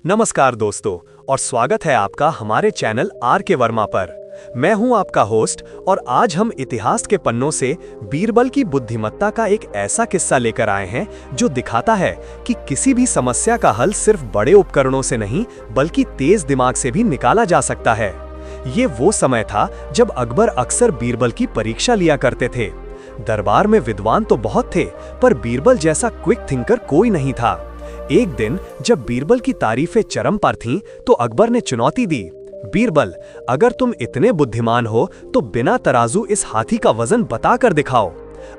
नमस्कार दोस्तों, और स्वागत है आपका हमारे चैनल आर के वर्मा पर। मैं हूं आपका होस्ट और आज हम इतिहास के पन्नों से बीरबल की बुद्धिमत्ता का एक ऐसा किस्सा लेकर आए हैं जो दिखाता है कि किसी भी समस्या का हल सिर्फ बड़े उपकरणों से नहीं बल्कि तेज दिमाग से भी निकाला जा सकता है। ये वो समय था जब अकबर अक्सर बीरबल की परीक्षा लिया करते थे। दरबार में विद्वान तो बहुत थे, पर बीरबल जैसा क्विक थिंकर कोई नहीं था। एक दिन जब बीरबल की तारीफें चरम पर थीं, तो अकबर ने चुनौती दी, बीरबल, अगर तुम इतने बुद्धिमान हो तो बिना तराजू इस हाथी का वजन बता कर दिखाओ।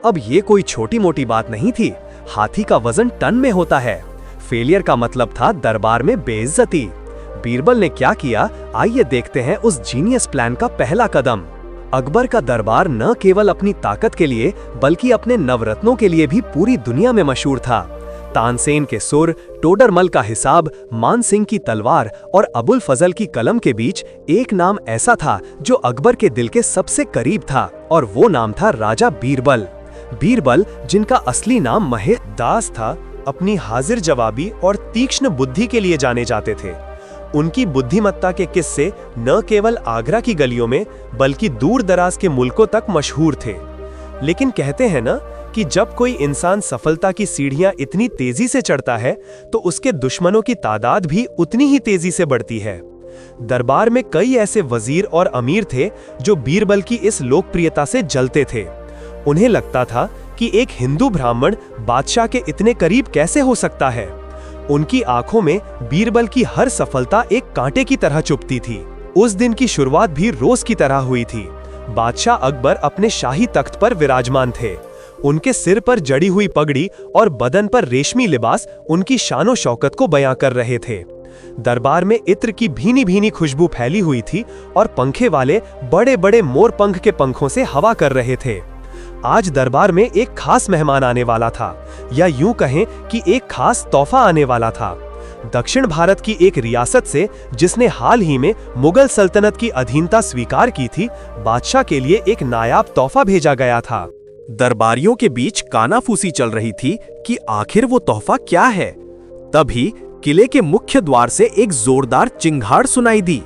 अब ये कोई छोटी मोटी बात नहीं थी, हाथी का वजन टन में होता है। फेलियर का मतलब था दरबार में बेइज्जती। बीरबल ने क्या किया, आइए देखते हैं उस जीनियस प्लान का पहला कदम। अकबर का दरबार न केवल अपनी ताकत के लिए बल्कि अपने नवरत्नों के लिए भी पूरी दुनिया में मशहूर था। तानसेन के सुर, टोडरमल का हिसाब, मान सिंह की तलवार और अबुल फजल की कलम के बीच एक नाम ऐसा था जो अकबर के दिल के सबसे करीब था, और वो नाम था राजा बीरबल। बीरबल, जिनका असली नाम महेश दास था, अपनी हाजिर जवाबी और तीक्ष्ण बुद्धि के लिए जाने जाते थे। उनकी बुद्धिमत्ता के किस्से न केवल आगरा की गलियों में बल्कि दूर दराज के मुल्कों तक मशहूर थे। लेकिन कहते हैं ना कि जब कोई इंसान सफलता की सीढ़ियां इतनी तेजी से चढ़ता है तो उसके दुश्मनों की तादाद भी उतनी ही तेजी से बढ़ती है। दरबार में कई ऐसे वजीर और अमीर थे जो बीरबल की इस लोकप्रियता से जलते थे। उन्हें लगता था कि एक हिंदू ब्राह्मण बादशाह के इतने करीब कैसे हो सकता है। उनकी आंखों में बीरबल की हर सफलता एक कांटे की तरह चुभती थी। उस दिन की शुरुआत भी रोज की तरह हुई थी। बादशाह अकबर अपने शाही तख्त पर विराजमान थे। उनके सिर पर जड़ी हुई पगड़ी और बदन पर रेशमी लिबास उनकी शानो शौकत को बयां कर रहे थे। दरबार में इत्र की भीनी भीनी खुशबू फैली हुई थी और पंखे वाले बड़े बड़े मोर पंख के पंखों से हवा कर रहे थे। आज दरबार में एक खास मेहमान आने वाला था, या यूं कहें कि एक खास तोहफा आने वाला था। दक्षिण भारत की एक रियासत से, जिसने हाल ही में मुगल सल्तनत की अधीनता स्वीकार की थी, बादशाह के लिए एक नायाब तोहफा भेजा गया था। दरबारियों के बीच कानाफूसी चल रही थी कि आखिर वो तोहफा क्या है। तभी किले के मुख्य द्वार से एक जोरदार चिंगाड़ सुनाई दी।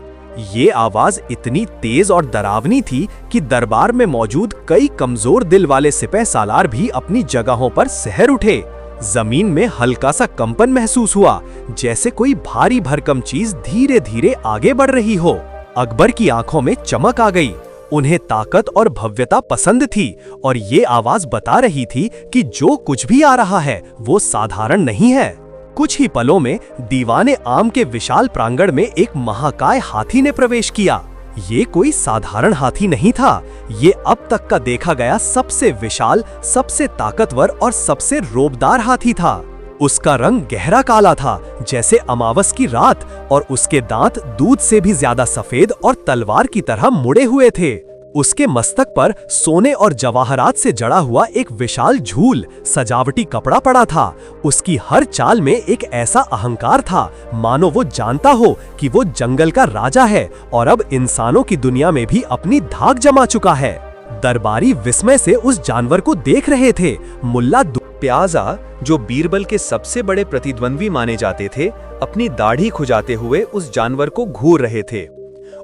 ये आवाज इतनी तेज और डरावनी थी कि दरबार में मौजूद कई कमजोर दिल वाले सिपह सालार भी अपनी जगहों पर सहर उठे। जमीन में हल्का सा कंपन महसूस हुआ, जैसे कोई भारी भरकम चीज धीरे धीरे आगे बढ़ रही हो। अकबर की आंखों में चमक आ गई। उन्हें ताकत और भव्यता पसंद थी, और ये आवाज बता रही थी कि जो कुछ भी आ रहा है वो साधारण नहीं है। कुछ ही पलों में दीवाने आम के विशाल प्रांगण में एक महाकाय हाथी ने प्रवेश किया। ये कोई साधारण हाथी नहीं था, ये अब तक का देखा गया सबसे विशाल, सबसे ताकतवर और सबसे रोबदार हाथी था। उसका रंग गहरा काला था, जैसे अमावस की रात, और उसके दांत दूध से भी ज्यादा सफेद और तलवार की तरह मुड़े हुए थे। उसके मस्तक पर सोने और जवाहरात से जड़ा हुआ एक विशाल झूल, सजावटी कपड़ा पड़ा था। उसकी हर चाल में एक ऐसा अहंकार था, मानो वो जानता हो कि वो जंगल का राजा है और अब इंसानों की दुनिया में भी अपनी धाक जमा चुका है। दरबारी विस्मय से उस जानवर को देख रहे थे। मुल्ला प्याजा, जो बीरबल के सबसे बड़े प्रतिद्वंद्वी माने जाते थे, अपनी दाढ़ी खुजाते हुए उस जानवर को घूर रहे थे।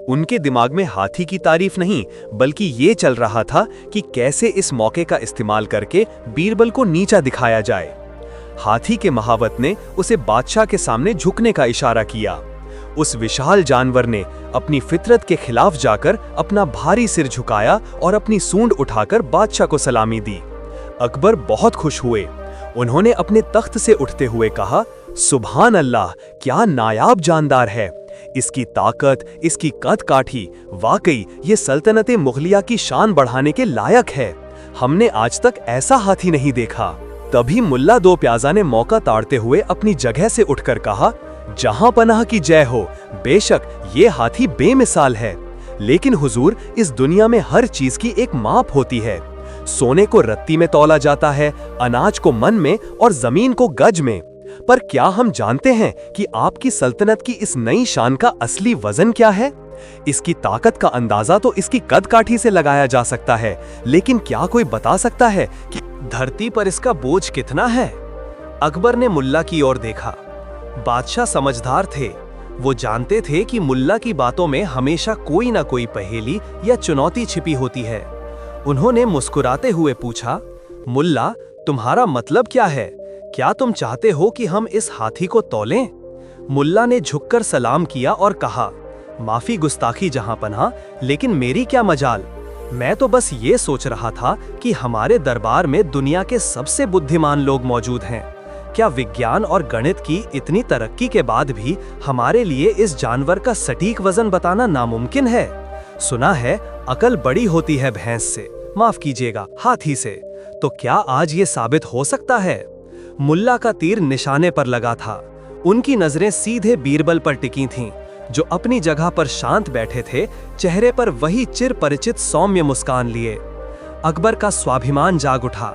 उनके दिमाग में हाथी की तारीफ नहीं बल्कि ये चल रहा था कि कैसे इस मौके का इस्तेमाल करके बीरबल को नीचा दिखाया जाए। हाथी के महावत ने उसे बादशाह के सामने झुकने का इशारा किया। उस विशाल जानवर ने अपनी फितरत के खिलाफ जाकर अपना भारी सिर झुकाया और अपनी सूंड उठाकर बादशाह को सलामी दी। अकबर बहुत खुश हुए। उन्होंने अपने तख्त से उठते हुए कहा, सुभान अल्लाह, क्या नायाब जानदार है। इसकी ताकत, इसकी कद काठी, वाकई ये सल्तनते मुगलिया की शान बढ़ाने के लायक है। हमने आज तक ऐसा हाथी नहीं देखा। तभी मुल्ला दो प्याजा ने मौका ताड़ते हुए अपनी जगह से उठकर कहा, जहां पनाह की जय हो, बेशक ये हाथी बेमिसाल है, लेकिन हुजूर, इस दुनिया में हर चीज की एक माप होती है। सोने को रत्ती में तौला जाता है, अनाज को मन में और जमीन को गज में। पर क्या हम जानते हैं कि आपकी सल्तनत की इस नई शान का असली वजन क्या है? इसकी ताकत का अंदाजा तो इसकी कद काठी से लगाया जा सकता है, लेकिन क्या कोई बता सकता है कि धरती पर इसका बोझ कितना है? अकबर ने मुल्ला की ओर देखा। बादशाह समझदार थे। वो जानते थे कि मुल्ला की बातों में हमेशा कोई ना कोई पहेली या चुनौती छिपी होती है। उन्होंने मुस्कुराते हुए पूछा, मुल्ला, तुम्हारा मतलब क्या है? क्या तुम चाहते हो कि हम इस हाथी को तौलें? मुल्ला ने झुककर सलाम किया और कहा, माफी गुस्ताखी जहांपनाह, लेकिन मेरी क्या मजाल। मैं तो बस ये सोच रहा था कि हमारे दरबार में दुनिया के सबसे बुद्धिमान लोग मौजूद हैं। क्या विज्ञान और गणित की इतनी तरक्की के बाद भी हमारे लिए इस जानवर का सटीक वजन बताना नामुमकिन है? सुना है अकल बड़ी होती है भैंस से, माफ कीजिएगा, हाथी से। तो क्या आज ये साबित हो सकता है? मुल्ला का तीर निशाने पर लगा था। उनकी नजरें सीधे बीरबल पर टिकी थीं, जो अपनी जगह पर शांत बैठे थे, चेहरे पर वही चिर परिचित सौम्य मुस्कान लिए। अकबर का स्वाभिमान जाग उठा।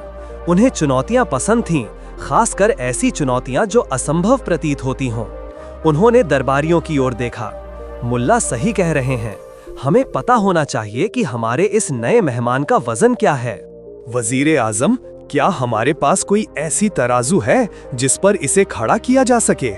उन्हें चुनौतियां पसंद थीं, खासकर ऐसी चुनौतियां जो असंभव प्रतीत होती हों। उन्होंने दरबारियों की ओर देखा। मुल्ला सही कह रहे हैं, हमें पता होना चाहिए कि हमारे इस नए मेहमान का वजन क्या है। वजीर आजम, क्या हमारे पास कोई ऐसी तराजू है जिस पर इसे खड़ा किया जा सके?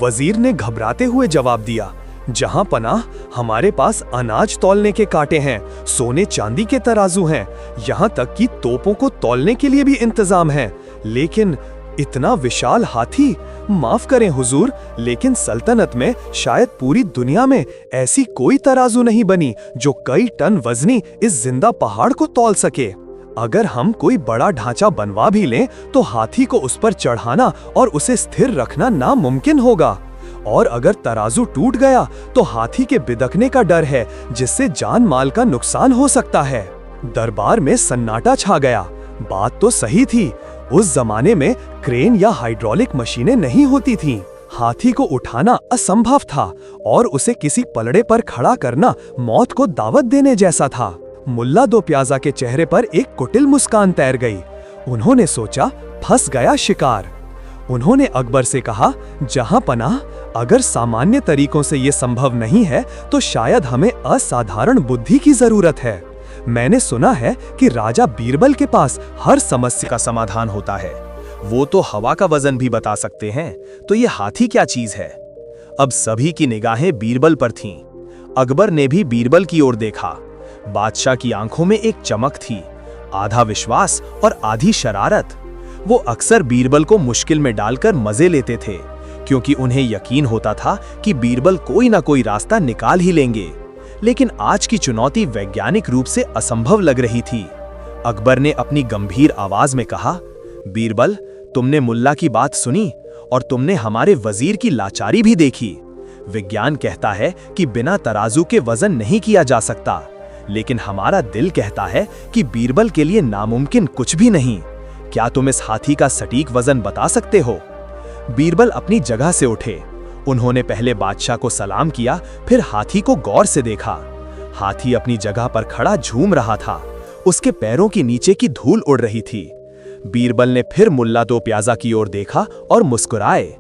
वजीर ने घबराते हुए जवाब दिया, जहां पनाह, हमारे पास अनाज तौलने के कांटे हैं, सोने चांदी के तराजू हैं, यहाँ तक कि तोपों को तौलने के लिए भी इंतजाम है। लेकिन इतना विशाल हाथी, माफ करें हुजूर, लेकिन सल्तनत में शायद पूरी दुनिया में ऐसी कोई तराजू नहीं बनी जो कई टन वजनी इस जिंदा पहाड़ को तौल सके। अगर हम कोई बड़ा ढांचा बनवा भी लें तो हाथी को उस पर चढ़ाना और उसे स्थिर रखना नामुमकिन होगा। और अगर तराजू टूट गया तो हाथी के बिदकने का डर है, जिससे जान माल का नुकसान हो सकता है। दरबार में सन्नाटा छा गया। बात तो सही थी, उस जमाने में क्रेन या हाइड्रोलिक मशीनें नहीं होती थीं। हाथी को उठाना असंभव था और उसे किसी पलड़े पर खड़ा करना मौत को दावत देने जैसा था। मुल्ला दो प्याजा के चेहरे पर एक कुटिल मुस्कान तैर गई। उन्होंने सोचा, फंस गया शिकार। उन्होंने अकबर से कहा, जहां पनाह, अगर सामान्य तरीकों से ये संभव नहीं है तो शायद हमें असाधारण बुद्धि की जरूरत है। मैंने सुना है कि राजा बीरबल के पास हर समस्या का समाधान होता है। वो तो हवा का वजन भी बता सकते हैं, तो ये हाथी क्या चीज है? अब सभी की निगाहें बीरबल पर थीं। अकबर ने भी बीरबल की ओर देखा। बादशाह की आंखों में एक चमक थी, आधा विश्वास और आधी शरारत। वो अक्सर बीरबल को मुश्किल में डालकर मजे लेते थे, क्योंकि उन्हें यकीन होता था कि बीरबल कोई ना कोई रास्ता निकाल ही लेंगे। लेकिन आज की चुनौती वैज्ञानिक रूप से असंभव लग रही थी। अकबर ने अपनी गंभीर आवाज में कहा, बीरबल, तुमने मुल्ला की बात सुनी और तुमने हमारे वजीर की लाचारी भी देखी। विज्ञान कहता है कि बिना तराजू के वजन नहीं किया जा सकता, लेकिन हमारा दिल कहता है कि बीरबल के लिए नामुमकिन कुछ भी नहीं। क्या तुम इस हाथी का सटीक वजन बता सकते हो? बीरबल अपनी जगह से उठे। उन्होंने पहले बादशाह को सलाम किया, फिर हाथी को गौर से देखा। हाथी अपनी जगह पर खड़ा झूम रहा था। उसके पैरों के नीचे की धूल उड़ रही थी। बीरबल ने फिर मुल्ला दो प्याजा की ओर देखा और मुस्कुराए।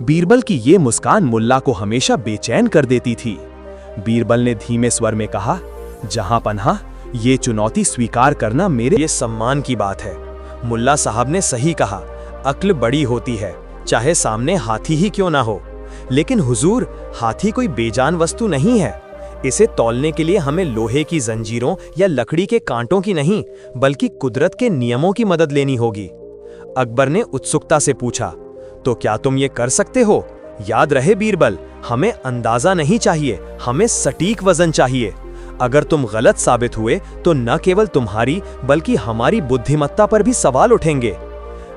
बीरबल की ये मुस्कान मुल्ला को हमेशा बेचैन कर देती थी। बीरबल ने धीमे स्वर में कहा, जहां पनाह, ये चुनौती स्वीकार करना मेरे लिए सम्मान की बात है। मुल्ला साहब ने सही कहा, अक्ल बड़ी होती है, चाहे सामने हाथी ही क्यों ना हो। लेकिन हुजूर, हाथी कोई बेजान वस्तु नहीं है। इसे तौलने के लिए हमें लोहे की जंजीरों या लकड़ी के कांटों की नहीं, बल्कि कुदरत के नियमों की मदद लेनी होगी। अकबर ने उत्सुकता से पूछा, तो क्या तुम ये कर सकते हो? याद रहे बीरबल, हमें अंदाजा नहीं चाहिए, हमें सटीक वजन चाहिए। अगर तुम गलत साबित हुए तो न केवल तुम्हारी बल्कि हमारी बुद्धिमत्ता पर भी सवाल उठेंगे।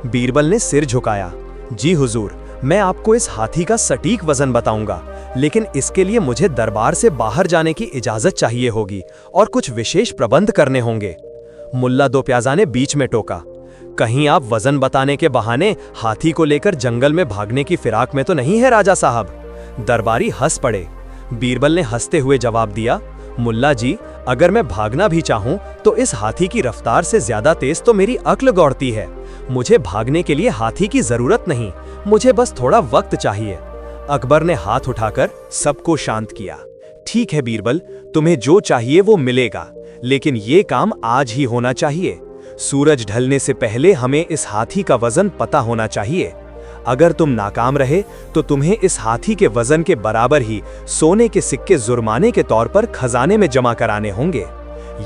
बीरबल ने सिर झुकाया, जी हुजूर, मैं आपको इस हाथी का सटीक वजन बताऊंगा, लेकिन इसके लिए मुझे दरबार से बाहर जाने की इजाजत चाहिए होगी और कुछ विशेष प्रबंध करने होंगे। मुल्ला दो प्याजा ने बीच में टोका, कहीं आप वजन बताने के बहाने हाथी को लेकर जंगल में भागने की फिराक में तो नहीं है राजा साहब? दरबारी हंस पड़े। बीरबल ने हंसते हुए जवाब दिया, मुल्ला जी, अगर मैं भागना भी चाहूं तो इस हाथी की रफ्तार से ज्यादा तेज तो मेरी अक्ल दौड़ती है। मुझे भागने के लिए हाथी की जरूरत नहीं, मुझे बस थोड़ा वक्त चाहिए। अकबर ने हाथ उठाकर सबको शांत किया। ठीक है बीरबल, तुम्हें जो चाहिए वो मिलेगा, लेकिन ये काम आज ही होना चाहिए। सूरज ढलने से पहले हमें इस हाथी का वजन पता होना चाहिए। अगर तुम नाकाम रहे तो तुम्हें इस हाथी के वजन के बराबर ही सोने के सिक्के जुर्माने के तौर पर खजाने में जमा कराने होंगे।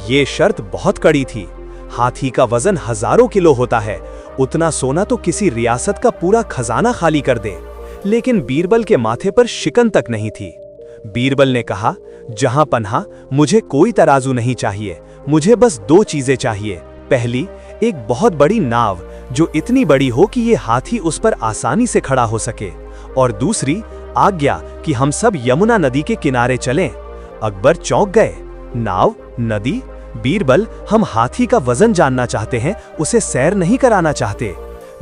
ये शर्त बहुत कड़ी थी। हाथी का वजन हजारों किलो होता है, उतना सोना तो किसी रियासत का पूरा खजाना खाली कर दे। लेकिन बीरबल के माथे पर शिकन तक नहीं थी। बीरबल ने कहा, जहां पन्हा मुझे कोई तराजू नहीं चाहिए, मुझे बस दो चीजें चाहिए। पहली, एक बहुत बड़ी नाव जो इतनी बड़ी हो कि ये हाथी उस पर आसानी से खड़ा हो सके, और दूसरी, आज्ञा कि हम सब यमुना नदी के किनारे चलें। अकबर चौंक गए। नाव, नदी? बीरबल, हम हाथी का वजन जानना चाहते हैं, उसे सैर नहीं कराना चाहते।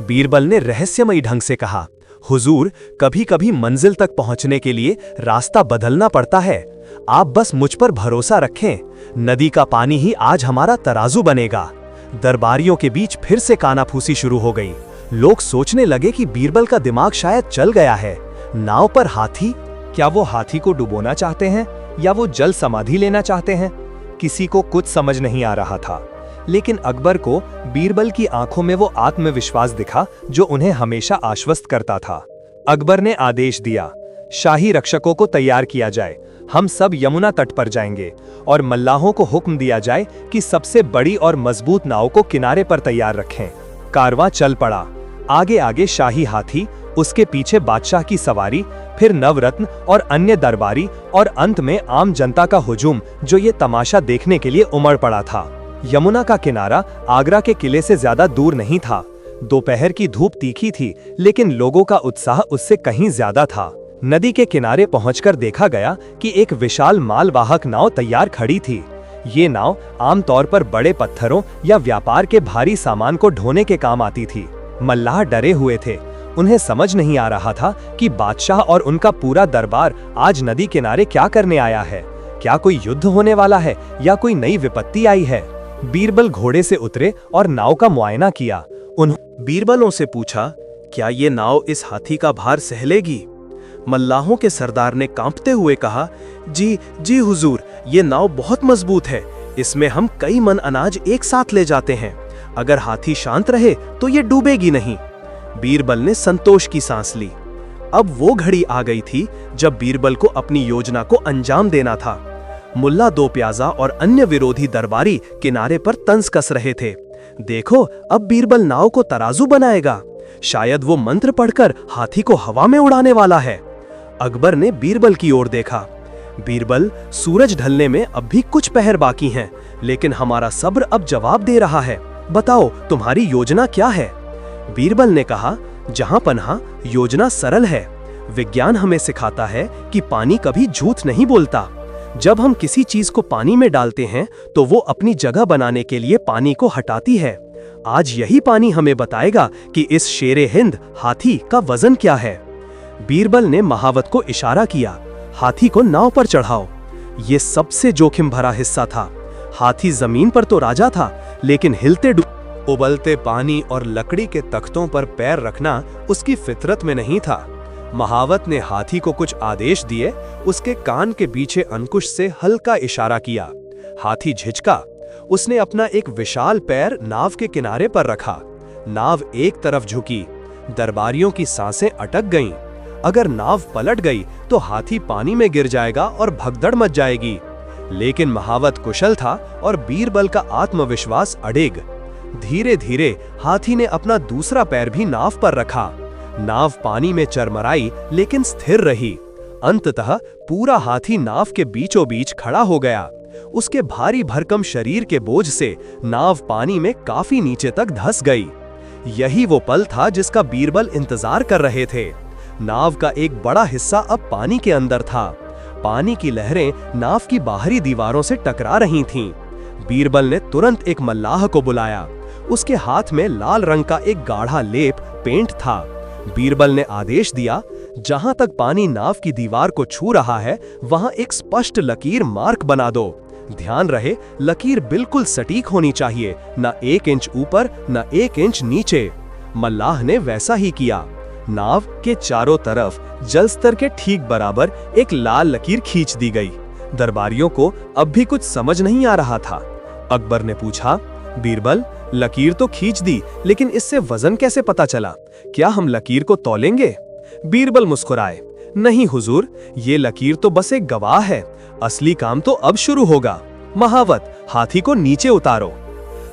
बीरबल ने रहस्यमयी ढंग से कहा, हुजूर, कभी कभी मंजिल तक पहुंचने के लिए रास्ता बदलना पड़ता है। आप बस मुझ पर भरोसा रखें। नदी का पानी ही आज हमारा तराजू बनेगा। दरबारियों के बीच फिर से कानाफूसी शुरू हो गई। लोग सोचने लगे कि बीरबल का दिमाग शायद चल गया है। नाव पर हाथी? क्या वो हाथी को डुबोना चाहते हैं या वो जल समाधि लेना चाहते हैं? किसी को कुछ समझ नहीं आ रहा था। लेकिन अकबर को बीरबल की आंखों में वो आत्मविश्वास दिखा जो उन्हें हमेशा आश्वस्त करता था। अकबर ने आदेश दिया, शाही रक्षकों को तैयार किया जाए, हम सब यमुना तट पर जाएंगे, और मल्लाहों को हुक्म दिया जाए कि सबसे बड़ी और मजबूत नाव को किनारे पर तैयार रखें। कारवां चल पड़ा। आगे आगे शाही हाथी, उसके पीछे बादशाह की सवारी, फिर नवरत्न और अन्य दरबारी, और अंत में आम जनता का हुजूम जो ये तमाशा देखने के लिए उमड़ पड़ा था। यमुना का किनारा आगरा के किले से ज्यादा दूर नहीं था। दोपहर की धूप तीखी थी, लेकिन लोगों का उत्साह उससे कहीं ज्यादा था। नदी के किनारे पहुंचकर देखा गया कि एक विशाल मालवाहक नाव तैयार खड़ी थी। ये नाव आमतौर पर बड़े पत्थरों या व्यापार के भारी सामान को ढोने के काम आती थी। मल्लाह डरे हुए थे। उन्हें समझ नहीं आ रहा था कि बादशाह और उनका पूरा दरबार आज नदी किनारे क्या करने आया है। क्या कोई युद्ध होने वाला है या कोई नई विपत्ति आई है? बीरबल घोड़े से उतरे और नाव का मुआयना किया। उन्होंने बीरबलों से पूछा, क्या ये नाव इस हाथी का भार सह लेगी? मल्लाहों के सरदार ने कांपते हुए कहा, जी जी हुजूर, ये नाव बहुत मजबूत है, इसमें हम कई मन अनाज एक साथ ले जाते हैं। अगर हाथी शांत रहे तो ये डूबेगी नहीं। बीरबल ने संतोष की सांस ली। अब वो घड़ी आ गई थी जब बीरबल को अपनी योजना को अंजाम देना था। मुल्ला दो प्याजा और अन्य विरोधी दरबारी किनारे पर तंज कस रहे थे। देखो, अब बीरबल नाव को तराजू बनाएगा। शायद वो मंत्र पढ़कर हाथी को हवा में उड़ाने वाला है। अकबर ने बीरबल की ओर देखा। बीरबल, सूरज ढलने में अब भी कुछ पहर बाकी हैं, लेकिन हमारा सब्र अब जवाब दे रहा है। बताओ, तुम्हारी योजना क्या है? बीरबल ने कहा, जहां पन्हा, योजना सरल है। विज्ञान हमें सिखाता है कि पानी कभी झूठ नहीं बोलता। जब हम किसी चीज को पानी में डालते हैं तो वो अपनी जगह बनाने के लिए पानी को हटाती है। आज यही पानी हमें बताएगा कि इस शेरे हिंद हाथी का वजन क्या है। बीरबल ने महावत को इशारा किया, हाथी को नाव पर चढ़ाओ। ये सबसे जोखिम भरा हिस्सा था। हाथी जमीन पर तो राजा था, लेकिन हिलते उबलते पानी और लकड़ी के तख्तों पर पैर रखना उसकी फितरत में नहीं था। महावत ने हाथी को कुछ आदेश दिए। उसके कान के पीछे अंकुश से हल्का इशारा किया। हाथी झिझका। उसने अपना एक विशाल पैर नाव के किनारे पर रखा। नाव एक तरफ झुकी। दरबारियों की सांसें अटक गईं। अगर नाव पलट गई तो हाथी पानी में गिर जाएगा और भगदड़ मच जाएगी। लेकिन महावत कुशल था और बीरबल का आत्मविश्वास अड़िग। धीरे धीरे हाथी ने अपना दूसरा पैर भी नाव पर रखा। नाव पानी में चरमराई, लेकिन स्थिर रही। अंततः पूरा हाथी नाव के बीचों बीच खड़ा हो गया। उसके भारी भरकम शरीर के बोझ से नाव पानी में काफी नीचे तक धंस गई। यही वो पल था जिसका बीरबल इंतजार कर रहे थे। नाव का एक बड़ा हिस्सा अब पानी के अंदर था। पानी की लहरें नाव की बाहरी दीवारों से टकरा रही थीं। बीरबल ने तुरंत एक मल्लाह को बुलाया। उसके हाथ में लाल रंग का एक गाढ़ा लेप पेंट था। बीरबल ने आदेश दिया, जहां तक पानी नाव की दीवार को छू रहा है वहां एक स्पष्ट लकीर मार्क बना दो। ध्यान रहे, लकीर बिल्कुल सटीक होनी चाहिए, न 1 इंच ऊपर न 1 इंच नीचे। मल्लाह ने वैसा ही किया। नाव के चारों तरफ जल स्तर के ठीक बराबर एक लाल लकीर खींच दी गई। दरबारियों को अब भी कुछ समझ नहीं आ रहा था। अकबर ने पूछा, बीरबल, लकीर तो खींच दी, लेकिन इससे वजन कैसे पता चला? क्या हम लकीर को तौलेंगे? बीरबल मुस्कुराए, नहीं हुजूर, ये लकीर तो बस एक गवाह है, असली काम तो अब शुरू होगा। महावत, हाथी को नीचे उतारो।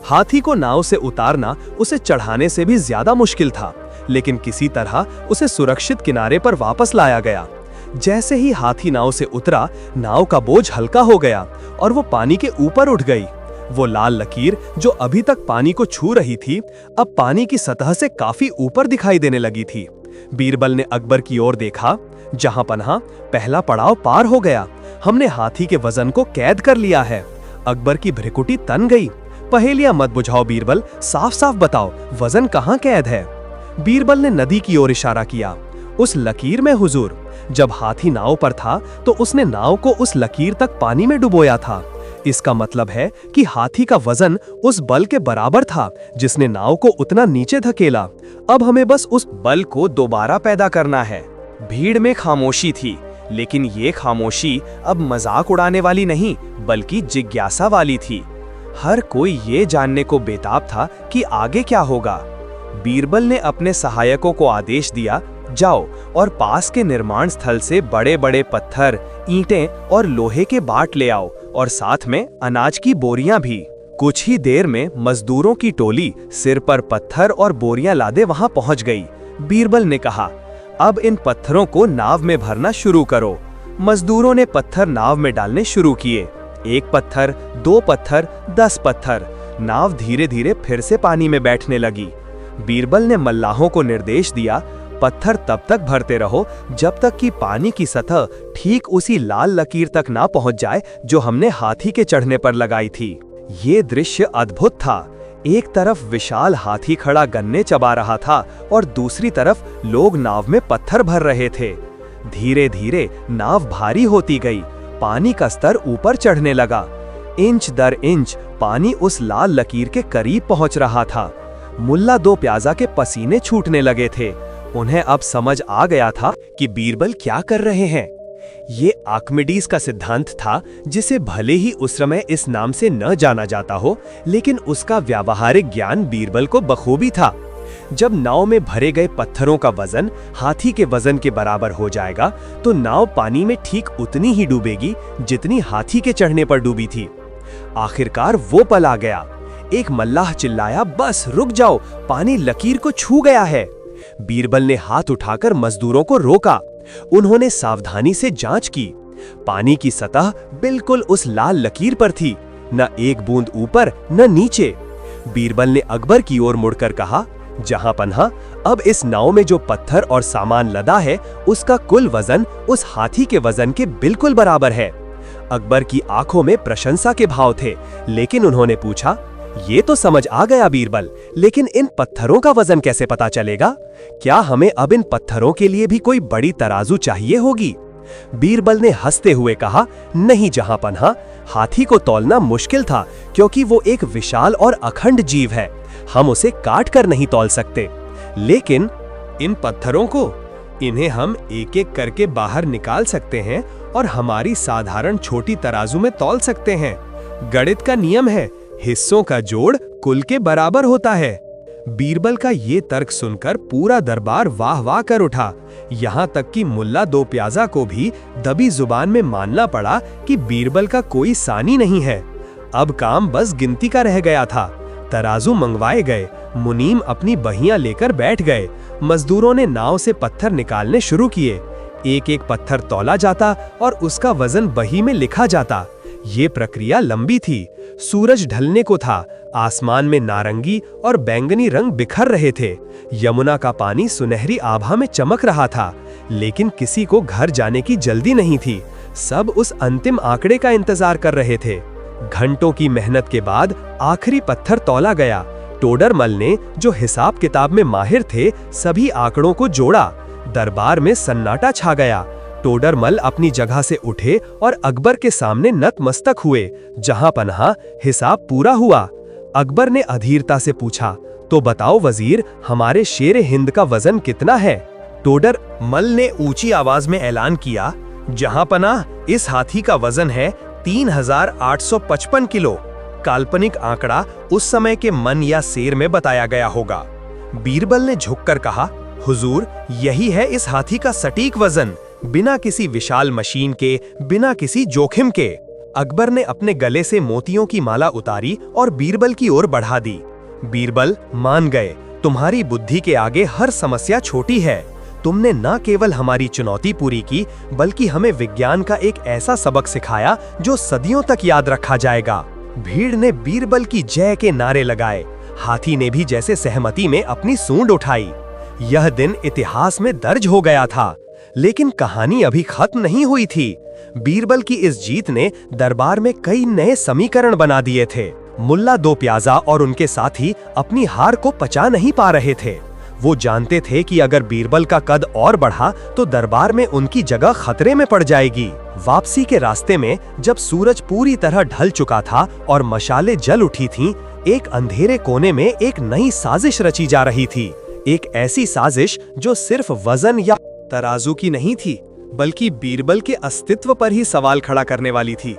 हाथी को नाव से उतारना उसे चढ़ाने से भी ज्यादा मुश्किल था, लेकिन किसी तरह उसे सुरक्षित किनारे पर वापस लाया गया। जैसे ही हाथी नाव से उतरा, नाव का बोझ हल्का हो गया और वो पानी के ऊपर उठ गई। वो लाल लकीर जो अभी तक पानी को छू रही थी, अब पानी की सतह से काफी ऊपर दिखाई देने लगी थी। बीरबल ने अकबर की ओर देखा। जहां पन्हा, पहला पड़ाव पार हो गया, हमने हाथी के वजन को कैद कर लिया है। अकबर की भ्रिकुटी तन गई। पहेलियां मत बुझाओ बीरबल, साफ साफ बताओ, वजन कहाँ कैद है? बीरबल ने नदी की ओर इशारा किया। उस लकीर में हुजूर। जब हाथी नाव पर था तो उसने नाव को उस लकीर तक पानी में डुबोया था। इसका मतलब है कि हाथी का वजन उस बल के बराबर था जिसने नाव को उतना नीचे धकेला। अब हमें बस उस बल को दोबारा पैदा करना है। भीड़ में खामोशी थी, लेकिन ये खामोशी अब मजाक उड़ाने वाली नहीं, बल्कि जिज्ञासा वाली थी। हर कोई ये जानने को बेताब था कि आगे क्या होगा। बीरबल ने अपने सहायकों को आदेश दिया, जाओ और पास के निर्माण स्थल से बड़े बड़े पत्थर, ईंटें और लोहे के बाट ले आओ, और साथ में अनाज की बोरियां भी। कुछ ही देर में मजदूरों की टोली सिर पर पत्थर और बोरियां लादे वहां पहुंच गई। बीरबल ने कहा, अब इन पत्थरों को नाव में भरना शुरू करो। मजदूरों ने पत्थर नाव में डालने शुरू किए। 1 पत्थर, 2 पत्थर, 10 पत्थर। नाव धीरे धीरे फिर से पानी में बैठने लगी। बीरबल ने मल्लाहों को निर्देश दिया, पत्थर तब तक भरते रहो जब तक कि पानी की सतह ठीक उसी लाल लकीर तक ना पहुंच जाए जो हमने हाथी के चढ़ने पर लगाई थी। ये दृश्य अद्भुत था। एक तरफ विशाल हाथी खड़ा गन्ने चबा रहा था और दूसरी तरफ लोग नाव में पत्थर भर रहे थे। धीरे धीरे नाव भारी होती गई। पानी का स्तर ऊपर चढ़ने लगा। इंच दर इंच पानी उस लाल लकीर के करीब पहुंच रहा था। मुल्ला दो प्याजा के पसीने छूटने लगे थे। उन्हें अब समझ आ गया था कि बीरबल क्या कर रहे हैं। ये आर्किमिडीज का सिद्धांत था, जिसे भले ही उस समय इस नाम से न जाना जाता हो, लेकिन उसका व्यावहारिक ज्ञान बीरबल को बखूबी था। जब नाव में भरे गए पत्थरों का वजन हाथी के वजन के बराबर हो जाएगा, तो नाव पानी में ठीक उतनी ही डूबेगी जितनी हाथी के चढ़ने पर डूबी थी। आखिरकार वो पल आ गया। एक मल्लाह चिल्लाया, बस रुक जाओ, पानी लकीर को छू गया है। बीरबल ने हाथ उठाकर मजदूरों को रोका। उन्होंने सावधानी से जांच की। पानी की सतह बिल्कुल उस लाल लकीर पर थी, न एक बूंद ऊपर न नीचे। बीरबल ने अकबर की ओर मुड़कर कहा, जहां पन्हा, अब इस नाव में जो पत्थर और सामान लदा है उसका कुल वजन उस हाथी के वजन के बिल्कुल बराबर है। अकबर की आंखों में प्रशंसा के भाव थे, लेकिन उन्होंने पूछा, ये तो समझ आ गया बीरबल, लेकिन इन पत्थरों का वजन कैसे पता चलेगा? क्या हमें अब इन पत्थरों के लिए भी कोई बड़ी तराजू चाहिए होगी? बीरबल ने हंसते हुए कहा, नहीं जहां पन्हा, हाथी को तौलना मुश्किल था क्योंकि वो एक विशाल और अखंड जीव है। हम उसे काट कर नहीं तौल सकते, लेकिन इन पत्थरों को, इन्हें हम एक एक करके बाहर निकाल सकते हैं और हमारी साधारण छोटी तराजू में तौल सकते हैं। गणित का नियम है, हिस्सों का जोड़ कुल के बराबर होता है। बीरबल का ये तर्क सुनकर पूरा दरबार वाह वाह कर उठा। यहाँ तक कि मुल्ला दो प्याजा को भी दबी जुबान में मानना पड़ा कि बीरबल का कोई सानी नहीं है। अब काम बस गिनती का रह गया था। तराजू मंगवाए गए। मुनीम अपनी बहियां लेकर बैठ गए। मजदूरों ने नाव से पत्थर निकालने शुरू किए। एक एक पत्थर तौला जाता और उसका वजन बही में लिखा जाता। ये प्रक्रिया लंबी थी। सूरज ढलने को था। आसमान में नारंगी और बैंगनी रंग बिखर रहे थे। यमुना का पानी सुनहरी आभा में चमक रहा था, लेकिन किसी को घर जाने की जल्दी नहीं थी। सब उस अंतिम आंकड़े का इंतजार कर रहे थे। घंटों की मेहनत के बाद आखिरी पत्थर तौला गया। टोडरमल ने, जो हिसाब किताब में माहिर थे, सभी आंकड़ों को जोड़ा। दरबार में सन्नाटा छा गया। टोडरमल अपनी जगह से उठे और अकबर के सामने नतमस्तक हुए। जहां पन्हा, हिसाब पूरा हुआ। अकबर ने अधीरता से पूछा, तो बताओ वजीर, हमारे शेर हिंद का वजन कितना है? टोडरमल ने ऊंची आवाज में ऐलान किया, जहां पन्हा, इस हाथी का वजन है 3855 किलो। काल्पनिक आंकड़ा उस समय के मन या सेर में बताया गया होगा। बीरबल ने झुककर कहा, हुजूर, यही है इस हाथी का सटीक वजन, बिना किसी विशाल मशीन के, बिना किसी जोखिम के। अकबर ने अपने गले से मोतियों की माला उतारी और बीरबल की ओर बढ़ा दी। बीरबल, मान गए, तुम्हारी बुद्धि के आगे हर समस्या छोटी है। तुमने न केवल हमारी चुनौती पूरी की, बल्कि हमें विज्ञान का एक ऐसा सबक सिखाया जो सदियों तक याद रखा जाएगा। भीड़ ने बीरबल की जय के नारे लगाए। हाथी ने भी जैसे सहमति में अपनी सूंड उठाई। यह दिन इतिहास में दर्ज हो गया था, लेकिन कहानी अभी खत्म नहीं हुई थी। बीरबल की इस जीत ने दरबार में कई नए समीकरण बना दिए थे। मुल्ला दो प्याजा और उनके साथी अपनी हार को पचा नहीं पा रहे थे। वो जानते थे कि अगर बीरबल का कद और बढ़ा तो दरबार में उनकी जगह खतरे में पड़ जाएगी। वापसी के रास्ते में जब सूरज पूरी तरह ढल चुका था और मशालें जल उठी थीं, एक अंधेरे कोने में एक नई साजिश रची जा रही थी। एक ऐसी साजिश जो सिर्फ वजन या तराजू की नहीं थी, बल्कि बीरबल के अस्तित्व पर ही सवाल खड़ा करने वाली थी।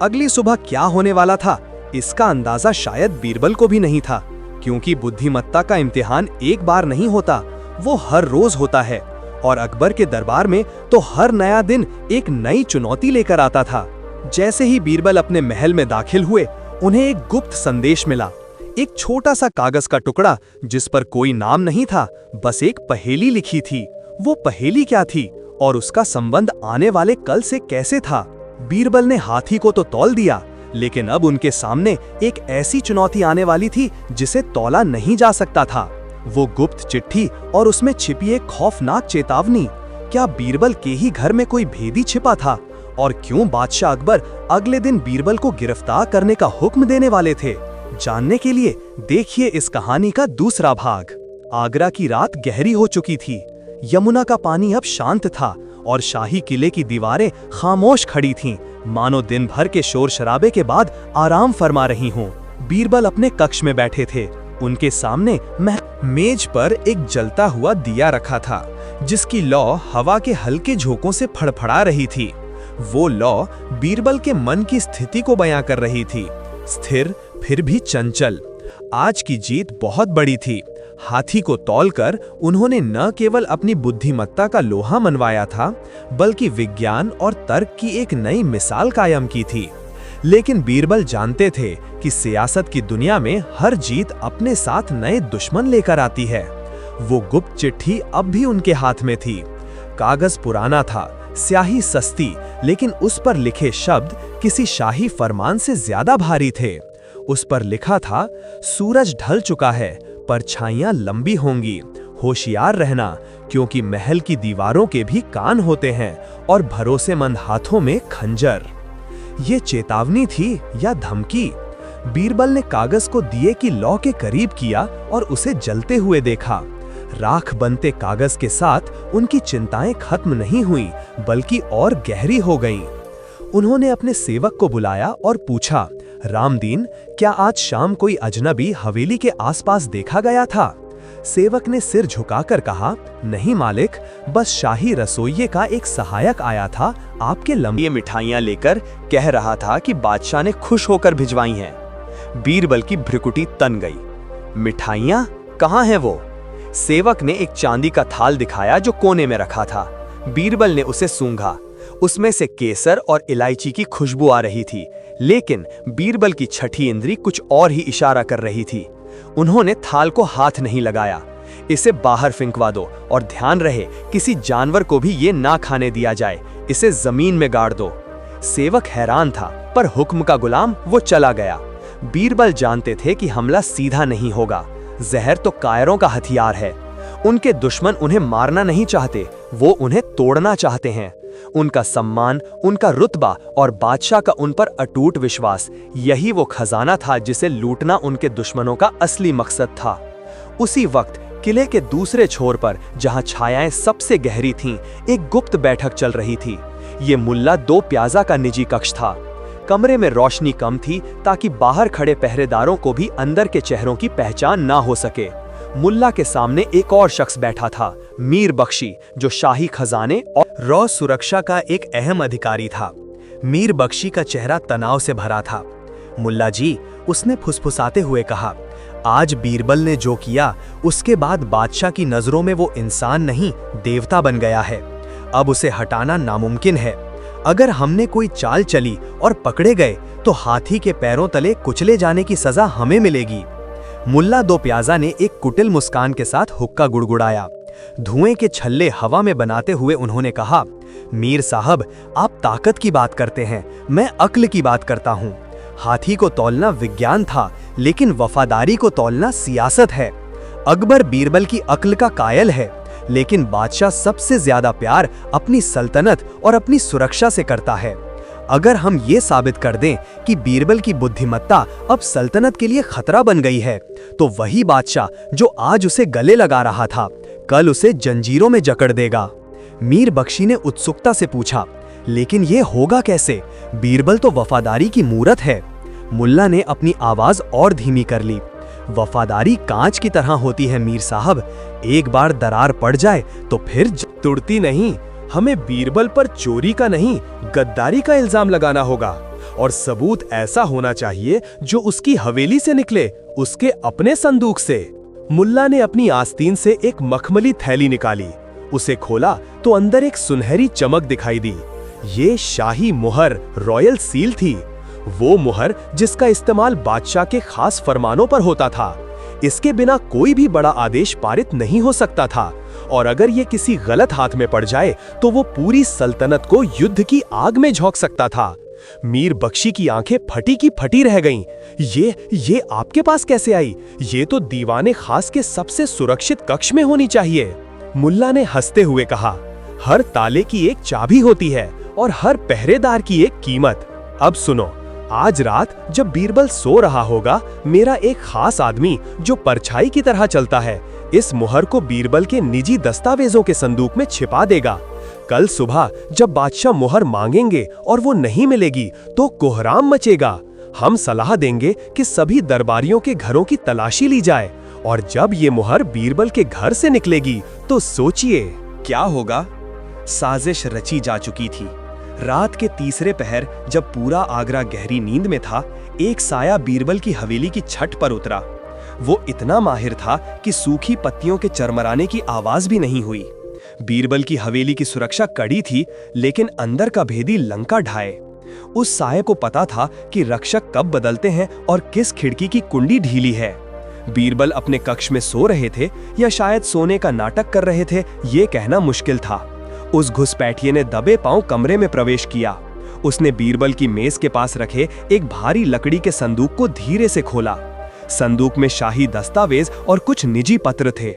अगली सुबह क्या होने वाला था, इसका अंदाजा शायद बीरबल को भी नहीं था, क्योंकि बुद्धिमत्ता का इम्तिहान एक बार नहीं होता, वो हर रोज होता है। और अकबर के दरबार में तो हर नया दिन एक नई चुनौती लेकर आता था। जैसे ही बीरबल अपने महल में दाखिल हुए, उन्हें एक गुप्त संदेश मिला। एक छोटा सा कागज का टुकड़ा जिस पर कोई नाम नहीं था, बस एक पहेली लिखी थी। वो पहेली क्या थी और उसका संबंध आने वाले कल से कैसे था? बीरबल ने हाथी को तो तौल दिया, लेकिन अब उनके सामने एक ऐसी चुनौती आने वाली थी जिसे तौला नहीं जा सकता था। वो गुप्त चिट्ठी और उसमें छिपी एक खौफनाक चेतावनी। क्या बीरबल के ही घर में कोई भेदी छिपा था? और क्यों बादशाह अकबर अगले दिन बीरबल को गिरफ्तार करने का हुक्म देने वाले थे? जानने के लिए देखिए इस कहानी का दूसरा भाग। आगरा की रात गहरी हो चुकी थी। यमुना का पानी अब शांत था और शाही किले की दीवारें खामोश खड़ी थीं, मानो दिन भर के शोर शराबे के बाद आराम फरमा रही हों। बीरबल अपने कक्ष में बैठे थे। उनके सामने मेज पर एक जलता हुआ दिया रखा था, जिसकी लौ हवा के हल्के झोंकों से फड़फड़ा रही थी। वो लौ बीरबल के मन की स्थिति को बयां कर रही थी, स्थिर फिर भी चंचल। आज की जीत बहुत बड़ी थी। हाथी को तौलकर उन्होंने न केवल अपनी बुद्धिमत्ता का लोहा मनवाया था, बल्कि विज्ञान और तर्क की एक नई मिसाल कायम की थी। लेकिन बीरबल जानते थे कि सियासत की दुनिया में हर जीत अपने साथ नए दुश्मन लेकर आती है। वो गुप्त चिट्ठी अब भी उनके हाथ में थी। कागज पुराना था, स्याही सस्ती, लेकिन उस पर लिखे शब्द किसी शाही फरमान से ज्यादा भारी थे। उस पर लिखा था, सूरज ढल चुका है, परछाइयां लंबी होंगी, होशियार रहना, क्योंकि महल की दीवारों के भी कान होते हैं और भरोसेमंद हाथों में खंजर। ये चेतावनी थी या धमकी? बीरबल ने कागज को दिए की लौ के करीब किया और उसे जलते हुए देखा। राख बनते कागज के साथ उनकी चिंताएं खत्म नहीं हुई, बल्कि और गहरी हो गईं। उन्होंने अपने सेवक को बुलाया और पूछा, रामदीन, क्या आज शाम कोई अजनबी हवेली के आसपास देखा गया था? सेवक ने सिर झुकाकर कहा, नहीं मालिक, बस शाही रसोइये का एक सहायक आया था, आपके लंबी मिठाइयां लेकर कह रहा था कि बादशाह ने खुश होकर भिजवाई हैं। बीरबल की भ्रुकुटी तन गई। मिठाइयां कहाँ हैं वो? सेवक ने एक चांदी का थाल दिखाया जो कोने में रखा था। बीरबल ने उसे सूंघा। उसमें से केसर और इलायची की खुशबू आ रही थी, लेकिन बीरबल की छठी इंद्री कुछ और ही इशारा कर रही थी। उन्होंने थाल को हाथ नहीं लगाया। इसे बाहर फेंकवा दो और ध्यान रहे किसी जानवर को भी ये ना खाने दिया जाए। इसे जमीन में गाड़ दो। सेवक हैरान था, पर हुक्म का गुलाम वो चला गया। बीरबल जानते थे कि हमला सीधा नहीं होगा। जहर तो कायरों का हथियार है। उनके दुश्मन उन्हें मारना नहीं चाहते, वो उन्हें तोड़ना चाहते हैं। उनका सम्मान, उनका रुतबा और बादशाह का उन पर अटूट विश्वास, यही वो खजाना था जिसे लूटना उनके दुश्मनों का असली मकसद था। उसी वक्त किले के दूसरे छोर पर, जहां छायाएं सबसे गहरी थीं, एक गुप्त बैठक चल रही थी। ये मुल्ला दो प्याजा का निजी कक्ष था। कमरे में रोशनी कम थी ताकि बाहर खड़े पहरेदारों को भी अंदर के चेहरों की पहचान ना हो सके। मुल्ला के सामने एक और शख्स बैठा था, मीर बख्शी, जो शाही खजाने और रॉ सुरक्षा का एक अहम अधिकारी था। मीर बख्शी का चेहरा तनाव से भरा था। मुल्ला जी, उसने फुसफुसाते हुए कहा, आज बीरबल ने जो किया उसके बाद बादशाह की नजरों में वो इंसान नहीं देवता बन गया है। अब उसे हटाना नामुमकिन है। अगर हमने कोई चाल चली और पकड़े गए तो हाथी के पैरों तले कुचले जाने की सजा हमें मिलेगी। मुल्ला दो प्याजा ने एक कुटिल मुस्कान के साथ हुक्का गुड़गुड़ाया। धुएं के छल्ले हवा में बनाते हुए उन्होंने कहा, मीर साहब, आप ताकत की बात करते हैं, मैं अक्ल की बात करता हूँ। हाथी को तौलना विज्ञान था, लेकिन वफादारी को तौलना सियासत है। अकबर बीरबल की अक्ल का कायल है, लेकिन बादशाह सबसे ज्यादा प्यार अपनी सल्तनत और अपनी सुरक्षा से करता है। अगर हम ये साबित कर दें कि बीरबल की बुद्धिमत्ता अब सल्तनत के लिए खतरा बन गई है, तो वही बादशाह जो आज उसे गले लगा रहा था, कल उसे जंजीरों में जकड़ देगा। मीर बख्शी ने उत्सुकता से पूछा, लेकिन ये होगा कैसे? बीरबल तो वफादारी की मूरत है। मुल्ला ने अपनी आवाज और धीमी कर ली। वफादारी कांच की तरह होती है मीर साहब, एक बार दरार पड़ जाए तो फिर तुड़ती नहीं। हमें बीरबल पर चोरी का नहीं, गद्दारी का इल्जाम लगाना होगा, और सबूत ऐसा होना चाहिए जो उसकी हवेली से निकले, उसके अपने संदूक से। मुल्ला ने अपनी आस्तीन से एक मखमली थैली निकाली। उसे खोला तो अंदर एक सुनहरी चमक दिखाई दी। ये शाही मुहर, रॉयल सील थी। वो मुहर जिसका इस्तेमाल बादशाह के खास फरमानों पर होता था। इसके बिना कोई भी बड़ा आदेश पारित नहीं हो सकता था, और अगर ये किसी गलत हाथ में पड़ जाए तो वो पूरी सल्तनत को युद्ध की आग में झोंक सकता था। मीर बख्शी की आंखें फटी की फटी रह गईं। ये आपके पास कैसे आई? ये तो दीवाने खास के सबसे सुरक्षित कक्ष में होनी चाहिए। मुल्ला ने हंसते हुए कहा, हर ताले की एक चाबी होती है और हर पहरेदार की एक कीमत। अब सुनो, आज रात जब बीरबल सो रहा होगा, मेरा एक खास आदमी जो परछाई की तरह चलता है, इस मुहर को बीरबल के निजी दस्तावेजों के संदूक में छिपा देगा। कल सुबह जब बादशाह मुहर मांगेंगे और वो नहीं मिलेगी तो कोहराम मचेगा। हम सलाह देंगे कि सभी दरबारियों के घरों की तलाशी ली जाए, और जब ये मुहर बीरबल के घर से निकलेगी तो सोचिए क्या होगा। साजिश रची जा चुकी थी। रात के तीसरे पहर जब पूरा आगरा गहरी नींद में था, एक साया बीरबल की हवेली की छत पर उतरा। वो इतना माहिर था कि सूखी पत्तियों के चरमराने की आवाज भी नहीं हुई। बीरबल की हवेली की सुरक्षा कड़ी थी, लेकिन अंदर का भेदी लंका ढाए। उस साये को पता था कि रक्षक कब बदलते हैं और किस खिड़की की कुंडी ढीली है। बीरबल अपने कक्ष में सो रहे थे या शायद सोने का नाटक कर रहे थे, ये कहना मुश्किल था। उस घुसपैठिए ने दबे पांव कमरे में प्रवेश किया। उसने बीरबल की मेज के पास रखे एक भारी लकड़ी के संदूक को धीरे से खोला। संदूक में शाही दस्तावेज और कुछ निजी पत्र थे।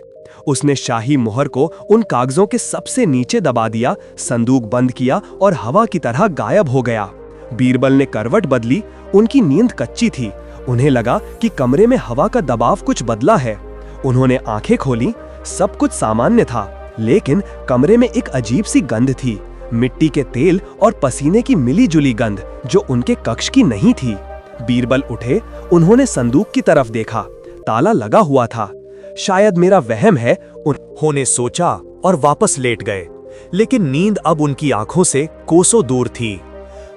उसने शाही मुहर को उन कागजों के सबसे नीचे दबा दिया, संदूक बंद किया और हवा की तरह गायब हो गया। बीरबल ने करवट बदली। उनकी नींद कच्ची थी। उन्हें लगा कि कमरे में हवा का दबाव कुछ बदला है। उन्होंने आंखें खोली। सब कुछ सामान्य था, लेकिन कमरे में एक अजीब सी गंध थी, मिट्टी के तेल और पसीने की मिली-जुली गंध जो उनके कक्ष की नहीं थी। बीरबल उठे। उन्होंने संदूक की तरफ देखा। ताला लगा हुआ था। शायद मेरा वहम है, उन्होंने सोचा और वापस लेट गए। लेकिन नींद अब उनकी आंखों से कोसों दूर थी।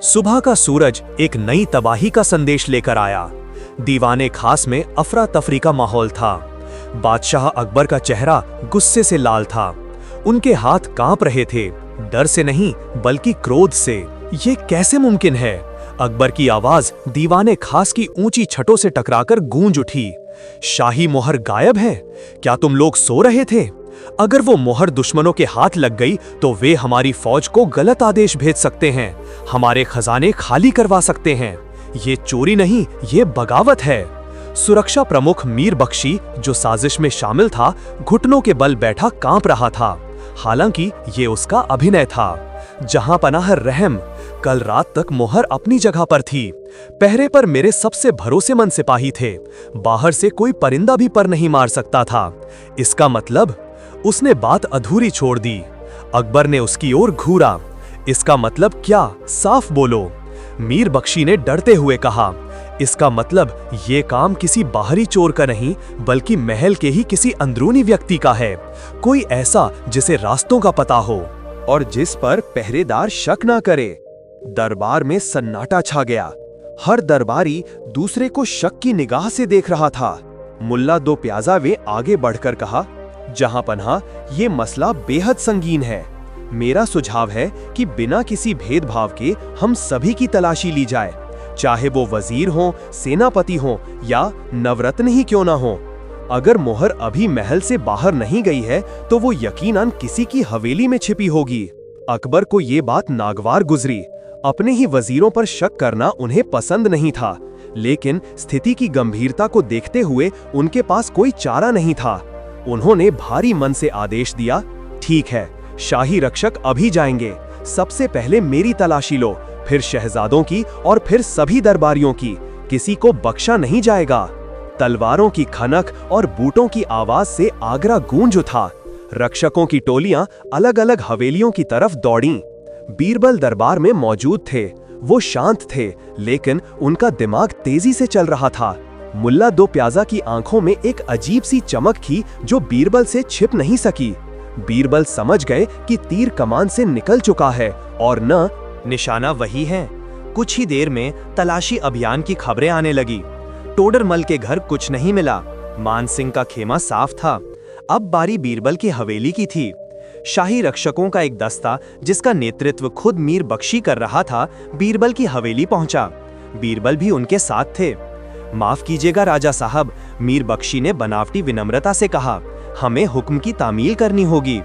सुबह का सूरज एक नई तबाही का संदेश लेकर आया। दीवाने खास में अफरा तफरी का माहौल था। बादशाह अकबर का चेहरा गुस्से से लाल था। उनके हाथ कांप रहे थे, डर से नहीं बल्कि क्रोध से। ये कैसे मुमकिन है? अकबर की आवाज दीवाने खास की ऊंची छतों से टकराकर गूंज उठी। शाही मोहर गायब है। क्या तुम लोग सो रहे थे? अगर वो मोहर दुश्मनों के हाथ लग गई तो वे हमारी फौज को गलत आदेश भेज सकते हैं, हमारे खजाने खाली करवा सकते हैं। ये चोरी नहीं, ये बगावत है। सुरक्षा प्रमुख मीर बख्शी, जो साजिश में शामिल था, घुटनों के बल बैठा कांप रहा था। हालांकि ये उसका अभिनय था। जहां पनाह रहम, कल रात तक मोहर अपनी जगह पर थी। पहरे पर मेरे सबसे भरोसेमंद सिपाही थे। बाहर से कोई परिंदा भी पर नहीं मार सकता था। इसका मतलब? उसने बात अधूरी छोड़ दी। अकबर ने उसकी ओर घूरा। इसका मतलब क्या? साफ बोलो। मीर बख्शी ने डरते हुए कहा, इसका मतलब ये काम किसी बाहरी चोर का नहीं, बल्कि महल के ही किसी अंदरूनी व्यक्ति का है। कोई ऐसा जिसे रास्तों का पता हो और जिस पर पहरेदार शक ना करे। दरबार में सन्नाटा छा गया। हर दरबारी दूसरे को शक की निगाह से देख रहा था। मुल्ला दो प्याजा वे आगे बढ़कर कहा, जहां पन्हा, ये मसला बेहद संगीन है। मेरा सुझाव है कि बिना किसी भेदभाव के हम सभी की तलाशी ली जाए, चाहे वो वजीर हो, सेनापति हो या नवरत्न ही क्यों ना हो। अगर मोहर अभी महल से बाहर नहीं गई है तो वो यकीनन किसी की हवेली में छिपी होगी। अकबर को ये बात नागवार गुजरी। अपने ही वजीरों पर शक करना उन्हें पसंद नहीं था, लेकिन स्थिति की गंभीरता को देखते हुए उनके पास कोई चारा नहीं था। उन्होंने भारी मन से आदेश दिया, ठीक है, शाही रक्षक अभी जाएंगे। सबसे पहले मेरी तलाशी लो, फिर शहजादों की और फिर सभी दरबारियों की। किसी को बख्शा नहीं जाएगा। तलवारों की खनक और बूटों की आवाज से आगरा गूंज उठा। रक्षकों की टोलियां अलग अलग हवेलियों की तरफ दौड़ीं। बीरबल दरबार में मौजूद थे। वो शांत थे, लेकिन उनका दिमाग तेजी से चल रहा था। मुल्ला दो प्याजा की आंखों में एक अजीब सी चमक थी जो बीरबल से छिप नहीं सकी। बीरबल समझ गए कि तीर कमान से निकल चुका है और न निशाना वही है। कुछ ही देर में तलाशी अभियान की खबरें आने लगी। टोडरमल के घर कुछ नहीं मिला। मान सिंह का खेमा साफ था। अब बारी बीरबल की हवेली की थी। शाही रक्षकों का एक दस्ता, जिसका नेतृत्व खुद मीर बख्शी कर रहा था, बीरबल की हवेली पहुंचा। बीरबल भी उनके साथ थे। माफ कीजिएगा राजा साहब, मीर बख्शी ने बनावटी विनम्रता से कहा, हमें हुक्म की तामील करनी होगी।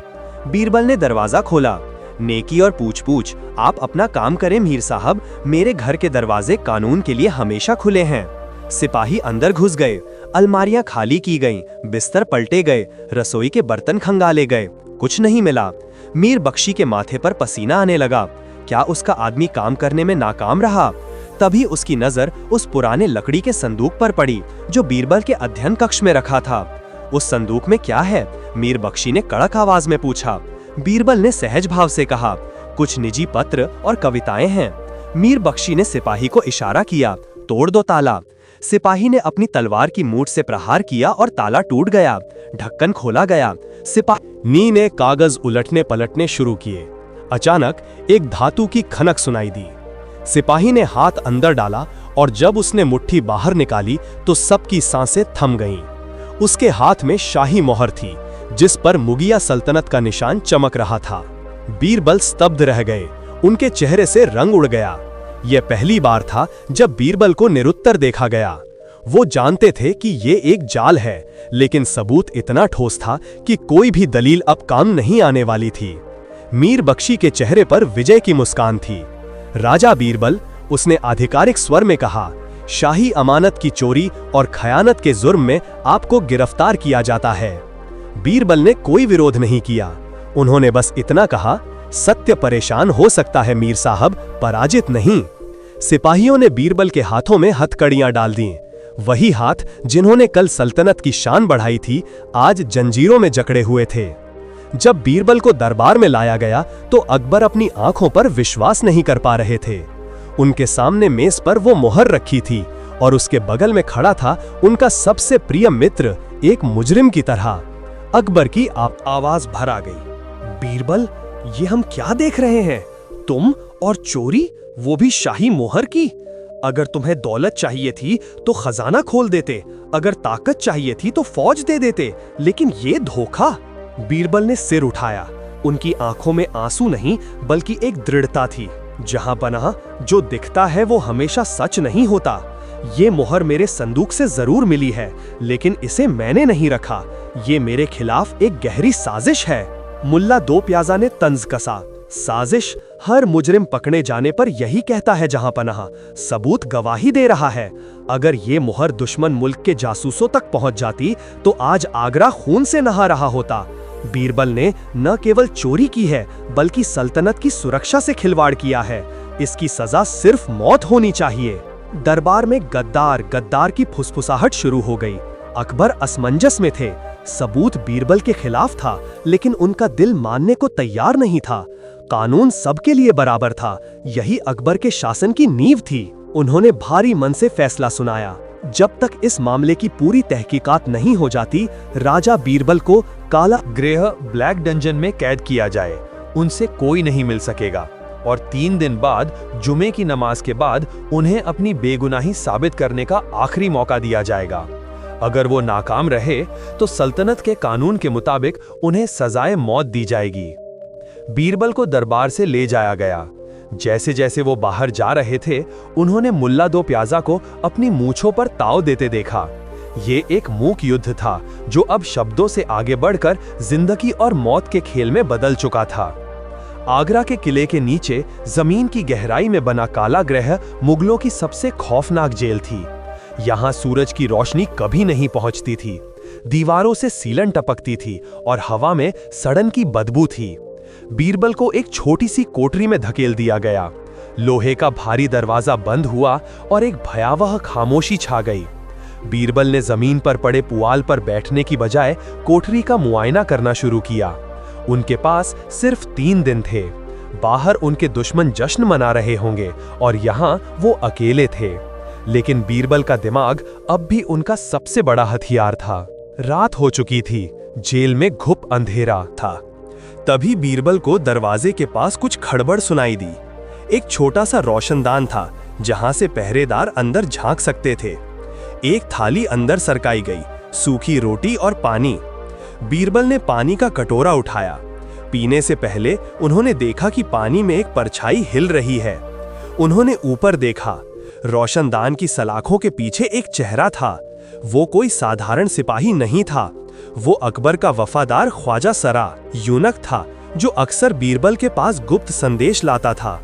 बीरबल ने दरवाजा खोला। नेकी और पूछ-पूछ, आप अपना काम करें मीर साहब, मेरे घर के दरवाजे कानून के लिए हमेशा खुले हैं। सिपाही अंदर घुस गए। अलमारियां खाली की गईं, बिस्तर पलटे गए, रसोई के बर्तन खंगाले गए। कुछ नहीं मिला। मीर बख्शी के माथे पर पसीना आने लगा। क्या उसका आदमी काम करने में नाकाम रहा? तभी उसकी नजर उस पुराने लकड़ी के संदूक पर पड़ी जो बीरबल के अध्ययन कक्ष में रखा था। उस संदूक में क्या है? मीर बख्शी ने कड़क आवाज में पूछा। बीरबल ने सहज भाव से कहा, कुछ निजी पत्र और कविताएं हैं। मीर बख्शी ने सिपाही को इशारा किया, तोड़ दो ताला। सिपाही ने अपनी तलवार की मूठ से प्रहार किया और ताला टूट गया। ढक्कन खोला गया। सिपाही ने कागज उलटने पलटने शुरू किए। अचानक एक धातु की खनक सुनाई दी। सिपाही ने हाथ अंदर डाला और जब उसने मुट्ठी बाहर निकाली तो सबकी सांसें थम गईं। उसके हाथ में शाही मोहर थी, जिस पर मुगिया सल्तनत का निशान चमक रहा था। बीरबल स्तब्ध रह गए। उनके चेहरे से रंग उड़ गया। यह पहली बार था जब बीरबल को निरुत्तर देखा गया। वो जानते थे कि ये एक जाल है, लेकिन सबूत इतना ठोस था कि कोई भी दलील अब काम नहीं आने वाली थी। मीर बख्शी के चेहरे पर विजय की मुस्कान थी। राजा बीरबल, उसने आधिकारिक स्वर में कहा, शाही अमानत की चोरी और खयानत के जुर्म में आपको गिरफ्तार किया जाता है। बीरबल ने कोई विरोध नहीं किया। उन्होंने बस इतना कहा, सत्य परेशान हो सकता है मीर साहब, पराजित नहीं। सिपाहियों ने बीरबल के हाथों में हथकड़ियां डाल दी। वही हाथ जिन्होंने कल सल्तनत की शान बढ़ाई थी, आज जंजीरों में जकड़े हुए थे। जब बीरबल को दरबार में लाया गया तो अकबर अपनी आंखों पर विश्वास नहीं कर पा रहे थे। उनके सामने मेज पर वो मोहर रखी थी और उसके बगल में खड़ा था उनका सबसे प्रिय मित्र, एक मुजरिम की तरह। अकबर की आवाज भर आ गई, बीरबल, ये हम क्या देख रहे हैं? तुम और चोरी, वो भी शाही मोहर की। अगर तुम्हें दौलत चाहिए थी तो खजाना खोल देते, अगर ताकत चाहिए थी तो फौज दे देते, लेकिन ये धोखा। बीरबल ने सिर उठाया। उनकी आंखों में आंसू नहीं बल्कि एक दृढ़ता थी। जहां पनाह, जो दिखता है वो हमेशा सच नहीं होता। ये मोहर मेरे संदूक से जरूर मिली है, लेकिन इसे मैंने नहीं रखा। ये मेरे खिलाफ एक गहरी साजिश है। मुल्ला दो प्याजा ने तंज कसा। साजिश? हर मुजरिम पकड़े जाने पर यही कहता है जहां पनाह। सबूत गवाही दे रहा है। अगर ये मोहर दुश्मन मुल्क के जासूसों तक पहुंच जाती तो आज आगरा खून से नहा रहा होता। बीरबल ने न केवल चोरी की है बल्कि सल्तनत की सुरक्षा से खिलवाड़ किया है। इसकी सजा सिर्फ मौत होनी चाहिए। दरबार में गद्दार की फुसफुसाहट शुरू हो गई। अकबर असमंजस में थे। सबूत बीरबल के खिलाफ था, लेकिन उनका दिल मानने को तैयार नहीं था। कानून सबके लिए बराबर था, यही अकबर के शासन की नींव थी। उन्होंने भारी मन से फैसला सुनाया, जब तक इस मामले की पूरी तहकीकात नहीं हो जाती, राजा बीरबल को काला गृह ब्लैक डंजन में कैद किया जाए। उनसे कोई नहीं मिल सकेगा और 3 दिन बाद, जुमे की नमाज के बाद, उन्हें अपनी बेगुनाही साबित करने का आखिरी मौका दिया जाएगा। अगर वो नाकाम रहे तो सल्तनत के कानून के मुताबिक उन्हें सजाए मौत दी जाएगी। बीरबल को दरबार से ले जाया गया। जैसे जैसे वो बाहर जा रहे थे, उन्होंने मुल्ला दो प्याजा को अपनी मूंछों पर ताव देते देखा। ये एक मूक युद्ध था जो अब शब्दों से आगे बढ़कर जिंदगी और मौत के खेल में बदल चुका था। आगरा के किले के नीचे जमीन की गहराई में बना काला ग्रह मुगलों की सबसे खौफनाक जेल थी। यहाँ सूरज की रोशनी कभी नहीं पहुंचती थी, दीवारों से सीलन टपकती थी और हवा में सड़न की बदबू थी। बीरबल को एक छोटी सी कोठरी में धकेल दिया गया। लोहे का भारी दरवाजा बंद हुआ और एक भयावह खामोशी छा गई। बीरबल ने जमीन पर पड़े पुआल पर बैठने की बजाय कोठरी का मुआयना करना शुरू किया। उनके पास सिर्फ 3 दिन थे। बाहर उनके दुश्मन जश्न मना रहे होंगे और यहाँ वो अकेले थे। लेकिन बीरबल का दिमाग अब भी उनका सबसे बड़ा हथियार था। रात हो चुकी थी, जेल में घुप अंधेरा था। तभी बीरबल को दरवाजे के पास कुछ खड़बड़ सुनाई दी। एक छोटा सा रोशनदान था जहां से पहरेदार अंदर झांक सकते थे। एक थाली अंदर सरकाई गई, सूखी रोटी और पानी। बीरबल ने पानी का कटोरा उठाया। पीने से पहले उन्होंने देखा कि पानी में एक परछाई हिल रही है। उन्होंने ऊपर देखा। रोशनदान की सलाखों के पीछे एक चेहरा था। वो कोई साधारण सिपाही नहीं था, वो अकबर का वफादार ख्वाजा सरा यूनक था जो अक्सर बीरबल के पास गुप्त संदेश लाता था।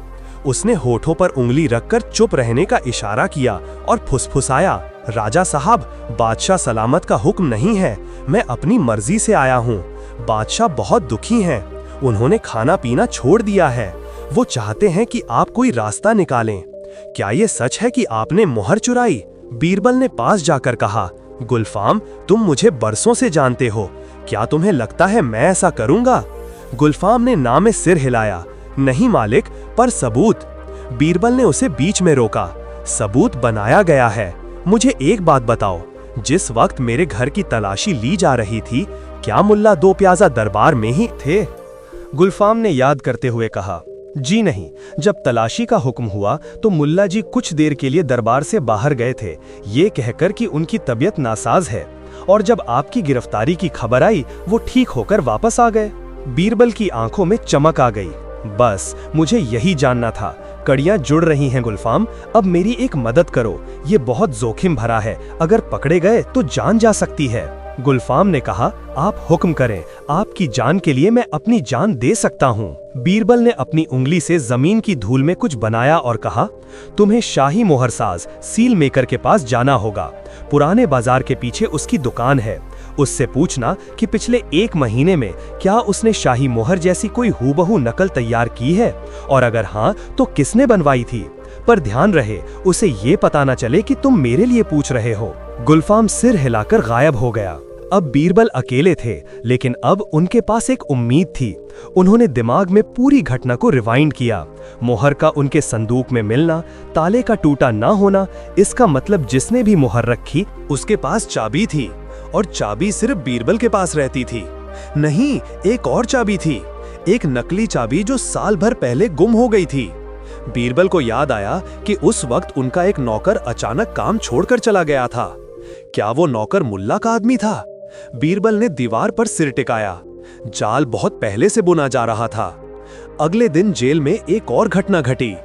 उसने होठों पर उंगली रखकर चुप रहने का इशारा किया और फुसफुसाया, राजा साहब, बादशाह सलामत का हुक्म नहीं है, मैं अपनी मर्जी से आया हूँ। बादशाह बहुत दुखी हैं, उन्होंने खाना पीना छोड़ दिया है। वो चाहते हैं कि आप कोई रास्ता निकालें। क्या ये सच है कि आपने मोहर चुराई? बीरबल ने पास जाकर कहा, गुलफाम, तुम मुझे बरसों से जानते हो, क्या तुम्हें लगता है मैं ऐसा करूंगा? गुलफाम ने ना में सिर हिलाया, नहीं मालिक, पर सबूत। बीरबल ने उसे बीच में रोका, सबूत बनाया गया है। मुझे एक बात बताओ, जिस वक्त मेरे घर की तलाशी ली जा रही थी, क्या मुल्ला दो प्याजा दरबार में ही थे? गुलफाम ने याद करते हुए कहा, जी नहीं, जब तलाशी का हुक्म हुआ तो मुल्ला जी कुछ देर के लिए दरबार से बाहर गए थे, ये कहकर कि उनकी तबीयत नासाज है, और जब आपकी गिरफ्तारी की खबर आई वो ठीक होकर वापस आ गए। बीरबल की आंखों में चमक आ गई। बस मुझे यही जानना था। कड़ियां जुड़ रही हैं गुलफाम, अब मेरी एक मदद करो, ये बहुत जोखिम भरा है, अगर पकड़े गए तो जान जा सकती है। गुलफाम ने कहा, आप हुक्म करें, आपकी जान के लिए मैं अपनी जान दे सकता हूँ। बीरबल ने अपनी उंगली से जमीन की धूल में कुछ बनाया और कहा, तुम्हें शाही मोहरसाज सील मेकर के पास जाना होगा। पुराने बाजार के पीछे उसकी दुकान है। उससे पूछना कि पिछले 1 महीने में क्या उसने शाही मोहर जैसी कोई हूबहू नकल तैयार की है, और अगर हाँ तो किसने बनवाई थी। पर ध्यान रहे, उसे ये पता न चले कि तुम मेरे लिए पूछ रहे हो। गुलफाम सिर हिलाकर गायब हो गया। अब बीरबल अकेले थे, लेकिन अब उनके पास एक उम्मीद थी। उन्होंने दिमाग में पूरी घटना को रिवाइंड किया। मोहर का उनके संदूक में मिलना, ताले का टूटा ना होना, इसका मतलब जिसने भी मोहर रखी उसके पास चाबी थी, और चाबी सिर्फ बीरबल के पास रहती थी। नहीं, एक और चाबी थी, एक नकली चाबी जो साल भर पहले गुम हो गई थी। बीरबल को याद आया कि उस वक्त उनका एक नौकर अचानक काम छोड़कर चला गया था। क्या वो नौकर मुल्ला का आदमी था? बीरबल ने दीवार पर सिर टिकाया। जाल बहुत पहले से बुना जा रहा था। अगले दिन जेल में एक और घटना घटी।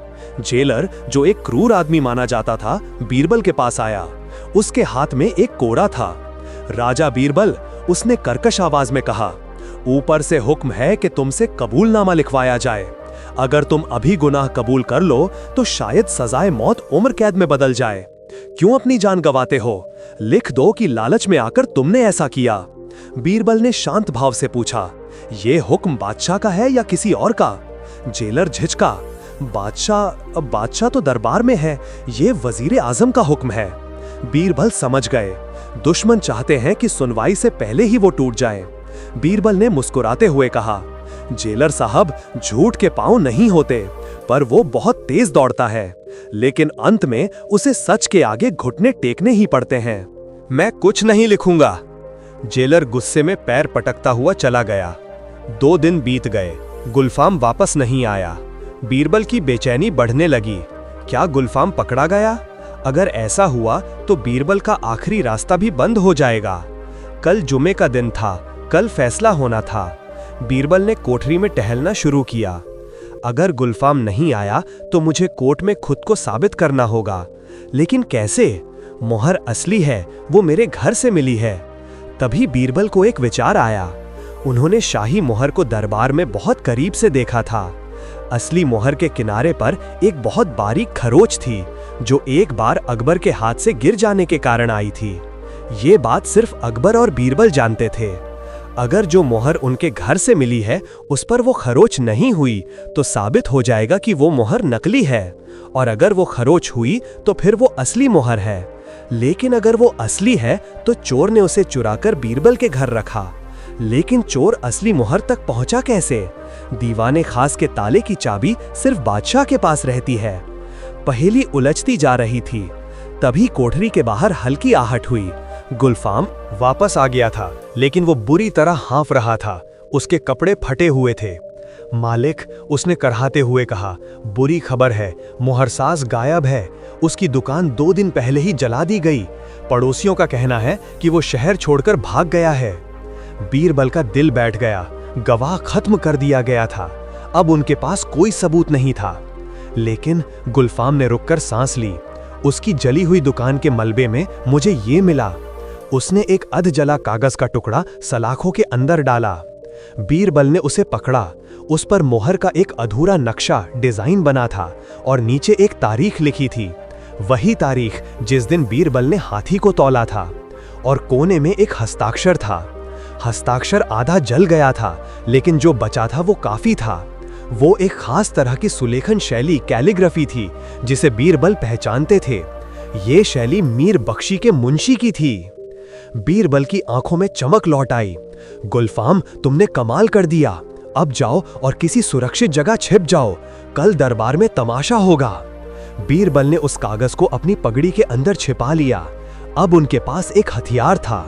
जेलर, जो एक क्रूर आदमी माना जाता था, बीरबल के पास आया। उसके हाथ में एक कोड़ा था। राजा बीरबल, उसने कर्कश आवाज में कहा, ऊपर से हुक्म है कि तुमसे कबूलनामा लिखवाया जाए। अगर तुम अभी गुनाह कबूल कर लो तो शायद सजाए मौत उम्र कैद में बदल जाए। क्यों अपनी जान गंवाते हो? लिख दो कि लालच में आकर तुमने ऐसा किया। बीरबल ने शांत भाव से पूछा, यह हुक्म बादशाह का है या किसी और का? जेलर झिझका, बादशाह तो दरबार में है, ये वजीर आजम का हुक्म है। बीरबल समझ गए, दुश्मन चाहते हैं कि सुनवाई से पहले ही वो टूट जाए। बीरबल ने मुस्कुराते हुए कहा, जेलर साहब, झूठ के पांव नहीं होते, पर वो बहुत तेज दौड़ता है, लेकिन अंत में उसे सच के आगे घुटने टेकने ही पड़ते हैं। मैं कुछ नहीं लिखूंगा। जेलर गुस्से में पैर पटकता हुआ चला गया। 2 दिन बीत गए, गुलफाम वापस नहीं आया। बीरबल की बेचैनी बढ़ने लगी। क्या गुलफाम पकड़ा गया? अगर ऐसा हुआ तो बीरबल का आखिरी रास्ता भी बंद हो जाएगा। कल जुमे का दिन था, कल फैसला होना था। बीरबल ने कोठरी में टहलना शुरू किया। अगर गुलफाम नहीं आया तो मुझे कोर्ट में खुद को साबित करना होगा, लेकिन कैसे? मोहर असली है, वो मेरे घर से मिली है। तभी बीरबल को एक विचार आया। उन्होंने शाही मोहर को दरबार में बहुत करीब से देखा था। असली मोहर के किनारे पर एक बहुत बारीक खरोच थी, जो एक बार अकबर के हाथ से गिर जाने के कारण आई थी। ये बात सिर्फ अकबर और बीरबल जानते थे। अगर जो मोहर उनके घर से मिली है उस पर वो खरोच नहीं हुई तो साबित हो जाएगा कि वो मोहर नकली है, और अगर वो खरोच हुई तो फिर वो असली मोहर है। लेकिन अगर वो असली है तो चोर ने उसे चुराकर बीरबल के घर रखा। लेकिन चोर असली मोहर तक पहुंचा कैसे? दीवाने खास के ताले की चाबी सिर्फ बादशाह के पास रहती है। पहेली उलझती जा रही थी। तभी कोठरी के बाहर हल्की आहट हुई। गुलफाम वापस आ गया था, लेकिन वो बुरी तरह हाँफ रहा था। उसके कपड़े फटे हुए थे। मालिक, उसने करहाते हुए कहा, बुरी खबर है, मोहरसाज गायब है। उसकी दुकान 2 दिन पहले ही जला दी गई। पड़ोसियों का कहना है कि वो शहर छोड़कर भाग गया है। बीरबल का दिल बैठ गया। गवाह खत्म कर दिया गया था। अब उनके पास कोई सबूत नहीं था। लेकिन गुलफाम ने रुककर सांस ली। उसकी जली हुई दुकान के मलबे में मुझे ये मिला। उसने एक अध जला कागज का टुकड़ा सलाखों के अंदर डाला। बीरबल ने उसे पकड़ा। उस पर मोहर का एक अधूरा नक्शा डिजाइन बना था और नीचे एक तारीख लिखी थी, वही तारीख जिस दिन बीरबल ने हाथी को तौला था। और कोने में एक हस्ताक्षर था। हस्ताक्षर आधा जल गया था, लेकिन जो बचा था वो काफी था। वो एक खास तरह की सुलेखन शैली कैलीग्राफी थी जिसे बीरबल पहचानते थे। ये शैली मीर बख्शी के मुंशी की थी। बीरबल की आंखों में चमक लौट आई। गुलफाम, तुमने कमाल कर दिया। अब जाओ और किसी सुरक्षित जगह छिप जाओ, कल दरबार में तमाशा होगा। बीरबल ने उस कागज को अपनी पगड़ी के अंदर छिपा लिया। अब उनके पास एक हथियार था।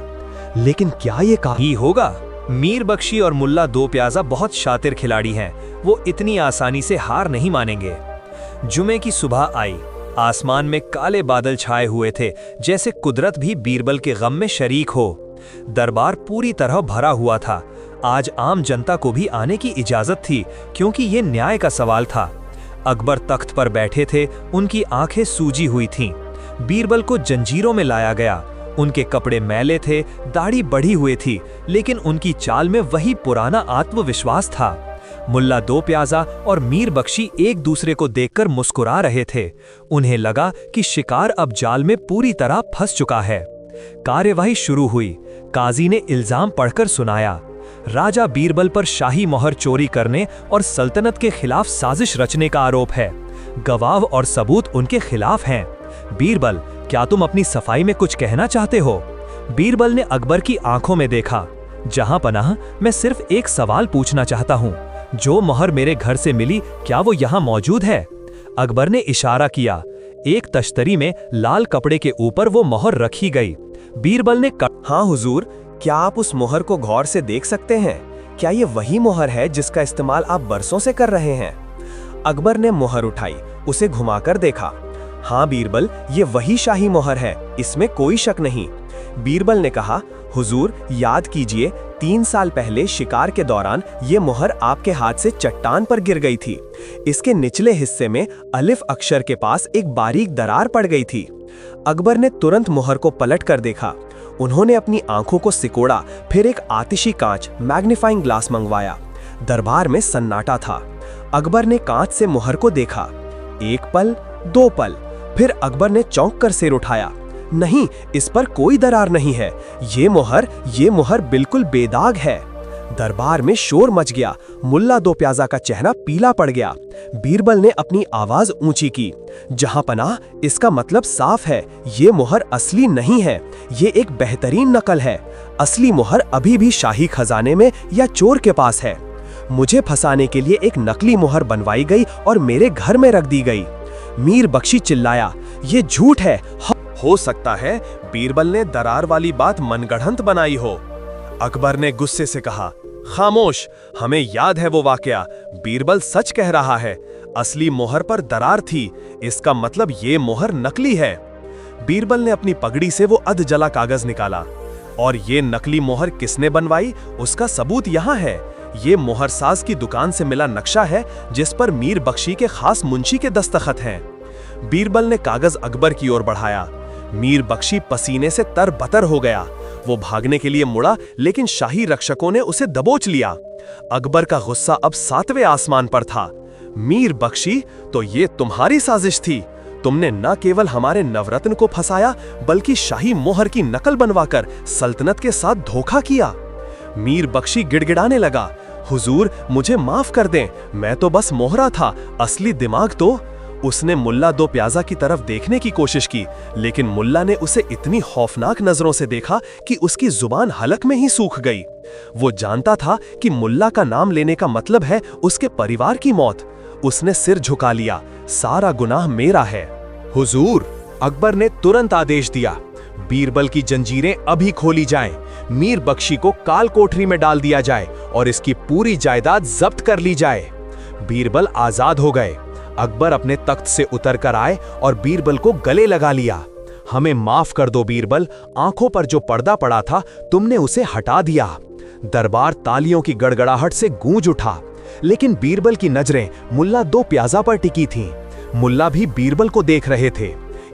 लेकिन क्या ये ही होगा? मीर बख्शी और मुल्ला दो प्याजा बहुत शातिर खिलाड़ी हैं। वो इतनी आसानी से हार नहीं मानेंगे। जुमे की सुबह आई। आसमान में काले बादल छाए हुए थे, जैसे कुदरत भी बीरबल के गम में शरीक हो। दरबार पूरी तरह भरा हुआ था। आज आम जनता को भी आने की इजाजत थी, क्योंकि ये न्याय का सवाल था। अकबर तख्त पर बैठे थे, उनकी आंखें सूजी हुई थीं। बीरबल को जंजीरों में लाया गया। उनके कपड़े मैले थे, दाढ़ी बढ़ी हुई थी, लेकिन उनकी चाल में वही पुराना आत्मविश्वास था। मुल्ला दो प्याजा और मीर बख्शी एक दूसरे को देखकर मुस्कुरा रहे थे। उन्हें लगा कि शिकार अब जाल में पूरी तरह फंस चुका है। कार्यवाही शुरू हुई। काजी ने इल्जाम पढ़कर सुनाया। राजा बीरबल पर शाही मोहर चोरी करने और सल्तनत के खिलाफ साजिश रचने का आरोप है। गवाह और सबूत उनके खिलाफ हैं। बीरबल, क्या तुम अपनी सफाई में कुछ कहना चाहते हो? बीरबल ने अकबर की आंखों में देखा। जहां पनाह, मैं सिर्फ एक सवाल पूछना चाहता हूं। जो मोहर मेरे घर से मिली, क्या वो यहां मौजूद है? अकबर ने इशारा किया। एक तश्तरी में लाल कपड़े के ऊपर वो मोहर रखी गई। बीरबल ने हाँ हुजूर, क्या आप उस मोहर को गौर से देख सकते हैं? क्या ये वही मोहर है जिसका इस्तेमाल आप बरसों से कर रहे हैं? अकबर ने मोहर उठाई, उसे घुमाकर देखा। हाँ बीरबल, ये वही शाही मोहर है, इसमें कोई शक नहीं। बीरबल ने कहा, हुजूर याद कीजिए, 3 साल पहले शिकार के दौरान ये मोहर आपके हाथ से चट्टान पर गिर गई थी। इसके निचले हिस्से में अलिफ अक्षर के पास एक बारीक दरार पड़ गई थी। अकबर ने तुरंत मोहर को पलट कर देखा। उन्होंने अपनी आंखों को सिकोड़ा, फिर एक आतिशी कांच मैग्नीफाइंग ग्लास मंगवाया। दरबार में सन्नाटा था। अकबर ने कांच से मोहर को देखा। 1 पल, 2 पल, फिर अकबर ने चौंक कर सिर उठाया। नहीं, इस पर कोई दरार नहीं है। ये मोहर बिल्कुल बेदाग है। दरबार में शोर मच गया। मुल्ला दो प्याजा का चेहरा पीला पड़ गया। बीरबल ने अपनी आवाज ऊंची की। जहां पनाह, इसका मतलब साफ है, ये मोहर असली नहीं है। ये एक बेहतरीन नकल है। असली मोहर अभी भी शाही खजाने में या चोर के पास है। मुझे फंसाने के लिए एक नकली मोहर बनवाई गई और मेरे घर में रख दी गई। मीर बख्शी चिल्लाया, ये झूठ है। हो सकता है बीरबल ने दरार वाली बात मनगढ़ंत बनाई हो। अकबर ने गुस्से से कहा, खामोश, हमें याद है वो वाकया। बीरबल सच कह रहा है। असली मोहर पर दरार थी, इसका मतलब ये मोहर नकली है। बीरबल ने अपनी पगड़ी से वो अधजला कागज निकाला। और ये नकली मोहर किसने बनवाई, उसका सबूत यहाँ है। ये मोहरसाज की दुकान से मिला नक्शा है जिस पर मीर बख्शी के खास मुंशी के दस्तखत हैं। बीरबल ने कागज अकबर की ओर बढ़ाया। मीर बख्शी पसीने से तरबतर हो गया। वो भागने के लिए मुड़ा, लेकिन शाही रक्षकों ने उसे दबोच लिया। अकबर का गुस्सा अब 7वें आसमान पर था। मीर बख्शी, तो ये तुम्हारी साजिश थी। तुमने न केवल हमारे नवरत्न को फंसाया, बल्कि शाही मोहर की नकल बनवाकर सल्तनत के साथ धोखा किया। मीर बख्शी गिड़गिड़ाने लगा, हुजूर मुझे माफ कर दें, मैं तो बस मोहरा था, असली दिमाग तो। उसने मुल्ला दो प्याजा की तरफ देखने की कोशिश की, लेकिन मुल्ला ने उसे इतनी खौफनाक नजरों से देखा कि उसकी जुबान हलक में ही सूख गई। वो जानता था कि मुल्ला का नाम लेने का मतलब है उसके परिवार की मौत। उसने सिर झुका लिया, सारा गुनाह मेरा है। हुजूर, अकबर ने तुरंत आदेश दिया, बीरबल की जंजीरें अभी खोली जाएं, मीर बख्शी को काल कोठरी में डाल दिया जाए और इसकी पूरी जायदाद जब्त कर ली जाए। बीरबल आजाद हो गए। अकबर अपने तख्त से उतर कर आए और बीरबल को गले लगा लिया। हमें माफ कर दो बीरबल, आंखों पर जो पर्दा पड़ा था तुमने उसे हटा दिया। दरबार तालियों की गड़गड़ाहट से गूंज उठा, लेकिन बीरबल की नजरें मुल्ला दो प्याजा पर टिकी थीं। मुल्ला भी बीरबल को देख रहे थे।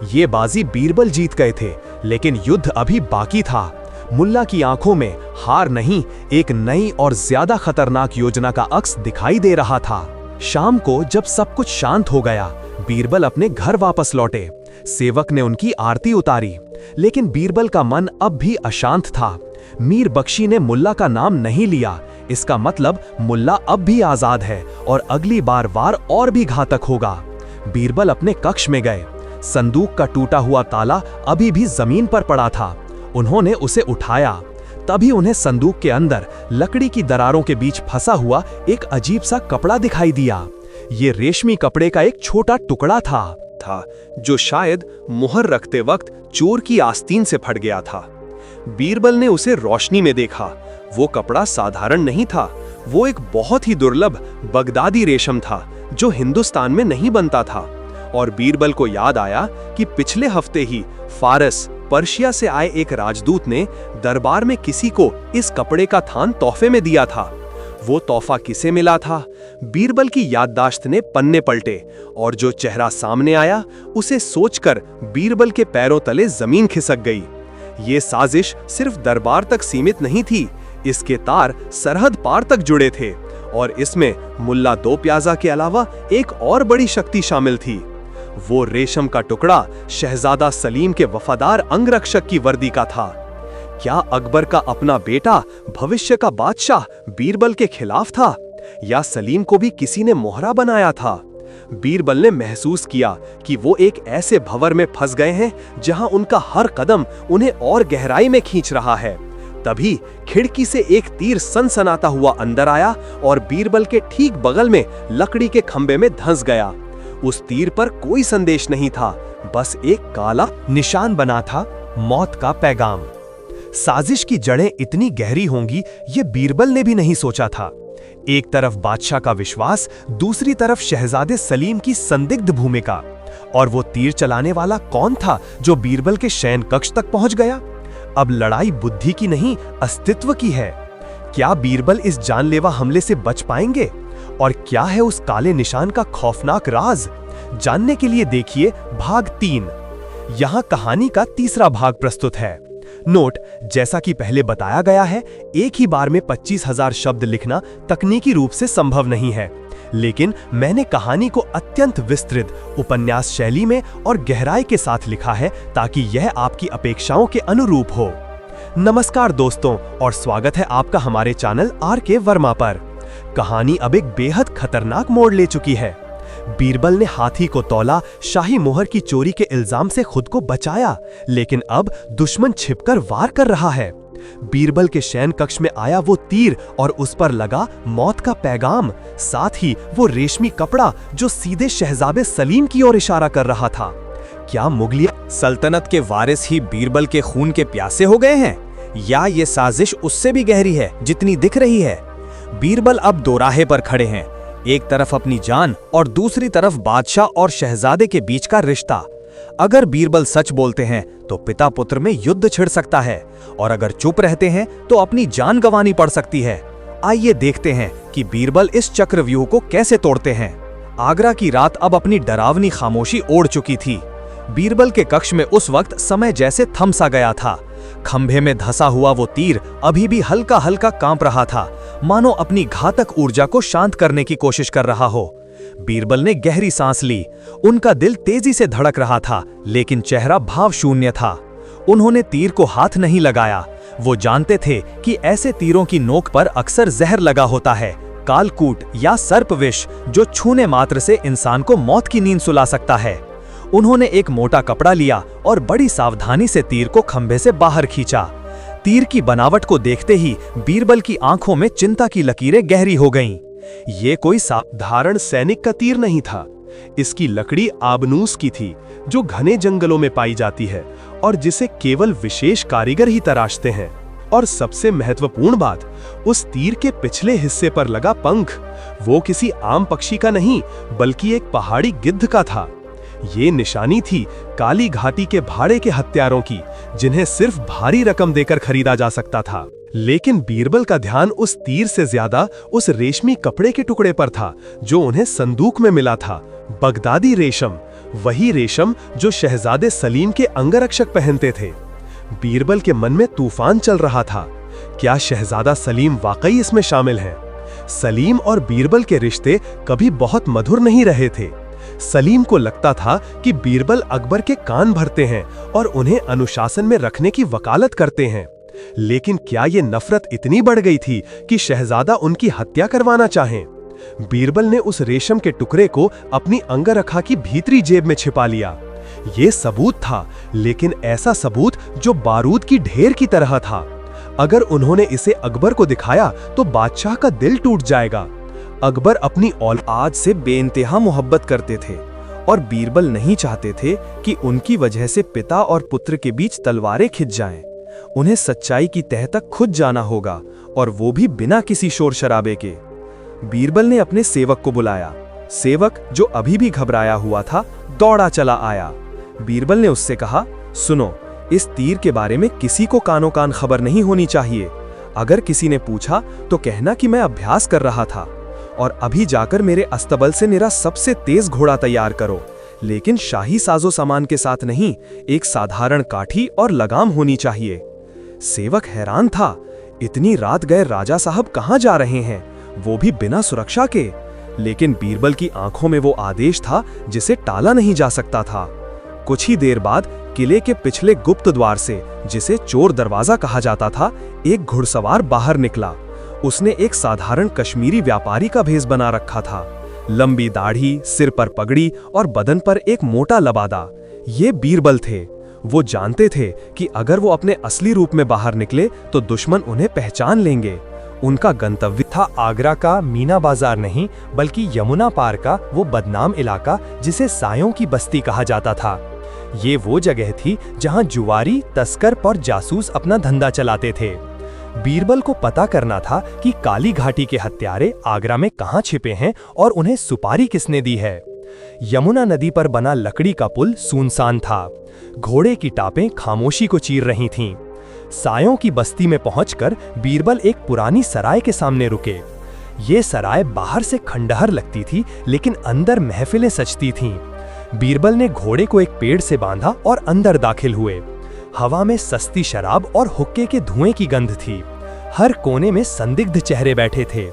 ये बाजी बीरबल जीत गए थे, लेकिन युद्ध अभी बाकी था। मुल्ला की आंखों में हार नहीं, एक नई और ज्यादा खतरनाक योजना का अक्स दिखाई दे रहा था। शाम को जब सब कुछ शांत हो गया, बीरबल अपने घर वापस लौटे। सेवक ने उनकी आरती उतारी, लेकिन बीरबल का मन अब भी अशांत था। मीर बख्शी ने मुल्ला का नाम नहीं लिया, इसका मतलब मुल्ला अब भी आजाद है और अगली बार वार और भी घातक होगा। बीरबल अपने कक्ष में गए। संदूक का टूटा हुआ ताला अभी भी जमीन पर पड़ा था। उन्होंने उसे उठाया, तभी उन्हें संदूक के अंदर लकड़ी की दरारों के बीच फंसा हुआ एक अजीब सा कपड़ा दिखाई दिया। ये रेशमी कपड़े का एक छोटा टुकड़ा था जो शायद मुहर रखते वक्त चोर की आस्तीन से फट गया था। बीरबल ने उसे रोशनी में देखा। वो कपड़ा साधारण नहीं था, वो एक बहुत ही दुर्लभ बगदादी रेशम था जो हिंदुस्तान में नहीं बनता था। और बीरबल को याद आया कि पिछले हफ्ते ही फारस पर्शिया से आए एक राजदूत ने दरबार में किसी को इस कपड़े का थान तोहफे में दिया था। वो तोहफा किसे मिला था? बीरबल की याददाश्त ने पन्ने पलटे और जो चेहरा सामने आया उसे सोचकर बीरबल के पैरों तले जमीन खिसक गई। ये साजिश सिर्फ दरबार तक सीमित नहीं थी, इसके तार सरहद पार तक जुड़े थे और इसमें मुल्ला दो प्याजा के अलावा एक और बड़ी शक्ति शामिल थी। वो रेशम का टुकड़ा शहजादा सलीम के वफादार अंगरक्षक की वर्दी का था। क्या अकबर का अपना बेटा भविष्य का बादशाह बीरबल के खिलाफ था, या सलीम को भी किसी ने मोहरा बनाया था? बीरबल ने महसूस किया कि वो एक ऐसे भंवर में फंस गए हैं जहां उनका हर कदम उन्हें और गहराई में खींच रहा है। तभी खिड़की से एक तीर सनसनाता हुआ अंदर आया और बीरबल के ठीक बगल में लकड़ी के खंबे में धंस गया। उस तीर पर कोई संदेश नहीं था, बस एक काला निशान बना था, मौत का पैगाम। साजिश की जड़ें इतनी गहरी होंगी ये बीरबल ने भी नहीं सोचा था। एक तरफ बादशाह का विश्वास, दूसरी तरफ शहजादे सलीम की संदिग्ध भूमिका। और वो तीर चलाने वाला कौन था जो बीरबल के शयन कक्ष तक पहुंच गया? अब लड़ाई बुद्धि की नहीं, अस्तित्व की है। क्या बीरबल इस जानलेवा हमले से बच पाएंगे? और क्या है उस काले निशान का खौफनाक राज? जानने के लिए देखिए भाग 3। यहाँ कहानी का तीसरा भाग प्रस्तुत है। नोट, जैसा कि पहले बताया गया है, एक ही बार में 25,000 शब्द लिखना तकनीकी रूप से संभव नहीं है, लेकिन मैंने कहानी को अत्यंत विस्तृत उपन्यास शैली में और गहराई के साथ लिखा है ताकि यह आपकी अपेक्षाओं के अनुरूप हो। नमस्कार दोस्तों, और स्वागत है आपका हमारे चैनल आर.के. वर्मा पर। कहानी अब एक बेहद खतरनाक मोड़ ले चुकी है। बीरबल ने हाथी को तौला, शाही मोहर की चोरी के इल्जाम से खुद को बचाया, लेकिन अब दुश्मन छिपकर वार कर रहा है। बीरबल के शयन कक्ष में आया वो तीर और उस पर लगा मौत का पैगाम, साथ ही वो रेशमी कपड़ा जो सीधे शहजादे सलीम की ओर इशारा कर रहा था। क्या मुगलिया सल्तनत के वारिस ही बीरबल के खून के प्यासे हो गए हैं, या ये साजिश उससे भी गहरी है जितनी दिख रही है? बीरबल अब दोराहे पर खड़े हैं, एक तरफ अपनी जान और दूसरी तरफ बादशाह और शहजादे के बीच का रिश्ता। अगर बीरबल सच बोलते हैं तो पिता पुत्र में युद्ध छिड़ सकता है, और अगर चुप रहते हैं तो अपनी जान गंवानी पड़ सकती है। आइए देखते हैं कि बीरबल इस चक्रव्यूह को कैसे तोड़ते हैं। आगरा की रात अब अपनी डरावनी खामोशी ओढ़ चुकी थी। बीरबल के कक्ष में उस वक्त समय जैसे थम सा गया था। खंभे में धंसा हुआ वो तीर अभी भी हल्का हल्का कांप रहा था, मानो अपनी घातक ऊर्जा को शांत करने की कोशिश कर रहा हो। बीरबल ने गहरी सांस ली। उनका दिल तेजी से धड़क रहा था, लेकिन चेहरा भाव शून्य था। उन्होंने तीर को हाथ नहीं लगाया। वो जानते थे कि ऐसे तीरों की नोक पर अक्सर जहर लगा होता है, कालकूट या सर्प विष, जो छूने मात्र से इंसान को मौत की नींद सुला सकता है। उन्होंने एक मोटा कपड़ा लिया और बड़ी सावधानी से तीर को खंभे से बाहर खींचा। तीर की बनावट को देखते ही बीरबल की आंखों में चिंता की लकीरें गहरी हो गईं। ये कोई साधारण सैनिक का तीर नहीं था। इसकी लकड़ी आबनूस की थी, जो घने जंगलों में पाई जाती है और जिसे केवल विशेष कारीगर ही तराशते हैं। और सबसे महत्वपूर्ण बात, उस तीर के पिछले हिस्से पर लगा पंख, वो किसी आम पक्षी का नहीं बल्कि एक पहाड़ी गिद्ध का था। ये निशानी थी काली घाटी के भाड़े के हत्यारों की, जिन्हें सिर्फ भारी रकम देकर खरीदा जा सकता था। लेकिन बीरबल का ध्यान उस तीर से ज्यादा उस रेशमी कपड़े के टुकड़े पर था, जो उन्हें संदूक में मिला था। बगदादी रेशम, वही रेशम जो शहजादे सलीम के अंगरक्षक पहनते थे। बीरबल के मन में तूफान चल रहा था। क्या शहजादा सलीम वाकई इसमें शामिल हैं? सलीम और बीरबल के रिश्ते कभी बहुत मधुर नहीं रहे थे। सलीम को लगता था कि बीरबल अकबर के कान भरते हैं और उन्हें अनुशासन में रखने की वकालत करते हैं। लेकिन क्या ये नफरत इतनी बढ़ गई थी कि शहजादा उनकी हत्या करवाना चाहें? बीरबल ने उस रेशम के टुकड़े को अपनी अंगरखा की भीतरी जेब में छिपा लिया। ये सबूत था, लेकिन ऐसा सबूत जो बारूद की ढेर की तरह था। अगर उन्होंने इसे अकबर को दिखाया तो बादशाह का दिल टूट जाएगा। अकबर अपनी औलाद से बेइंतहा मोहब्बत करते थे और बीरबल नहीं चाहते थे कि उनकी वजह से पिता और पुत्र के बीच तलवारें खिंच जाएं। उन्हें सच्चाई की तह तक खुद जाना होगा, और वो भी बिना किसी शोर शराबे के। बीरबल ने अपने सेवक को बुलाया। सेवक, जो अभी भी घबराया हुआ था, दौड़ा चला आया। बीरबल ने उससे कहा, सुनो, इस तीर के बारे में किसी को कानो कान खबर नहीं होनी चाहिए। अगर किसी ने पूछा तो कहना कि मैं अभ्यास कर रहा था, और अभी जाकर मेरे अस्तबल से मेरा सबसे तेज घोड़ा तैयार करो, लेकिन शाही साजो सामान के साथ नहीं, एक साधारण काठी और लगाम होनी चाहिए। सेवक हैरान था, इतनी रात गए राजा साहब कहाँ जा रहे हैं, वो भी बिना सुरक्षा के। लेकिन बीरबल की आंखों में वो आदेश था जिसे टाला नहीं जा सकता था। कुछ ही देर बाद किले के पिछले गुप्त द्वार से, जिसे चोर दरवाजा कहा जाता था, एक घुड़सवार बाहर निकला। उसने एक साधारण कश्मीरी व्यापारी का भेष बना रखा था। लंबी दाढ़ी, सिर पर पगड़ी और बदन पर एक मोटा लबादा। ये बीरबल थे। वो जानते थे कि अगर वो अपने असली रूप में बाहर निकले तो दुश्मन उन्हें पहचान लेंगे। उनका गंतव्य था आगरा का मीना बाजार नहीं, बल्कि यमुना पार का वो बदनाम इलाका जिसे सायों की बस्ती कहा जाता था। ये वो जगह थी जहां जुआरी, तस्कर और जासूस अपना धंधा चलाते थे। बीरबल को पता करना था कि काली घाटी के हत्यारे आगरा में कहां छिपे हैं और उन्हें सुपारी किसने दी है। यमुना नदी पर बना लकड़ी का पुल सुनसान था। घोड़े की टापें खामोशी को चीर रही थीं। सायों की बस्ती में पहुंचकर बीरबल एक पुरानी सराय के सामने रुके। ये सराय बाहर से खंडहर लगती थी, लेकिन अंदर महफिलें सजती थीं। बीरबल ने घोड़े को एक पेड़ से बांधा और अंदर दाखिल हुए। हवा में सस्ती शराब और हुक्के के धुएं की गंध थी। हर कोने में संदिग्ध चेहरे बैठे थे।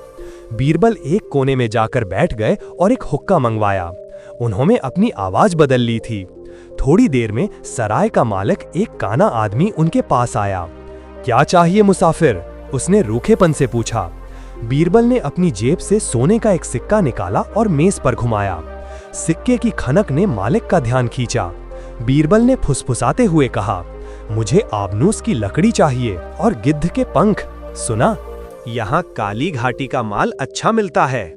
बीरबल एक कोने में जाकर बैठ गए और एक हुक्का मंगवाया। उन्होंने अपनी आवाज बदल ली थी। थोड़ी देर में सराय का मालिक, एक काना आदमी, उनके पास आया। क्या चाहिए मुसाफिर? उसने रूखेपन से पूछा। बीरबल ने अपनी जेब से सोने का एक सिक्का निकाला और मेज पर घुमाया। सिक्के की खनक ने मालिक का ध्यान खींचा। बीरबल ने फुसफुसाते हुए कहा, मुझे आबनूस की लकड़ी चाहिए और गिद्ध के पंख। सुना, यहाँ काली घाटी का माल अच्छा मिलता है।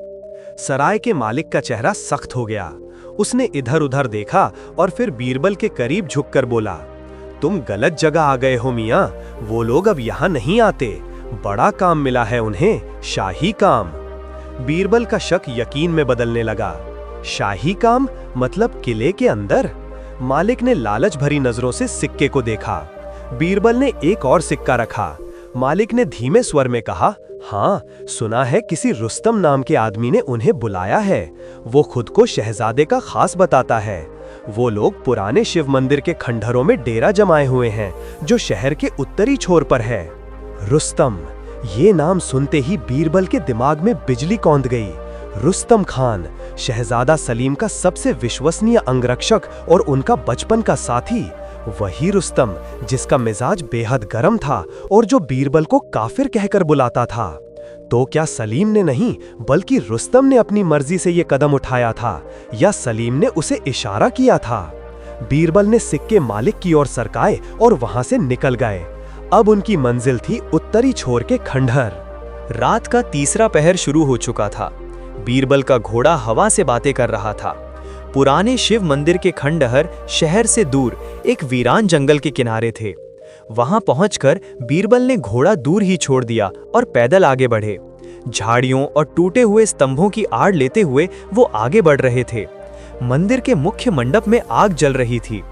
सराय के मालिक का चेहरा सख्त हो गया। उसने इधर उधर देखा और फिर बीरबल के करीब झुककर बोला, तुम गलत जगह आ गए हो मियाँ। वो लोग अब यहाँ नहीं आते। बड़ा काम मिला है उन्हें, शाही काम। बीरबल का शक यकीन में बदलने लगा। शाही काम मतलब किले के अंदर? मालिक ने लालच भरी नजरों से सिक्के को देखा। बीरबल ने एक और सिक्का रखा। मालिक ने धीमे स्वर में कहा, हाँ, सुना है किसी रुस्तम नाम के आदमी ने उन्हें बुलाया है। वो खुद को शहजादे का खास बताता है। वो लोग पुराने शिव मंदिर के खंडहरों में डेरा जमाए हुए हैं, जो शहर के उत्तरी छोर पर है। रुस्तम, ये नाम सुनते ही बीरबल के दिमाग में बिजली कौंध गई। रुस्तम खान, शहजादा सलीम का सबसे विश्वसनीय अंगरक्षक और उनका बचपन का साथी। वही रुस्तम जिसका मिजाज बेहद गर्म था और जो बीरबल को काफिर कहकर बुलाता था। तो क्या सलीम ने नहीं बल्कि रुस्तम ने अपनी मर्जी से ये कदम उठाया था, या सलीम ने उसे इशारा किया था? बीरबल ने सिक्के मालिक की ओर सरकाए और वहां से निकल गए। अब उनकी मंजिल थी उत्तरी छोर के खंडहर। रात का तीसरा पहर शुरू हो चुका था। बीरबल का घोड़ा हवा से बातें कर रहा था। पुराने शिव मंदिर के खंडहर शहर से दूर एक वीरान जंगल के किनारे थे। वहां पहुंचकर बीरबल ने घोड़ा दूर ही छोड़ दिया और पैदल आगे बढ़े। झाड़ियों और टूटे हुए स्तंभों की आड़ लेते हुए वो आगे बढ़ रहे थे। मंदिर के मुख्य मंडप में आग जल रही थी।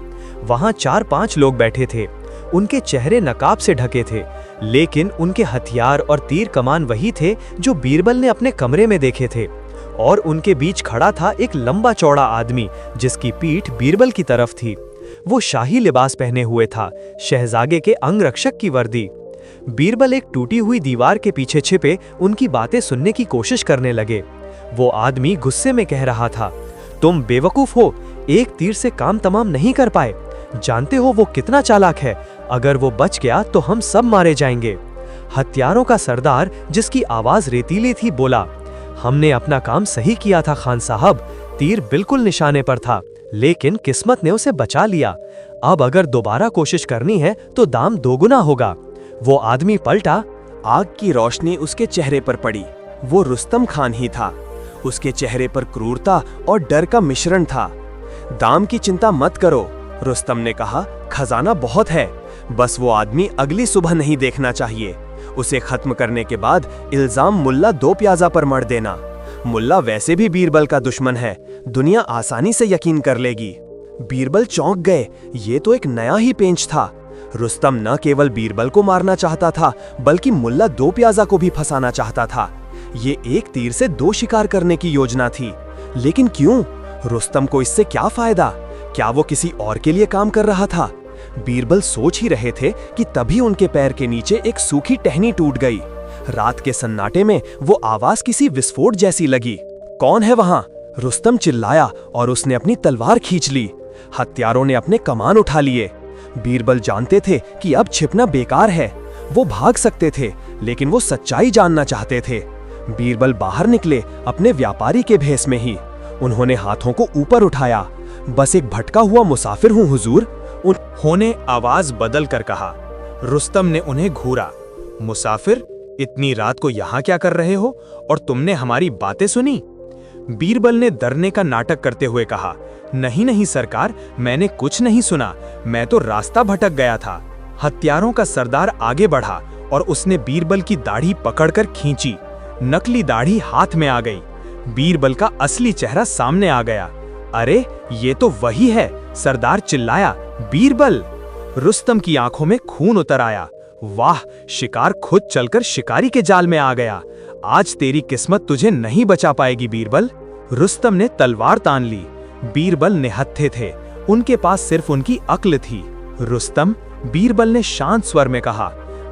वहां 4-5 लोग बैठे थे। उनके चेहरे नकाब से ढके थे, लेकिन उनके हथियार और तीर कमान वही थे जो बीरबल ने अपने कमरे में देखे थे। और उनके बीच खड़ा था एक लंबा चौड़ा आदमी जिसकी पीठ बीरबल की तरफ थी। वो शाही लिबास पहने हुए था, शहजादे के अंगरक्षक की वर्दी। बीरबल एक टूटी हुई दीवार के पीछे छिपे उनकी बातें सुनने की कोशिश करने लगे। वो आदमी गुस्से में कह रहा था, तुम बेवकूफ हो, एक तीर से काम तमाम नहीं कर पाए। जानते हो वो कितना चालाक है, अगर वो बच गया तो हम सब मारे जाएंगे। हत्यारों का सरदार, जिसकी आवाज रेतीली थी, बोला, हमने अपना काम सही किया था खान साहब, तीर बिल्कुल निशाने पर था, लेकिन किस्मत ने उसे बचा लिया। अब अगर दोबारा कोशिश करनी है तो दाम दोगुना होगा। वो आदमी पलटा। आग की रोशनी उसके चेहरे पर पड़ी। वो रुस्तम खान ही था। उसके चेहरे पर क्रूरता और डर का मिश्रण था। दाम की चिंता मत करो, रुस्तम ने कहा, खजाना बहुत है, बस वो आदमी अगली सुबह नहीं देखना चाहिए। उसे खत्म करने के बाद इल्जाम मुल्ला दो प्याजा पर मर देना। मुल्ला वैसे भी बीरबल का दुश्मन है, दुनिया आसानी से यकीन कर लेगी। बीरबल चौंक गए। ये तो एक नया ही पेंच था। रुस्तम न केवल बीरबल को मारना चाहता था, बल्कि मुल्ला दो प्याजा को भी फंसाना चाहता था। ये एक तीर से 2 शिकार करने की योजना थी। लेकिन क्यों? रुस्तम को इससे क्या फायदा? क्या वो किसी और के लिए काम कर रहा था? बीरबल सोच ही रहे थे कि तभी उनके पैर के नीचे एक सूखी टहनी टूट गई। रात के सन्नाटे में वो आवाज किसी विस्फोट जैसी लगी। कौन है वहां? रुस्तम चिल्लाया और उसने अपनी तलवार खींच ली। हत्यारों ने अपने कमान उठा लिए। बीरबल जानते थे कि अब छिपना बेकार है। वो भाग सकते थे, लेकिन वो सच्चाई जानना चाहते थे। बीरबल बाहर निकले, अपने व्यापारी के भेष में ही। उन्होंने हाथों को ऊपर उठाया। बस एक भटका हुआ मुसाफिर हूं हुजूर, उन्होंने आवाज बदल कर कहा। रुस्तम ने उन्हें घूरा। मुसाफिर, इतनी रात को यहाँ क्या कर रहे हो, और तुमने हमारी बातें सुनी? बीरबल ने डरने का नाटक करते हुए कहा, नहीं नहीं सरकार, मैंने कुछ नहीं सुना, मैं तो रास्ता भटक गया था। हत्यारों का सरदार आगे बढ़ा और उसने बीरबल की दाढ़ी पकड़कर खींची। नकली दाढ़ी हाथ में आ गई। बीरबल का असली चेहरा सामने आ गया। अरे ये तो वही है, सरदार चिल्लाया। बीरबल! रुस्तम की आंखों में खून उतर आया। वाह, शिकार खुद चलकर शिकारी के जाल में आ गया। आज तेरी किस्मत तुझे नहीं बचा पाएगी बीरबल। रुस्तम ने तलवार तान ली। बीरबल निहत्थे थे, उनके पास सिर्फ उनकी अक्ल थी। रुस्तम, बीरबल ने शांत स्वर में कहा,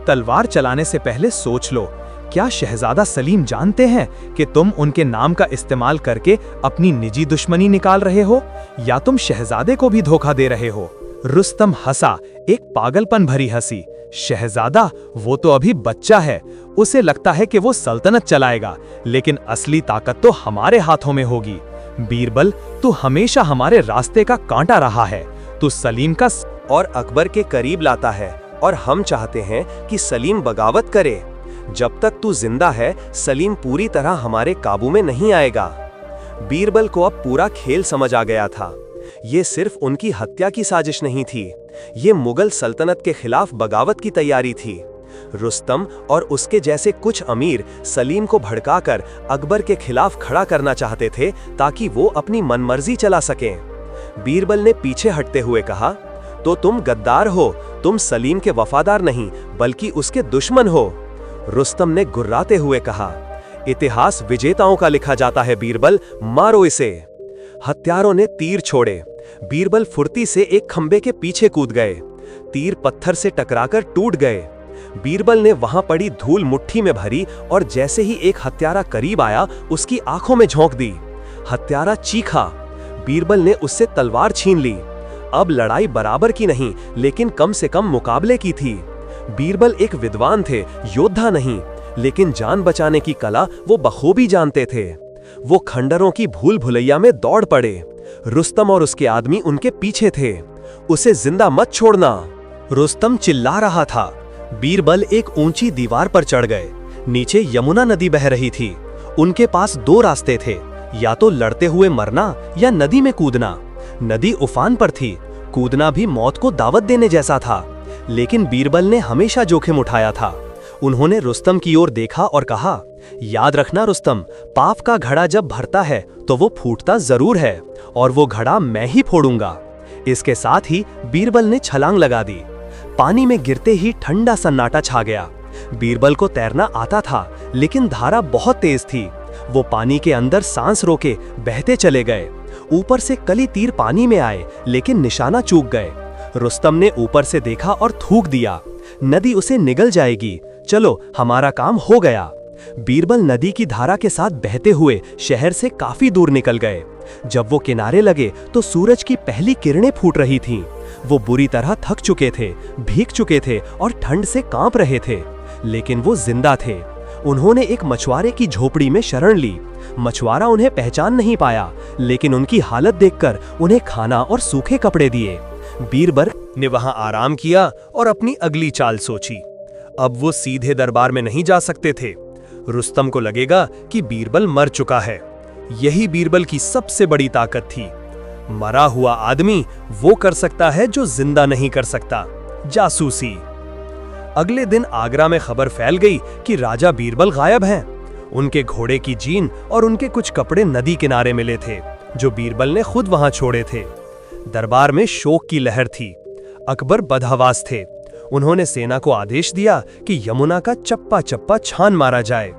तलवार चलाने से पहले सोच लो, क्या शहजादा सलीम जानते हैं कि तुम उनके नाम का इस्तेमाल करके अपनी निजी दुश्मनी निकाल रहे हो, या तुम शहजादे को भी धोखा दे रहे हो? रुस्तम हंसा, एक पागलपन भरी हंसी। शहजादा, वो तो अभी बच्चा है, उसे लगता है कि वो सल्तनत चलाएगा, लेकिन असली ताकत तो हमारे हाथों में होगी। बीरबल, तू हमेशा हमारे रास्ते का कांटा रहा है। तू सलीम का और अकबर के करीब लाता है, और हम चाहते हैं कि सलीम बगावत करे। जब तक तू जिंदा है, सलीम पूरी तरह हमारे काबू में नहीं आएगा। बीरबल को अब पूरा खेल समझ आ गया था। ये सिर्फ उनकी हत्या की साजिश नहीं थी, ये मुगल सल्तनत के खिलाफ बगावत की तैयारी थी। रुस्तम और उसके जैसे कुछ अमीर सलीम को भड़काकर अकबर के खिलाफ खड़ा करना चाहते थे, ताकि वो अपनी मनमर्जी चला सकें। बीरबल ने पीछे हटते हुए कहा, तो तुम गद्दार हो, तुम सलीम के वफादार नहीं बल्कि उसके दुश्मन हो। रुस्तम ने गुर्राते हुए कहा, इतिहास विजेताओं का लिखा जाता है बीरबल, मारो इसे। हत्यारों ने तीर छोड़े। बीरबल फुर्ती से एक खंबे के पीछे कूद गए। तीर पत्थर से टकराकर टूट गए। बीरबल ने वहां पड़ी धूल मुट्ठी में भरी और जैसे ही एक हत्यारा करीब आया उसकी आंखों में झोंक दी। हत्यारा चीखा। बीरबल ने उससे तलवार छीन ली। अब लड़ाई बराबर की नहीं लेकिन कम से कम मुकाबले की थी। बीरबल एक विद्वान थे, योद्धा नहीं, लेकिन जान बचाने की कला वो बखूबी जानते थे। वो खंडरों की भूल भुलैया में दौड़ पड़े। रुस्तम और उसके आदमी उनके पीछे थे। उसे जिंदा मत छोड़ना। रुस्तम चिल्ला रहा था। बीरबल एक ऊंची दीवार पर चढ़ गए। नीचे यमुना नदी बह रही थी। उनके पास दो रास्ते थे, या तो लड़ते हुए मरना या नदी में कूदना। नदी उफान पर थी, कूदना भी मौत को दावत देने जैसा था, लेकिन बीरबल ने हमेशा जोखिम उठाया था। उन्होंने रुस्तम की ओर देखा और कहा, याद रखना रुस्तम, पाप का घड़ा जब भरता है तो वो फूटता जरूर है, और वो घड़ा मैं ही फोड़ूंगा। इसके साथ ही बीरबल ने छलांग लगा दी। पानी में गिरते ही ठंडा सन्नाटा छा गया। बीरबल को तैरना आता था, लेकिन धारा बहुत तेज थी। वो पानी के अंदर सांस रोके बहते चले गए। ऊपर से कली तीर पानी में आए, लेकिन निशाना चूक गए। रुस्तम ने ऊपर से देखा और थूक दिया, नदी उसे निगल जाएगी, चलो हमारा काम हो गया। बीरबल नदी की धारा के साथ बहते हुए शहर से काफी दूर निकल गए। जब वो किनारे लगे तो सूरज की पहली किरणें फूट रही थीं। वो बुरी तरह थक चुके थे, भीग चुके थे और ठंड से कांप रहे थे, लेकिन वो जिंदा थे। उन्होंने एक मछुआरे की झोपड़ी में शरण ली। मछुआरा उन्हें पहचान नहीं पाया, लेकिन उनकी हालत देखकर उन्हें खाना और सूखे कपड़े दिए। बीरबल ने वहां आराम किया और अपनी अगली चाल सोची। अब वो सीधे दरबार में नहीं जा सकते थे। रुस्तम को लगेगा कि बीरबल मर चुका है। यही बीरबल की सबसे बड़ी ताकत थी। मरा हुआ आदमी वो कर सकता है जो जिंदा नहीं कर सकता, जासूसी। अगले दिन आगरा में खबर फैल गई कि राजा बीरबल गायब हैं। उनके घोड़े की जीन और उनके कुछ कपड़े नदी किनारे मिले थे, जो बीरबल ने खुद वहां छोड़े थे। दरबार में शोक की लहर थी। अकबर बदहवास थे। उन्होंने सेना को आदेश दिया कि यमुना का चप्पा चप्पा छान मारा जाए।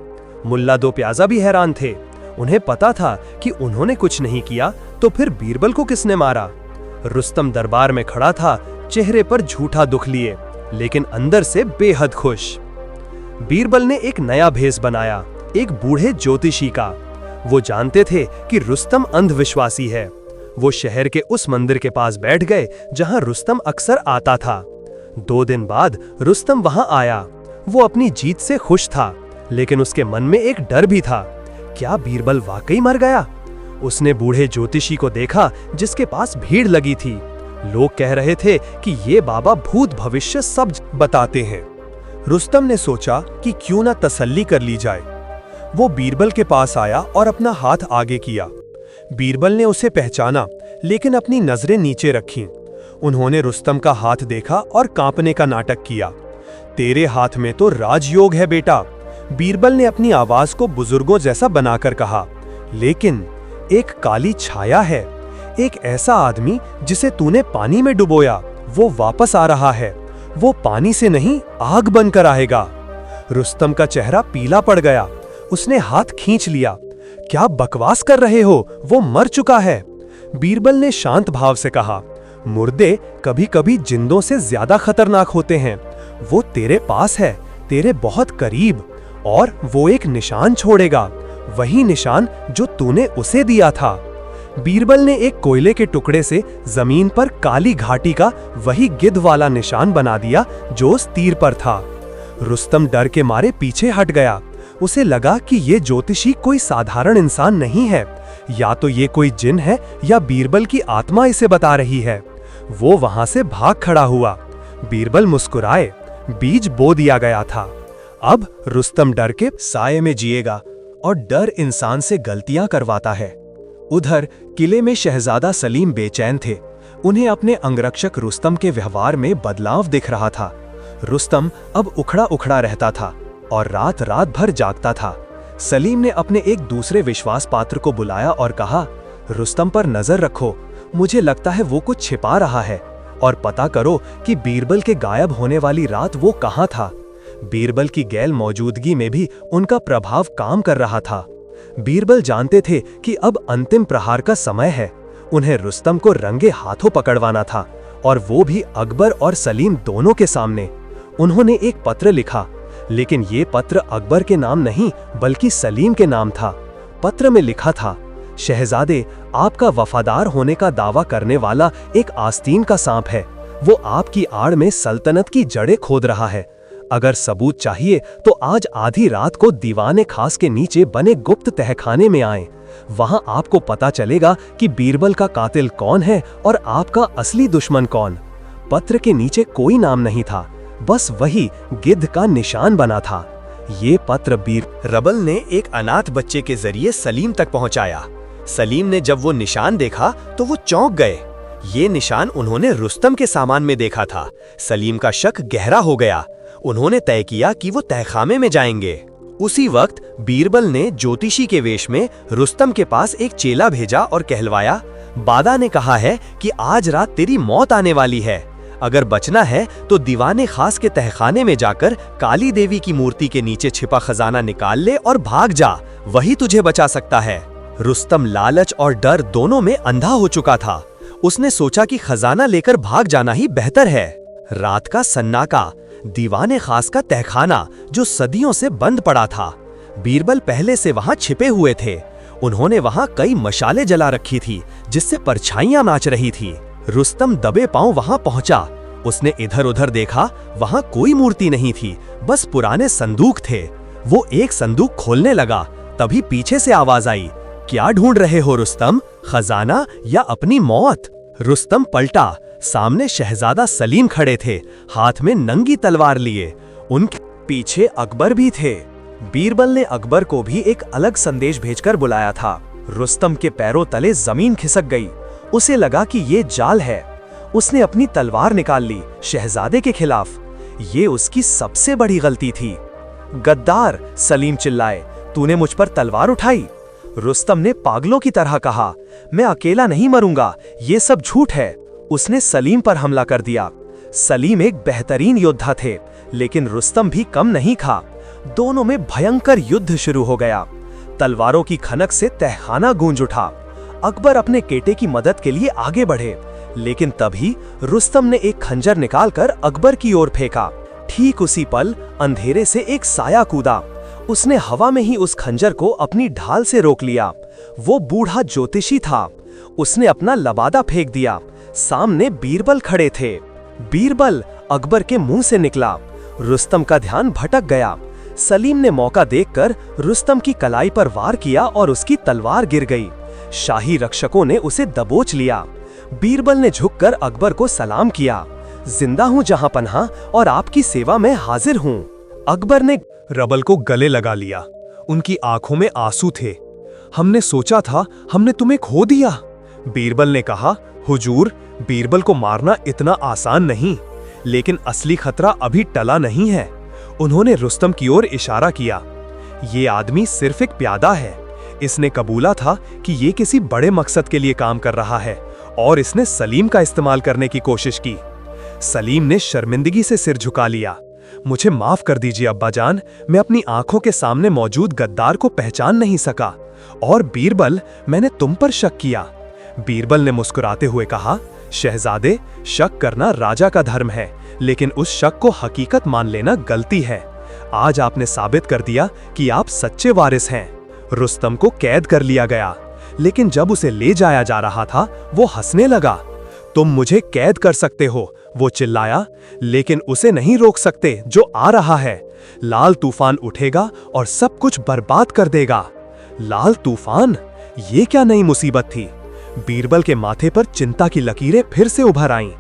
मुल्ला दो प्याजा भी हैरान थे। उन्हें पता था कि उन्होंने कुछ नहीं किया तो फिर बीरबल को किसने मारा। रुस्तम दरबार में खड़ा था, चेहरे पर झूठा दुख लिए, लेकिन अंदर से बेहद खुश। बीरबल ने एक नया भेष बनाया, एक बूढ़े ज्योतिषी का। वो जानते थे कि रुस्तम अंधविश्वासी है। वो शहर के उस मंदिर के पास बैठ गए जहां रुस्तम अक्सर आता था। 2 दिन बाद रुस्तम वहां आया। वो अपनी जीत से खुश था, लेकिन उसके मन में एक डर भी था। क्या बीरबल वाकई मर गया? उसने बूढ़े ज्योतिषी को देखा जिसके पास भीड़ लगी थी। लोग कह रहे थे कि ये बाबा भूत भविष्य सब बताते हैं। रुस्तम ने सोचा कि क्यों ना तसल्ली कर ली जाए। वो बीरबल के पास आया और अपना हाथ आगे किया। बीरबल ने उसे पहचाना, लेकिन अपनी नजरें नीचे रखीं। उन्होंने रुस्तम का हाथ देखा और कांपने का नाटक किया। तेरे हाथ में तो राजयोग है बेटा, बीरबल ने अपनी आवाज को बुजुर्गों जैसा बनाकर कहा। लेकिन एक काली छाया है, एक ऐसा आदमी जिसे तूने पानी में डुबोया, वो वापस आ रहा है। वो पानी से नहीं, आग बनकर आएगा। रुस्तम का चेहरा पीला पड़ गया। उसने हाथ खींच लिया। क्या बकवास कर रहे हो, वो मर चुका है। बीरबल ने शांत भाव से कहा, मुर्दे कभी कभी जिंदों से ज्यादा खतरनाक होते हैं। वो तेरे पास है, तेरे बहुत करीब, और वो एक निशान छोड़ेगा, वही निशान जो तूने उसे दिया था। बीरबल ने एक कोयले के टुकड़े से जमीन पर काली घाटी का वही गिद्ध वाला निशान बना दिया जो उस तीर पर था। रुस्तम डर के मारे पीछे हट गया। उसे लगा कि ये ज्योतिषी कोई साधारण इंसान नहीं है, या तो ये कोई जिन है या बीरबल की आत्मा इसे बता रही है। वो वहां से भाग खड़ा हुआ। बीरबल मुस्कुराए, बीज बो दिया गया था। अब रुस्तम डर के साये में जिएगा, और डर इंसान से गलतियां करवाता है। उधर किले में शहजादा सलीम बेचैन थे। उन्हें अपने अंगरक्षक रुस्तम के व्यवहार में बदलाव दिख रहा था। रुस्तम अब उखड़ा उखड़ा रहता था और रात रात भर जागता था। सलीम ने अपने एक दूसरे विश्वास पात्र को बुलाया और कहा, रुस्तम पर नजर रखो, मुझे लगता है वो कुछ छिपा रहा है, और पता करो कि बीरबल के गायब होने वाली रात वो कहाँ था। बीरबल की गैर मौजूदगी में भी उनका प्रभाव काम कर रहा था। बीरबल जानते थे कि अब अंतिम प्रहार का समय है। उन्हें रुस्तम को रंगे हाथों पकड़वाना था, और वो भी अकबर और सलीम दोनों के सामने। उन्होंने एक पत्र लिखा, लेकिन ये पत्र अकबर के नाम नहीं बल्कि सलीम के नाम था। पत्र में लिखा था, शहजादे, आपका वफादार होने का दावा करने वाला एक आस्तीन का सांप है। वो आपकी आड़ में सल्तनत की जड़ें खोद रहा है। अगर सबूत चाहिए तो आज आधी रात को दीवाने खास के नीचे बने गुप्त तहखाने में आएं। वहां आपको पता चलेगा कि बीरबल का कातिल कौन है और आपका असली दुश्मन कौन। पत्र के नीचे कोई नाम नहीं था, बस वही गिद्ध का निशान बना था। ये पत्र बीरबल ने एक अनाथ बच्चे के जरिए सलीम तक पहुंचाया। सलीम ने जब वो निशान देखा तो वो चौंक गए। ये निशान उन्होंने रुस्तम के सामान में देखा था। सलीम का शक गहरा हो गया। उन्होंने तय किया कि वो तहखामे में जाएंगे। उसी वक्त बीरबल ने ज्योतिषी के वेश में रुस्तम के पास एक चेला भेजा और कहलवाया, बादा ने कहा है कि आज रात तेरी मौत आने वाली है। अगर बचना है तो दीवाने खास के तहखाने में जाकर काली देवी की मूर्ति के नीचे छिपा खजाना निकाल ले और भाग जा, वही तुझे बचा सकता है। रुस्तम लालच और डर दोनों में अंधा हो चुका था। उसने सोचा कि खजाना लेकर भाग जाना ही बेहतर है। रात का सन्नाटा, दीवाने खास का तहखाना जो सदियों से बंद पड़ा था। बीरबल पहले से वहां छिपे हुए थे। उन्होंने वहां कई मशालें जला रखी थी जिससे परछाइयां नाच रही थी। रुस्तम दबे पांव वहां पहुंचा। उसने इधर उधर देखा, वहां कोई मूर्ति नहीं थी, बस पुराने संदूक थे। वो एक संदूक खोलने लगा, तभी पीछे से आवाज आई, क्या ढूंढ रहे हो रुस्तम, खजाना या अपनी मौत? रुस्तम पलटा। सामने शहजादा सलीम खड़े थे, हाथ में नंगी तलवार लिए। उनके पीछे अकबर भी थे। बीरबल ने अकबर को भी एक अलग संदेश भेजकर बुलाया था। रुस्तम के पैरों तले जमीन खिसक गई। उसे लगा कि ये जाल है। उसने अपनी तलवार निकाल ली शहजादे के खिलाफ। ये उसकी सबसे बड़ी गलती थी। गद्दार, सलीम चिल्लाए, तूने मुझ पर तलवार उठाई? रुस्तम ने पागलों की तरह कहा, मैं अकेला नहीं मरूंगा, ये सब झूठ है। उसने सलीम पर हमला कर दिया। सलीम एक बेहतरीन योद्धा थे, लेकिन रुस्तम भी कम नहीं था। दोनों में भयंकर युद्ध शुरू हो गया। तलवारों की खनक से तहखाना गूंज उठा। अकबर अपने बेटे की मदद के लिए आगे बढ़े, लेकिन तभी रुस्तम ने एक खंजर निकालकर अकबर की ओर फेंका। ठीक उसी पल अंधेरे से एक साया कूदा। उसने हवा में ही उस खंजर को अपनी ढाल से रोक लिया। वो बूढ़ा ज्योतिषी था। उसने अपना लबादा फेंक दिया। सामने बीरबल खड़े थे। बीरबल, अकबर के मुंह से निकला। रुस्तम का ध्यान भटक गया। सलीम ने मौका देखकर रुस्तम की कलाई पर वार किया और उसकी तलवार गिर गई। शाही रक्षकों ने उसे दबोच लिया। बीरबल ने झुककर अकबर को सलाम किया, जिंदा हूं जहां पन्हा और आपकी सेवा में हाजिर हूं। अकबर ने रबल को गले लगा लिया। उनकी आंखों में आंसू थे। हमने सोचा था हमने तुम्हें खो दिया। बीरबल ने कहा, हुजूर, बीरबल को मारना इतना आसान नहीं, लेकिन असली खतरा अभी टला नहीं है। उन्होंने रुस्तम की ओर इशारा किया। ये आदमी सिर्फ एक प्यादा है। इसने कबूला था कि ये किसी बड़े मकसद के लिए काम कर रहा है और इसने सलीम का इस्तेमाल करने की कोशिश की। सलीम ने शर्मिंदगी से सिर झुका लिया। मुझे माफ कर दीजिए अब्बा जान, मैं अपनी आंखों के सामने मौजूद गद्दार को पहचान नहीं सका। और बीरबल, मैंने तुम पर शक किया। बीरबल ने मुस्कुराते हुए कहा, शहजादे, शक करना राजा का धर्म है, लेकिन उस शक को हकीकत मान लेना गलती है। आज आपने साबित कर दिया कि आप सच्चे वारिस हैं। रुस्तम को कैद कर लिया गया, लेकिन जब उसे ले जाया जा रहा था वो हंसने लगा। तुम मुझे कैद कर सकते हो, वो चिल्लाया, लेकिन उसे नहीं रोक सकते जो आ रहा है। लाल तूफान उठेगा और सब कुछ बर्बाद कर देगा। लाल तूफान? ये क्या नई मुसीबत थी? बीरबल के माथे पर चिंता की लकीरें फिर से उभर आईं।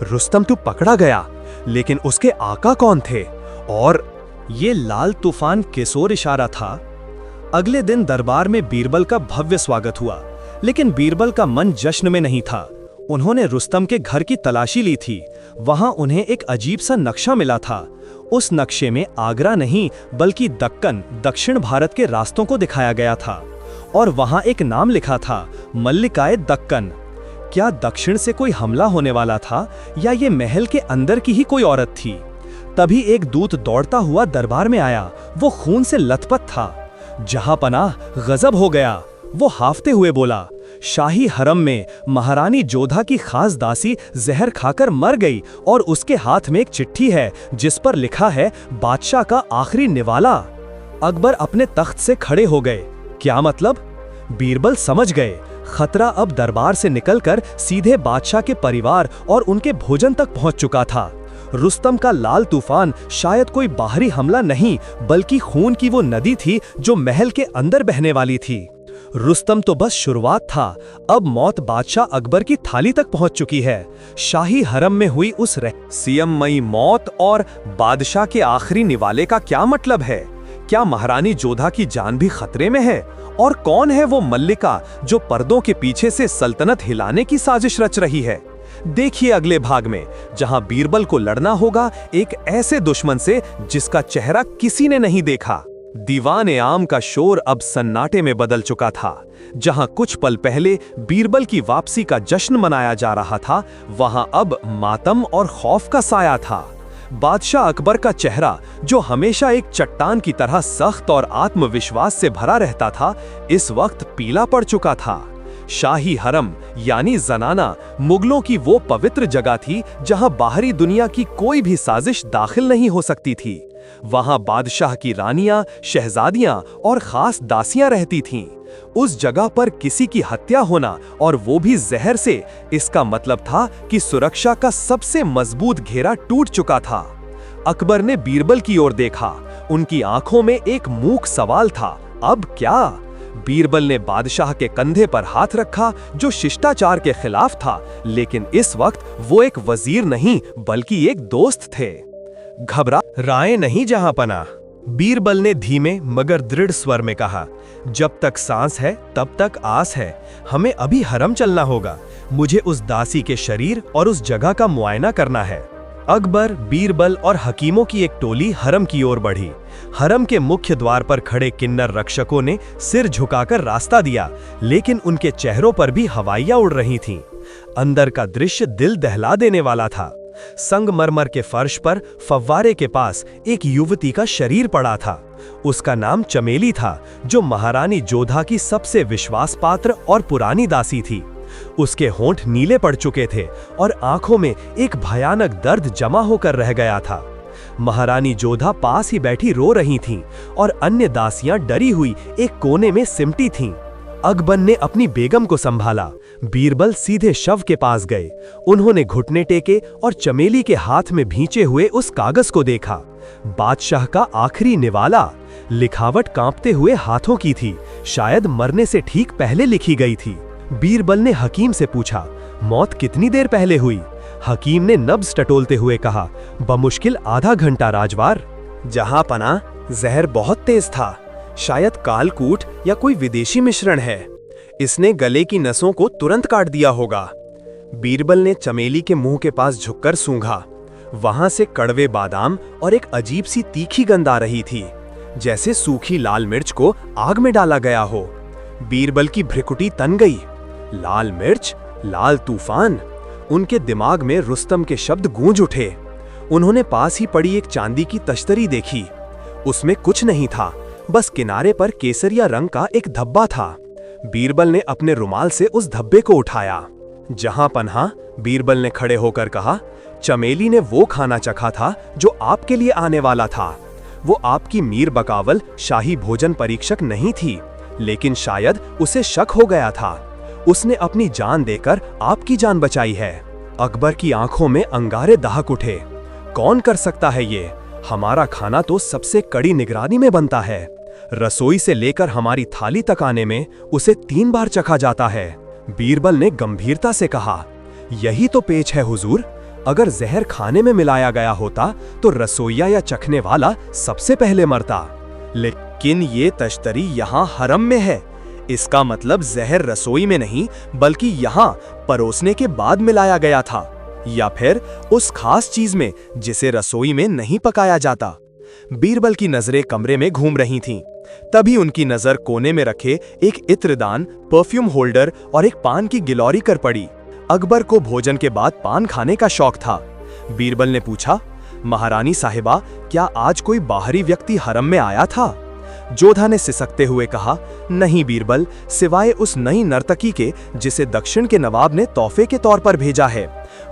रुस्तम तो पकड़ा गया, लेकिन उसके आका कौन थे? और ये लाल तूफान किस ओर इशारा था? अगले दिन दरबार में बीरबल का भव्य स्वागत हुआ, लेकिन बीरबल का मन जश्न में नहीं था। उन्होंने रुस्तम के घर की तलाशी ली थी। वहां उन्हें एक अजीब सा नक्शा मिला था। उस नक्शे में आगरा नहीं बल्कि दक्कन, दक्षिण भारत के रास्तों को दिखाया गया था, और वहां एक नाम लिखा था, मल्लिकाए दक्कन। क्या दक्षिण से कोई हमला होने वाला था या ये महल के अंदर की ही कोई औरत थी? तभी एक दूत दौड़ता हुआ दरबार में आया। वो खून से लथपथ था। जहांपनाह गजब हो गया। वो हाफते हुए बोला, शाही हरम में महारानी जोधा की खास दासी जहर खाकर मर गई और उसके हाथ में एक चिट्ठी है जिस पर लिखा है बादशाह का आखिरी निवाला। अकबर अपने तख्त से खड़े हो गए। क्या मतलब? बीरबल समझ गए, खतरा अब दरबार से निकलकर सीधे बादशाह के परिवार और उनके भोजन तक पहुंच चुका था। रुस्तम का लाल तूफान शायद कोई बाहरी हमला नहीं बल्कि खून की वो नदी थी जो महल के अंदर बहने वाली थी। रुस्तम तो बस शुरुआत था, अब मौत बादशाह अकबर की थाली तक पहुंच चुकी है। शाही हरम में हुई उस रहस्यमयी मौत और बादशाह के आखिरी निवाले का क्या मतलब है? क्या महारानी जोधा की जान भी खतरे में है? और कौन है वो मल्लिका जो पर्दों के पीछे से सल्तनत हिलाने की साजिश रच रही है? देखिए अगले भाग में, जहां बीरबल को लड़ना होगा एक ऐसे दुश्मन से जिसका चेहरा किसी ने नहीं देखा। दीवाने आम का शोर अब सन्नाटे में बदल चुका था। जहां कुछ पल पहले बीरबल की वापसी का जश्न मनाया जा रहा था, वहां अब मातम और खौफ का साया था। बादशाह अकबर का चेहरा, जो हमेशा एक चट्टान की तरह सख्त और आत्मविश्वास से भरा रहता था, इस वक्त पीला पड़ चुका था। शाही हरम यानी जनाना मुगलों की वो पवित्र जगह थी जहां बाहरी दुनिया की कोई भी साजिश दाखिल नहीं हो सकती थी। वहां बादशाह की रानियां, शहजादियां और खास दासियां रहती थीं। उस जगह पर किसी की हत्या होना और वो भी जहर से, इसका मतलब था कि सुरक्षा का सबसे मजबूत घेरा टूट चुका था। अकबर ने बीरबल की ओर देखा। उनकी आंखों में एक मूक सवाल था, अब क्या? बीरबल ने बादशाह के कंधे पर हाथ रखा, जो शिष्टाचार के खिलाफ था, लेकिन इस वक्त वो एक वजीर नहीं बल्कि एक दोस्त थे। घबरा राय नहीं जहांपनाह, बीरबल ने धीमे मगर दृढ़ स्वर में कहा। जब तक सांस है तब तक आस है। हमें अभी हरम चलना होगा। मुझे उस दासी के शरीर और उस जगह का मुआयना करना है। अकबर, बीरबल और हकीमों की एक टोली हरम की ओर बढ़ी। हरम के मुख्य द्वार पर खड़े किन्नर रक्षकों ने सिर झुकाकर रास्ता दिया, लेकिन उनके चेहरों पर भी हवाइयां उड़ रही थीं। अंदर का दृश्य दिल दहला देने वाला था। संगमरमर के फर्श पर फव्वारे के पास एक युवती का शरीर पड़ा था। उसका नाम चमेली था, जो महारानी जोधा की सबसे विश्वास पात्र और पुरानी दासी थी। उसके होंठ नीले पड़ चुके थे और आंखों में एक भयानक दर्द जमा होकर रह गया था। महारानी जोधा पास ही बैठी रो रही थीं और अन्य दासियां डरी हुई एक कोने में सिमटी थीं। अकबर ने अपनी बेगम को संभाला। बीरबल सीधे शव के पास गए। उन्होंने घुटने टेके और चमेली के हाथ में भींचे हुए उस कागज को देखा। बादशाह का आखिरी निवाला। लिखावट कांपते हुए हाथों की थी, शायद मरने से ठीक पहले लिखी गई थी। बीरबल ने हकीम से पूछा, मौत कितनी देर पहले हुई? हकीम ने नब्ज टटोलते हुए कहा, बमुश्किल आधा घंटा राजवार। जहांपनाह, जहर बहुत तेज था। शायद कालकूट या कोई विदेशी मिश्रण है। इसने गले की नसों को तुरंत काट दिया होगा। बीरबल ने चमेली के मुंह के पास झुककर सूंघा। वहां से कड़वे बादाम और एक अजीब सी तीखी गंध आ रही थी, जैसे सूखी लाल मिर्च को आग में डाला गया हो। बीरबल की भ्रिकुटी तन गई। लाल मिर्च, लाल तूफान। उनके दिमाग में रुस्तम के शब्द गूंज उठे। उन्होंने पास ही पड़ी एक चांदी की तश्तरी देखी। उसमें कुछ नहीं था, बस किनारे पर केसरिया रंग का एक धब्बा था। बीरबल ने अपने रुमाल से उस धब्बे को उठाया। जहांपनाह, बीरबल ने खड़े होकर कहा, चमेली ने वो खाना चखा था जो आपके लिए आने वाला था। वो आपकी मीर बकावल शाही भोजन परीक्षक नहीं थी, लेकिन शायद उसे शक हो गया था। उसने अपनी जान देकर आपकी जान बचाई है। अकबर की आंखों में अंगारे दहक उठे। कौन कर सकता है ये? हमारा खाना तो सबसे कड़ी निगरानी में बनता है। रसोई से लेकर हमारी थाली तक आने में उसे 3 बार चखा जाता है। बीरबल ने गंभीरता से कहा, यही तो पेच है हुजूर। अगर जहर खाने में मिलाया गया होता तो रसोइया या चखने वाला सबसे पहले मरता। लेकिन ये तश्तरी यहाँ हरम में है। इसका मतलब जहर रसोई में नहीं बल्कि यहाँ परोसने के बाद मिलाया गया था, या फिर उस खास चीज में जिसे रसोई में नहीं पकाया जाता। बीरबल की नजरें कमरे में घूम रही थीं। तभी उनकी नजर कोने में रखे एक इत्रदान, परफ्यूम होल्डर और एक पान की गिलौरी कर पड़ी। अकबर को भोजन के बाद पान खाने का शौक था। बीरबल ने पूछा, महारानी साहिबा, क्या आज कोई बाहरी व्यक्ति हरम में आया था? जोधा ने सिसकते हुए कहा, नहीं बीरबल, सिवाय उस नई नर्तकी के जिसे दक्षिण के नवाब ने तोहफे के तौर पर भेजा है।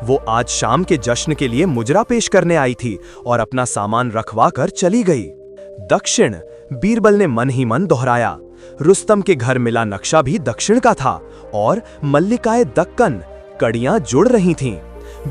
वो आज शाम के जश्न के लिए मुजरा पेश करने आई थी और अपना सामान रखवा कर चली गई। दक्षिण, बीरबल ने मन ही मन दोहराया। रुस्तम के घर मिला नक्शा भी दक्षिण का था और मल्लिकाए दक्कन, कड़ियां जुड़ रही थीं।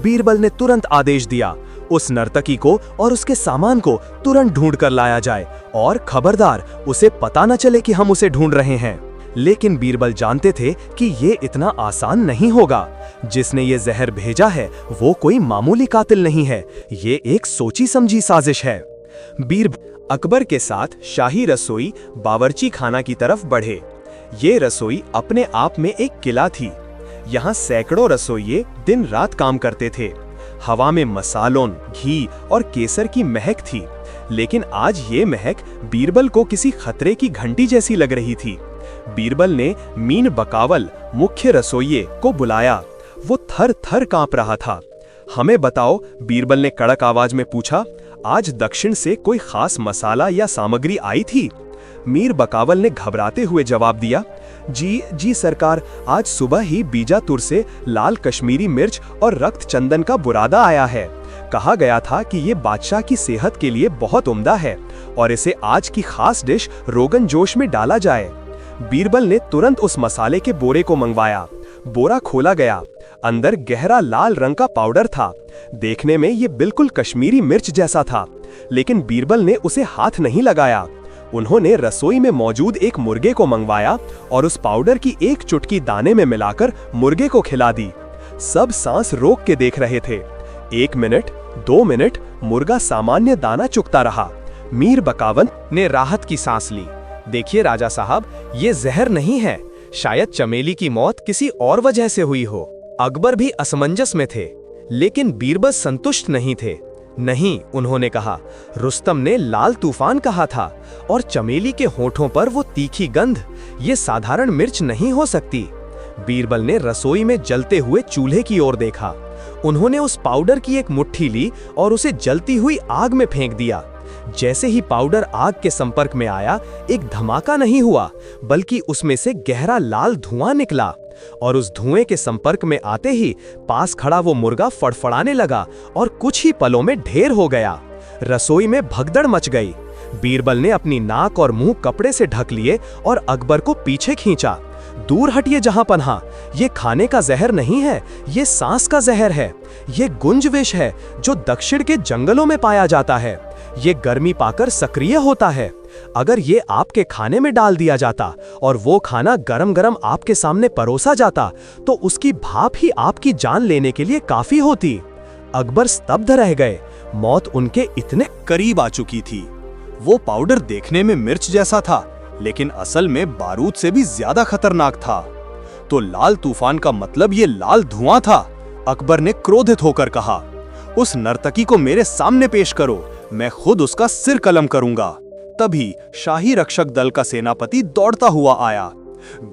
बीरबल ने तुरंत आदेश दिया, उस नर्तकी को और उसके सामान को तुरंत ढूंढ कर लाया जाए और खबरदार, उसे पता न चले कि हम उसे ढूंढ रहे हैं। लेकिन बीरबल जानते थे कि ये इतना आसान नहीं होगा। जिसने ये जहर भेजा है वो कोई मामूली कातिल नहीं है, ये एक सोची समझी साजिश है। अकबर के साथ शाही रसोई बावर्ची खाना की तरफ बढ़े। ये रसोई अपने आप में एक किला थी। यहाँ सैकड़ों रसोइये दिन रात काम करते थे। हवा में मसालों, घी और केसर की महक थी, लेकिन आज ये महक बीरबल को किसी खतरे की घंटी जैसी लग रही थी। बीरबल ने मीन बकावल, मुख्य रसोइये, को बुलाया। वो थर थर कांप रहा था। हमें बताओ, बीरबल ने कड़क आवाज में पूछा, आज दक्षिण से कोई खास मसाला या सामग्री आई थी? मीर बकावल ने घबराते हुए जवाब दिया, जी सरकार, आज सुबह ही बीजापुर से लाल कश्मीरी मिर्च और रक्त चंदन का बुरादा आया है। कहा गया था कि ये बादशाह की सेहत के लिए बहुत उम्दा है और इसे आज की खास डिश रोगन जोश में डाला जाए। बीरबल ने तुरंत उस मसाले के बोरे को मंगवाया। बोरा खोला गया। अंदर गहरा लाल रंग का पाउडर था। देखने में ये बिल्कुल कश्मीरी मिर्च जैसा था, लेकिन बीरबल ने उसे हाथ नहीं लगाया। उन्होंने रसोई में मौजूद एक मुर्गे को मंगवाया और उस पाउडर की एक चुटकी दाने में मिलाकर मुर्गे को खिला दी। सब सांस रोक के देख रहे थे। 1 मिनट, 2 मिनट, मुर्गा सामान्य दाना चुगता रहा। मीर बकावन ने राहत की सांस ली। देखिए राजा साहब, ये जहर नहीं है। शायद चमेली की मौत किसी और वजह से हुई हो। अकबर भी असमंजस में थे, लेकिन बीरबल संतुष्ट नहीं थे। नहीं, उन्होंने कहा, रुस्तम ने लाल तूफान कहा था और चमेली के होठों पर वो तीखी गंध, ये साधारण मिर्च नहीं हो सकती। बीरबल ने रसोई में जलते हुए चूल्हे की ओर देखा। उन्होंने उस पाउडर की एक मुट्ठी ली और उसे जलती हुई आग में फेंक दिया। जैसे ही पाउडर आग के संपर्क में आया, एक धमाका नहीं हुआ, बल्कि उसमें से गहरा लाल धुआं निकला और उस धुएं के संपर्क में आते ही पास खड़ा वो मुर्गा फड़फड़ाने लगा और कुछ ही पलों में ढेर हो गया। रसोई में भगदड़ मच गई। बीरबल ने अपनी नाक और मुंह कपड़े से ढक लिए और अकबर को पीछे खींचा। दूर हटिए जहां पन्हा, ये खाने का जहर नहीं है, ये सांस का जहर है। ये गुंज विष है जो दक्षिण के जंगलों में पाया जाता है। ये गर्मी पाकर सक्रिय होता है। अगर ये आपके खाने में डाल दिया जाता और वो खाना गरम गरम आपके सामने परोसा जाता, तो उसकी भाप ही आपकी जान लेने के लिए काफी होती। अकबर स्तब्ध रह गए। मौत उनके इतने करीब आ चुकी थी। वो पाउडर देखने में मिर्च जैसा था, लेकिन असल में बारूद से भी ज्यादा खतरनाक था। तो लाल तूफान का मतलब ये लाल धुआं था। अकबर ने क्रोधित होकर कहा, उस नर्तकी को मेरे सामने पेश करो, मैं खुद उसका सिर कलम करूंगा। तभी शाही रक्षक दल का सेनापति दौड़ता हुआ आया।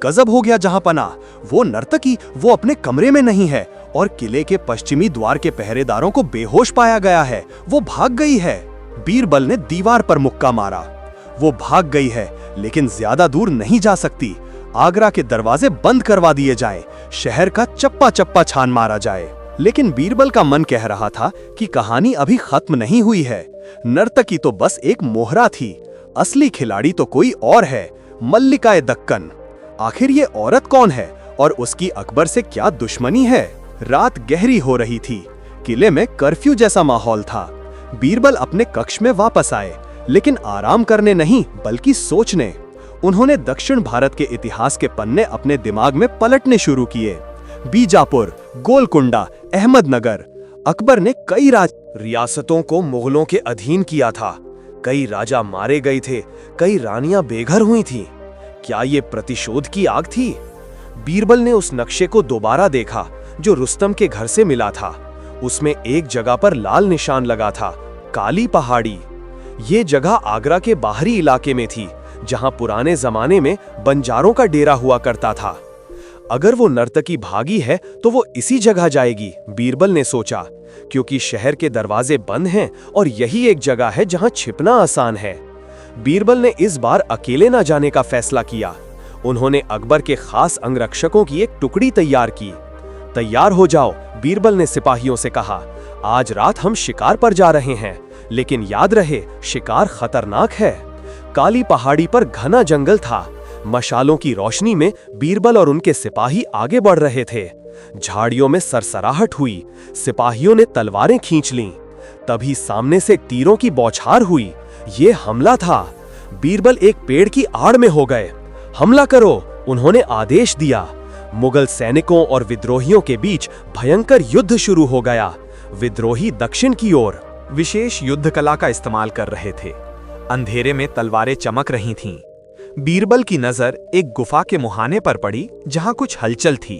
गजब हो गया जहांपना, वो नर्तकी वो अपने कमरे में नहीं है और किले के पश्चिमी द्वार के पहरेदारों को बेहोश पाया गया है। वो भाग गई है। बीरबल ने दीवार पर मुक्का मारा। वो भाग गई है, लेकिन ज्यादा दूर नहीं जा सकती। आगरा के दरवाजे बंद करवा दिए जाएं, शहर का चप्पा चप्पा छान मारा जाए। लेकिन बीरबल का मन कह रहा था कि कहानी अभी खत्म नहीं हुई है। नर्तकी तो बस एक मोहरा थी, असली खिलाड़ी तो कोई और है, मल्लिकाए दक्कन। आखिर ये औरत कौन है और उसकी अकबर से क्या दुश्मनी है? रात गहरी हो रही थी। किले में कर्फ्यू जैसा माहौल था। बीरबल अपने कक्ष में वापस आए, लेकिन आराम करने नहीं बल्कि सोचने। उन्होंने दक्षिण भारत के इतिहास के पन्ने अपने दिमाग में पलटने शुरू किए। बीजापुर, गोलकुंडा, अहमदनगर। अकबर ने कई रियासतों को मुगलों के अधीन किया था। कई राजा मारे गए थे, कई रानियां बेघर हुई थीं। क्या ये प्रतिशोध की आग थी? बीरबल ने उस नक्शे को दोबारा देखा जो रुस्तम के घर से मिला था। उसमें एक जगह पर लाल निशान लगा था, काली पहाड़ी। ये जगह आगरा के बाहरी इलाके में थी, जहां पुराने जमाने में बंजारों का डेरा हुआ करता था। अगर वो नर्तकी भागी है तो वो इसी जगह जाएगी, बीरबल ने सोचा, क्योंकि शहर के दरवाजे बंद हैं और यही एक जगह है जहां छिपना आसान है। बीरबल ने इस बार अकेले न जाने का फैसला किया। उन्होंने अकबर के खास अंगरक्षकों की एक टुकड़ी तैयार की। तैयार हो जाओ, बीरबल ने सिपाहियों से कहा। आज रात हम शिकार पर जा रहे हैं, लेकिन याद रहे शिकार खतरनाक है। काली पहाड़ी पर घना जंगल था। मशालों की रोशनी में बीरबल और उनके सिपाही आगे बढ़ रहे थे। झाड़ियों में सरसराहट हुई। सिपाहियों ने तलवारें खींच लीं। तभी सामने से तीरों की बौछार हुई। ये हमला था। बीरबल एक पेड़ की आड़ में हो गए। हमला करो, उन्होंने आदेश दिया। मुगल सैनिकों और विद्रोहियों के बीच भयंकर युद्ध शुरू हो गया। विद्रोही दक्षिण की ओर विशेष युद्ध कला का इस्तेमाल कर रहे थे। अंधेरे में तलवारें चमक रही थीं। बीरबल की नजर एक गुफा के मुहाने पर पड़ी जहां कुछ हलचल थी।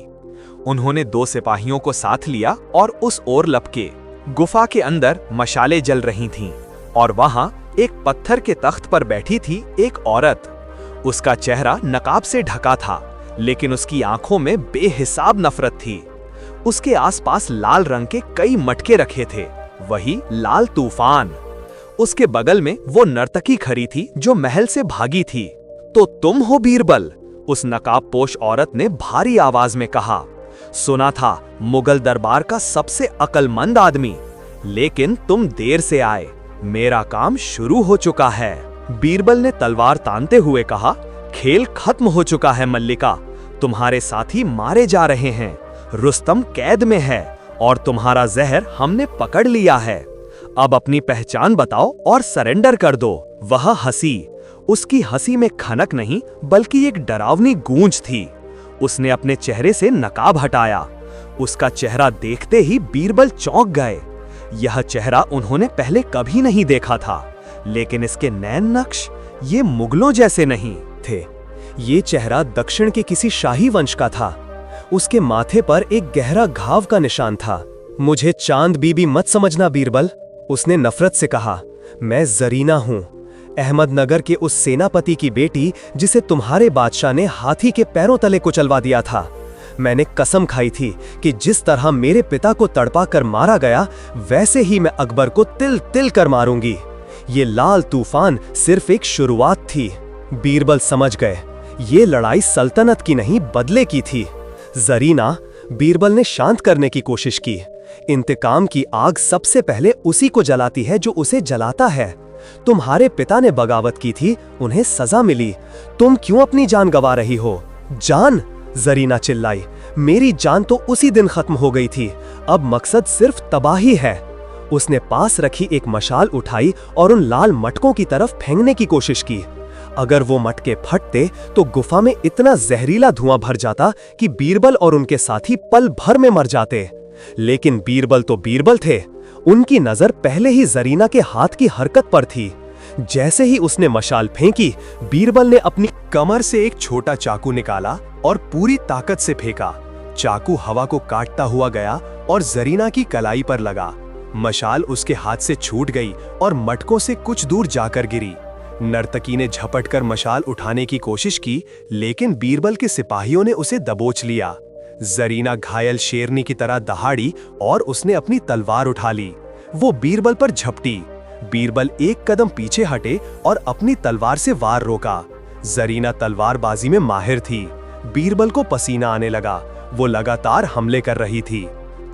उन्होंने 2 सिपाहियों को साथ लिया और उस ओर लपके। गुफा के अंदर मशालें जल रही थीं और वहां एक पत्थर के तख्त पर बैठी थी एक औरत। उसका चेहरा नकाब से ढका था, लेकिन उसकी आंखों में बेहिसाब नफरत थी। उसके आसपास लाल रंग के कई मटके रखे थे, वही लाल तूफान। उसके बगल में वो नर्तकी खड़ी थी जो महल से भागी थी। तो तुम हो बीरबल? उस नकाबपोश औरत ने भारी आवाज में कहा। सुना था मुगल दरबार का सबसे अक्लमंद आदमी, लेकिन तुम देर से आए। मेरा काम शुरू हो चुका है। बीरबल ने तलवार तानते हुए कहा, खेल खत्म हो चुका है मल्लिका। तुम्हारे साथी मारे जा रहे हैं। रुस्तम कैद में है और तुम्हारा जहर हमने पकड़ लिया है। अब अपनी पहचान बताओ और सरेंडर कर दो। वह हंसी। उसकी हंसी में खनक नहीं बल्कि एक डरावनी गूंज थी। उसने अपने चेहरे से नकाब हटाया। उसका चेहरा देखते ही बीरबल चौंक गए। यह चेहरा उन्होंने पहले कभी नहीं देखा था, लेकिन इसके नैन नक्श ये मुगलों जैसे नहीं थे। ये चेहरा दक्षिण के किसी शाही वंश का था। उसके माथे पर एक गहरा घाव का निशान था। मुझे चांद बीबी मत समझना बीरबल, उसने नफरत से कहा। मैं जरीना हूं, अहमदनगर के उस सेनापति की बेटी जिसे तुम्हारे बादशाह ने हाथी के पैरों तले कुचलवा दिया था। मैंने कसम खाई थी कि जिस तरह मेरे पिता को तड़पा कर मारा गया, वैसे ही मैं अकबर को तिल तिल कर मारूंगी। ये लाल तूफान सिर्फ एक शुरुआत थी। बीरबल समझ गए, ये लड़ाई सल्तनत की नहीं बदले की थी। जरीना, बीरबल ने शांत करने की कोशिश की। इंतकाम की आग सबसे पहले उसी को जलाती है जो उसे जलाता है। तुम्हारे पिता ने बगावत की थी, उन्हें सजा मिली। तुम क्यों अपनी जान गंवा रही हो? जान? जरीना चिल्लाई। मेरी जान तो उसी दिन खत्म हो गई थी। अब मकसद सिर्फ तबाही है। उसने पास रखी एक मशाल उठाई और उन लाल मटकों की तरफ फेंकने की कोशिश की। अगर वो मटके फटते तो गुफा में इतना जहरीला धुआं भर जाता कि बीरबल और उनके साथी पल भर में मर जाते। लेकिन बीरबल तो बीरबल थे। उनकी नजर पहले ही जरीना के हाथ की हरकत पर थी। जैसे ही उसने मशाल फेंकी, बीरबल ने अपनी कमर से एक छोटा चाकू निकाला और पूरी ताकत से फेंका। चाकू हवा को काटता हुआ गया और जरीना की कलाई पर लगा। मशाल उसके हाथ से छूट गई और मटकों से कुछ दूर जाकर गिरी। नर्तकी ने झपटकर मशाल उठाने की कोशिश की, लेकिन बीरबल के सिपाहियों ने उसे दबोच लिया। जरीना घायल शेरनी की तरह दहाड़ी और उसने अपनी तलवार उठा ली। वो बीरबल पर झपटी। बीरबल एक कदम पीछे हटे और अपनी तलवार से वार रोका। जरीना तलवारबाजी में माहिर थी। बीरबल को पसीना आने लगा। वो लगातार हमले कर रही थी।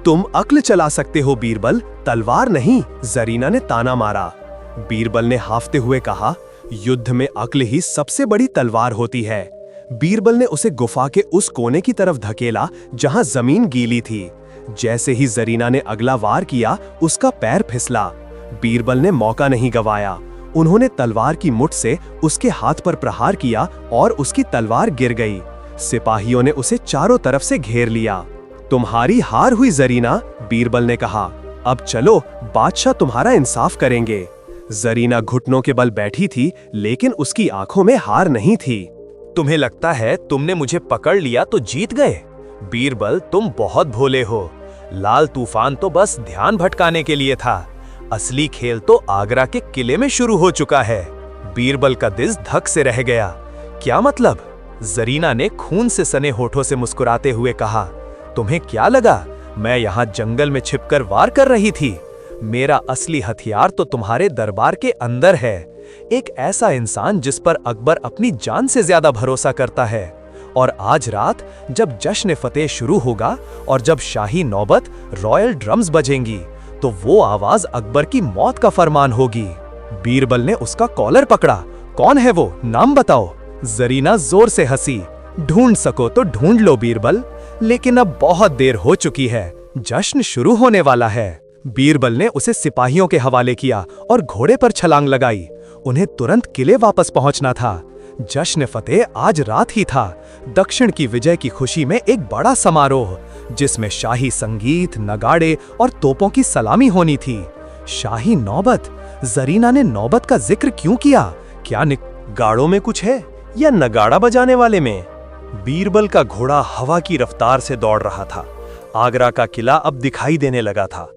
तुम अक्ल चला सकते हो बीरबल, तलवार नहीं, जरीना ने ताना मारा। बीरबल ने हाफते हुए कहा, युद्ध में अक्ल ही सबसे बड़ी तलवार होती है। बीरबल ने उसे गुफा के उस कोने की तरफ धकेला जहां जमीन गीली थी। जैसे ही जरीना ने अगला वार किया, उसका पैर फिसला। बीरबल ने मौका नहीं गंवाया। उन्होंने तलवार की मुठ से उसके हाथ पर प्रहार किया और उसकी तलवार गिर गई। सिपाहियों ने उसे चारों तरफ से घेर लिया। तुम्हारी हार हुई जरीना, बीरबल ने कहा। अब चलो, बादशाह तुम्हारा इंसाफ करेंगे। जरीना घुटनों के बल बैठी थी, लेकिन उसकी आंखों में हार नहीं थी। तुम्हें लगता है तुमने मुझे पकड़ लिया तो जीत गए? बीरबल, तुम बहुत भोले हो। लाल तूफान तो बस ध्यान भटकाने के लिए था। असली खेल तो आगरा के किले में शुरू हो चुका है। बीरबल का दिल धक से रह गया। क्या मतलब? जरीना ने खून से सने होठों से मुस्कुराते हुए कहा, तुम्हें क्या लगा मैं यहाँ जंगल में छिपकर वार कर रही थी? मेरा असली हथियार तो तुम्हारे दरबार के अंदर है, एक ऐसा इंसान जिस पर अकबर अपनी जान से ज्यादा भरोसा करता है। और आज रात जब जश्न फतेह शुरू होगा और जब शाही नौबत रॉयल ड्रम्स बजेंगी, तो वो आवाज अकबर की मौत का फरमान होगी। बीरबल ने उसका कॉलर पकड़ा। कौन है वो, नाम बताओ। जरीना जोर से हंसी। ढूंढ सको तो ढूंढ लो बीरबल, लेकिन अब बहुत देर हो चुकी है, जश्न शुरू होने वाला है। बीरबल ने उसे सिपाहियों के हवाले किया और घोड़े पर छलांग लगाई। उन्हें तुरंत किले वापस पहुंचना था। जश्न फतेह आज रात ही था, दक्षिण की विजय की खुशी में एक बड़ा समारोह, जिसमें शाही संगीत, नगाड़े और तोपों की सलामी होनी थी। शाही नौबत। जरीना ने नौबत का जिक्र क्यों किया? क्या गाड़ों में कुछ है या नगाड़ा बजाने वाले में? बीरबल का घोड़ा हवा की रफ्तार से दौड़ रहा था। आगरा का किला अब दिखाई देने लगा था।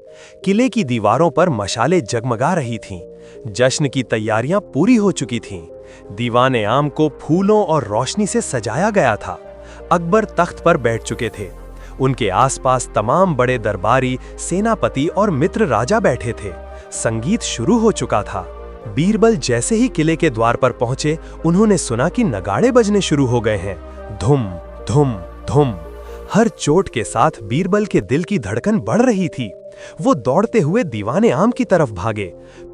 किले की दीवारों पर मशालें जगमगा रही थीं। जश्न की तैयारियां पूरी हो चुकी थीं। दीवाने आम को फूलों और रोशनी से सजाया गया था। अकबर तख्त पर बैठ चुके थे। उनके आसपास तमाम बड़े दरबारी, सेनापति और मित्र राजा बैठे थे। संगीत शुरू हो चुका था। बीरबल जैसे ही किले के द्वार पर पहुंचे, उन्होंने सुना कि नगाड़े बजने शुरू हो गए हैं। धुम धुम धुम। हर चोट के साथ बीरबल के दिल की धड़कन बढ़ रही थी। वो दौड़ते हुए दीवाने आम की तरफ भागे।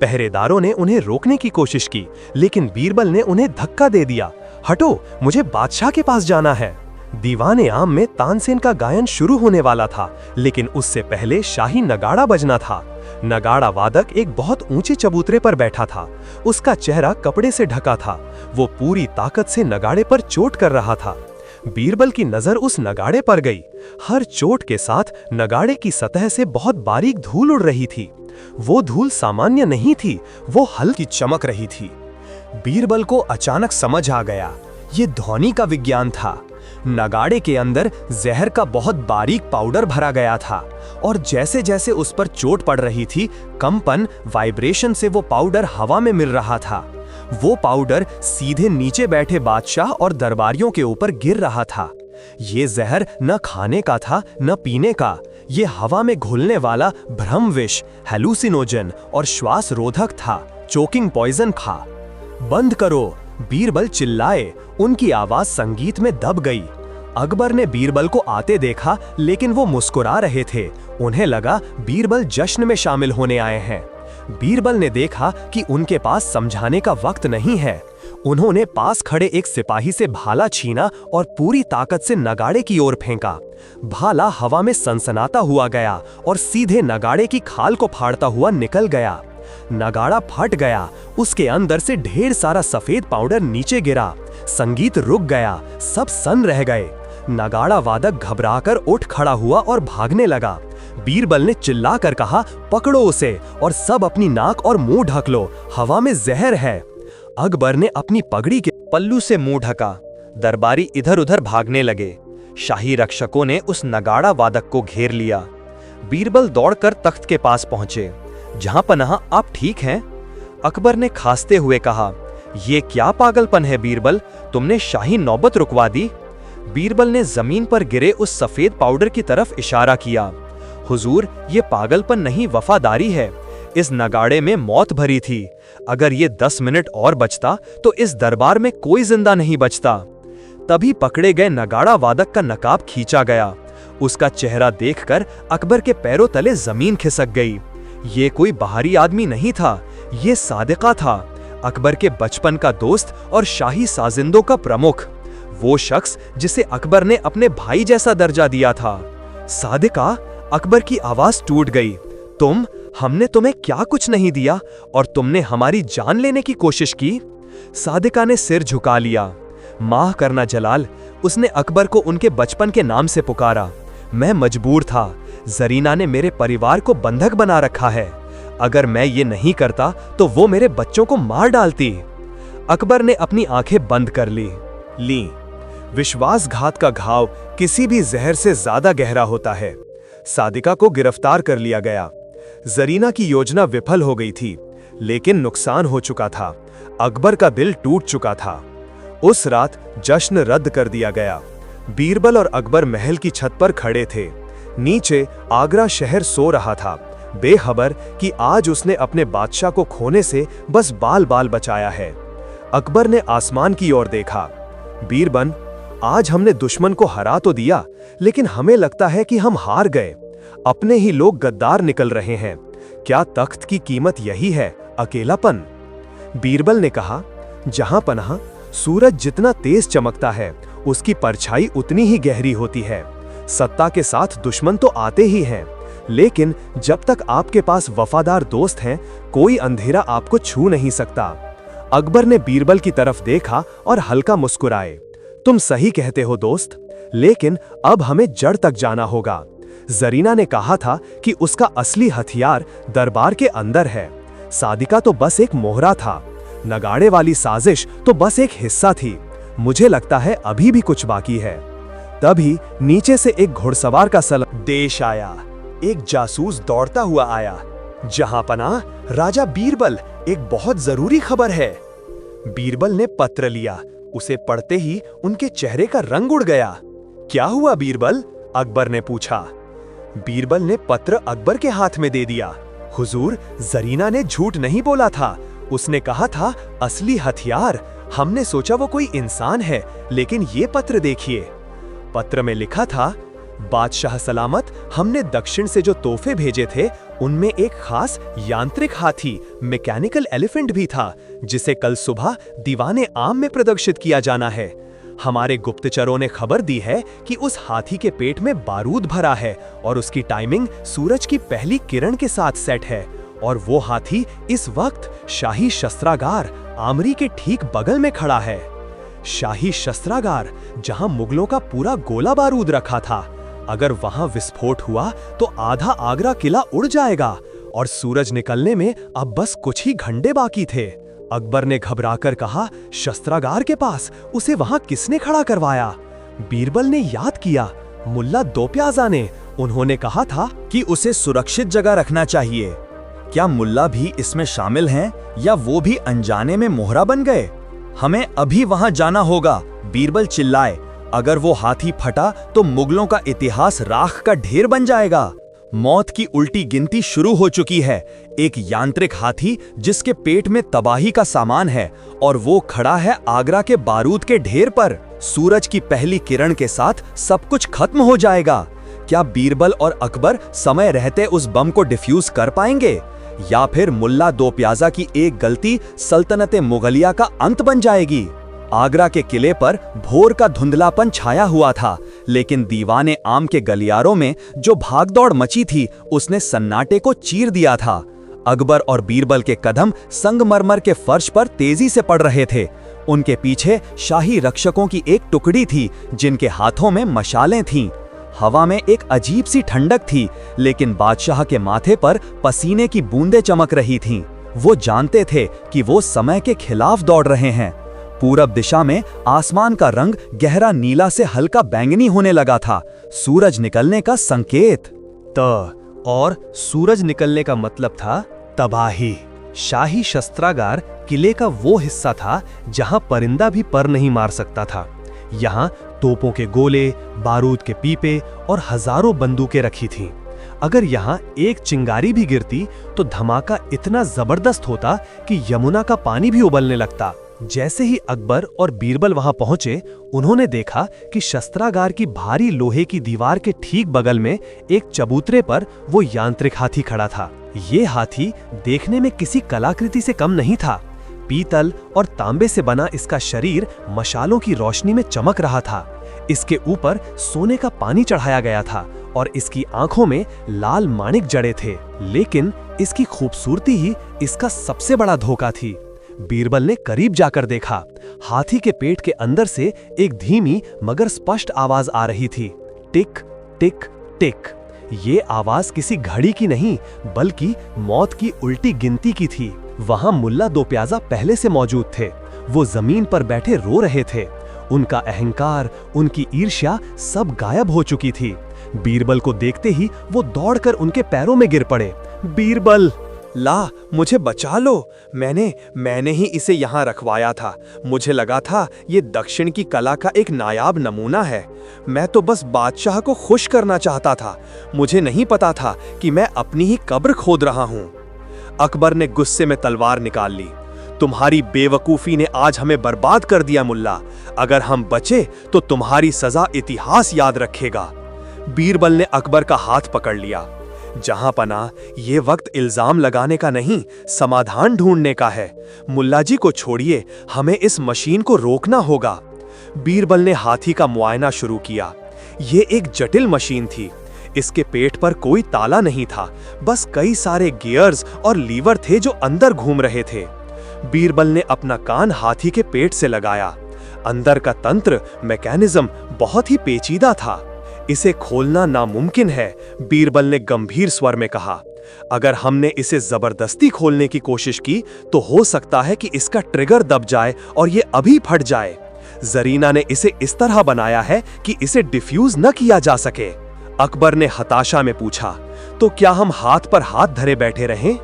पहरेदारों ने उन्हें रोकने की कोशिश की, लेकिन बीरबल ने उन्हें धक्का दे दिया। हटो, मुझे बादशाह के पास जाना है। दीवाने आम में तानसेन का गायन शुरू होने वाला था, लेकिन उससे पहले शाही नगाड़ा बजना था। नगाड़ा वादक एक बहुत ऊंचे चबूतरे पर बैठा था। उसका चेहरा कपड़े से ढका था। वो पूरी ताकत से नगाड़े पर चोट कर रहा था। बीरबल की नजर उस नगाड़े पर गई। हर चोट के साथ नगाड़े की सतह से बहुत बारीक धूल उड़ रही थी। वो धूल सामान्य नहीं थी, वो हल्की चमक रही थी। बीरबल को अचानक समझ आ गया, ये ध्वनि का विज्ञान था। नगाड़े के अंदर जहर का बहुत बारीक पाउडर भरा गया था, और जैसे जैसे उस पर चोट पड़ रही थी, कंपन, वाइब्रेशन से वो पाउडर हवा में मिल रहा था। वो पाउडर सीधे नीचे बैठे बादशाह और दरबारियों के ऊपर गिर रहा था। ये जहर न खाने का था न पीने का। ये हवा में घुलने वाला भ्रम विष, हेलुसिनोजन और श्वास रोधक था, चोकिंग पॉइजन था। बंद करो, बीरबल चिल्लाए। उनकी आवाज संगीत में दब गई। अकबर ने बीरबल को आते देखा, लेकिन वो मुस्कुरा रहे थे। उन्हें लगा बीरबल जश्न में शामिल होने आए हैं। बीरबल ने देखा कि उनके पास समझाने का वक्त नहीं है। उन्होंने पास खड़े एक सिपाही से भाला छीना और पूरी ताकत से नगाड़े की ओर फेंका। भाला हवा में सनसनाता हुआ गया और सीधे नगाड़े की खाल को फाड़ता हुआ निकल गया। नगाड़ा फट गया। उसके अंदर से ढेर सारा सफेद पाउडर नीचे गिरा। संगीत रुक गया। सब सन्न रह गए। नगाड़ा वादक घबराकर उठ खड़ा हुआ और भागने लगा। बीरबल ने चिल्लाकर कहा, पकड़ो उसे और सब अपनी नाक और मुंह ढक लो, हवा में जहर है। अकबर ने अपनी पगड़ी के पल्लू से मुंह ढका। दरबारी इधर उधर भागने लगे। शाही रक्षकों ने उस नगाड़ा वादक को घेर लिया। बीरबल दौड़कर तख्त के पास पहुंचे। जहां पनाह, आप ठीक हैं? अकबर ने खांसते हुए कहा, ये क्या पागलपन है बीरबल, तुमने शाही नौबत रुकवा दी। बीरबल ने जमीन पर गिरे उस सफेद पाउडर की तरफ इशारा किया। हुजूर, ये पागलपन नहीं, वफादारी है। इस नगाड़े में मौत भरी थी। अगर ये 10 मिनट और बचता तो इस दरबार में कोई जिंदा नहीं बचता। तभी पकड़े गए नगाड़ा वादक का नकाब खींचा गया। उसका चेहरा देखकर अकबर के पैरों तले जमीन खिसक गई। ये कोई बाहरी आदमी नहीं था, ये सादिका था, अकबर के बचपन का दोस्त और शाही साजिंदों का प्रमुख। वो शख्स जिसे अकबर ने अपने भाई जैसा दर्जा दिया था। सादिका, अकबर की आवाज टूट गई। हमने तुम्हें क्या कुछ नहीं दिया और तुमने हमारी जान लेने की कोशिश की। सादिका ने सिर झुका लिया। माफ करना जलाल, उसने अकबर को उनके बचपन के नाम से पुकारा। मैं मजबूर था। जरीना ने मेरे परिवार को बंधक बना रखा है। अगर मैं ये नहीं करता तो वो मेरे बच्चों को मार डालती। अकबर ने अपनी आंखें बंद कर ली। विश्वासघात का घाव किसी भी जहर से ज्यादा गहरा होता है। सादिका को गिरफ्तार कर लिया गया। जरीना की योजना विफल हो गई थी, लेकिन नुकसान हो चुका था। अकबर का दिल टूट चुका था। उस रात जश्न रद्द कर दिया गया। बीरबल और अकबर महल की छत पर खड़े थे। नीचे आगरा शहर सो रहा था, बेखबर कि आज उसने अपने बादशाह को खोने से बस बाल बाल बचाया है। अकबर ने आसमान की ओर देखा। बीरबल, आज हमने दुश्मन को हरा तो दिया, लेकिन हमें लगता है कि हम हार गए। अपने ही लोग गद्दार निकल रहे हैं। क्या तख्त की कीमत यही है, अकेलापन? बीरबल ने कहा, जहां पनाह सूरज जितना तेज चमकता है, उसकी परछाई उतनी ही गहरी होती है। सत्ता के साथ दुश्मन तो आते ही हैं, लेकिन जब तक आपके पास वफादार दोस्त हैं, कोई अंधेरा आपको छू नहीं सकता। अकबर ने बीरबल की तरफ देखा और हल्का मुस्कुराए। तुम सही कहते हो दोस्त, लेकिन अब हमें जड़ तक जाना होगा। जरीना ने कहा था कि उसका असली हथियार दरबार के अंदर है। सादिका तो बस एक मोहरा था, नगाड़े वाली साजिश तो बस एक हिस्सा थी। मुझे लगता है अभी भी कुछ बाकी है। तभी नीचे से एक घुड़सवार का संदेश आया। एक जासूस दौड़ता हुआ आया। जहां पनाह राजा बीरबल, एक बहुत जरूरी खबर है। बीरबल ने पत्र लिया। उसे पढ़ते ही उनके चेहरे का रंग उड़ गया। क्या हुआ बीरबल? अकबर ने पूछा। बीरबल ने पत्र अकबर के हाथ में दे दिया। हुजूर, जरीना ने झूठ नहीं बोला था। उसने कहा था असली हथियार। हमने सोचा वो कोई इंसान है, लेकिन ये पत्र देखिए। पत्र में लिखा था, बादशाह सलामत, हमने दक्षिण से जो तोहफे भेजे थे उनमें एक खास यांत्रिक हाथी, मैकेनिकल एलिफेंट भी था, जिसे कल सुबह दीवाने आम में प्रदर्शित किया जाना है। हमारे गुप्तचरों ने खबर दी है कि उस हाथी के पेट में बारूद भरा है और उसकी टाइमिंग सूरज की पहली किरण के साथ सेट है, और वो हाथी इस वक्त शाही शस्त्रागार आमरी के ठीक बगल में खड़ा है। शाही शस्त्रागार, जहां मुगलों का पूरा गोला बारूद रखा था। अगर वहां विस्फोट हुआ तो आधा आगरा किला उड़ जाएगा, और सूरज निकलने में अब बस कुछ ही घंटे बाकी थे। अकबर ने घबराकर कहा, शस्त्रागार के पास? उसे वहां किसने खड़ा करवाया? बीरबल ने याद किया, मुल्ला दो प्याजा ने। उन्होंने कहा था कि उसे सुरक्षित जगह रखना चाहिए। क्या मुल्ला भी इसमें शामिल हैं, या वो भी अनजाने में मोहरा बन गए? हमें अभी वहां जाना होगा। बीरबल चिल्लाए, अगर वो हाथी फटा तो मुगलों का इतिहास राख का ढेर बन जाएगा। मौत की उल्टी गिनती शुरू हो चुकी है। एक यांत्रिक हाथी जिसके पेट में तबाही का सामान है, और वो खड़ा है आगरा के बारूद के ढेर पर। सूरज की पहली किरण के साथ सब कुछ खत्म हो जाएगा। क्या बीरबल और अकबर समय रहते उस बम को डिफ्यूज कर पाएंगे, या फिर मुल्ला दो प्याजा की एक गलती सल्तनत मुगलिया का अंत बन जाएगी? आगरा के किले पर भोर का धुंधलापन छाया हुआ था, लेकिन दीवाने आम के गलियारों में जो भागदौड़ मची थी उसने सन्नाटे को चीर दिया था। अकबर और बीरबल के कदम संगमरमर के फर्श पर तेजी से पड़ रहे थे। उनके पीछे शाही रक्षकों की एक टुकड़ी थी, जिनके हाथों में मशालें थीं। हवा में एक अजीब सी ठंडक थी, लेकिन बादशाह के माथे पर पसीने की बूंदें चमक रही थीं। वो जानते थे कि वो समय के खिलाफ दौड़ रहे हैं। पूरब दिशा में आसमान का रंग गहरा नीला से हल्का बैंगनी होने लगा था, सूरज निकलने का संकेत। और सूरज निकलने का मतलब था तबाही। शाही शस्त्रागार किले का वो हिस्सा था जहां परिंदा भी पर नहीं मार सकता था। यहाँ तोपों के गोले, बारूद के पीपे और हजारों बंदूकें रखी थीं। अगर यहाँ एक चिंगारी भी गिरती तो धमाका इतना जबरदस्त होता कि यमुना का पानी भी उबलने लगता। जैसे ही अकबर और बीरबल वहां पहुंचे, उन्होंने देखा कि शस्त्रागार की भारी लोहे की दीवार के ठीक बगल में एक चबूतरे पर वो यांत्रिक हाथी खड़ा था। ये हाथी देखने में किसी कलाकृति से कम नहीं था। पीतल और तांबे से बना इसका शरीर मशालों की रोशनी में चमक रहा था। इसके ऊपर सोने का पानी चढ़ाया गया था और इसकी आंखों में लाल माणिक जड़े थे, लेकिन इसकी खूबसूरती ही इसका सबसे बड़ा धोखा थी। बीरबल ने करीब जाकर देखा। हाथी के पेट के अंदर से एक धीमी मगर स्पष्ट आवाज आ रही थी, टिक टिक टिक। ये आवाज किसी घड़ी की नहीं, बल्कि मौत की उल्टी गिनती की थी। वहां मुल्ला दो प्याजा पहले से मौजूद थे। वो जमीन पर बैठे रो रहे थे। उनका अहंकार, उनकी ईर्ष्या सब गायब हो चुकी थी। बीरबल को देखते ही वो दौड़कर उनके पैरों में गिर पड़े। बीरबल! ला, मुझे बचा लो। मैंने ही इसे यहाँ रखवाया था। मुझे लगा था ये दक्षिण की कला का एक नायाब नमूना है। मैं तो बस बादशाह को खुश करना चाहता था। मुझे नहीं पता था कि मैं अपनी ही कब्र खोद रहा हूँ। अकबर ने गुस्से में तलवार निकाल ली। तुम्हारी बेवकूफी ने आज हमें बर्बाद कर दिया मुल्ला। अगर हम बचे तो तुम्हारी सजा इतिहास याद रखेगा। बीरबल ने अकबर का हाथ पकड़ लिया। जहां पना, ये वक्त इल्जाम लगाने का नहीं, समाधान ढूंढने का है। मुल्ला जी को छोड़िए, हमें इस मशीन को रोकना होगा। बीरबल ने हाथी का मुआयना शुरू किया। ये एक जटिल मशीन थी। इसके पेट पर कोई ताला नहीं था, बस कई सारे गियर्स और लीवर थे जो अंदर घूम रहे थे। बीरबल ने अपना कान हाथी के पेट से लगाया। अंदर का तंत्र, मैकेनिज्म बहुत ही पेचीदा था। इसे खोलना नामुमकिन है, बीरबल ने गंभीर स्वर में कहा। अगर हमने इसे जबरदस्ती खोलने की कोशिश की तो हो सकता है कि इसका ट्रिगर दब जाए और ये अभी फट जाए। जरीना ने इसे इस तरह बनाया है कि इसे डिफ्यूज न किया जा सके। अकबर ने हताशा में पूछा, तो क्या हम हाथ पर हाथ धरे बैठे रहें?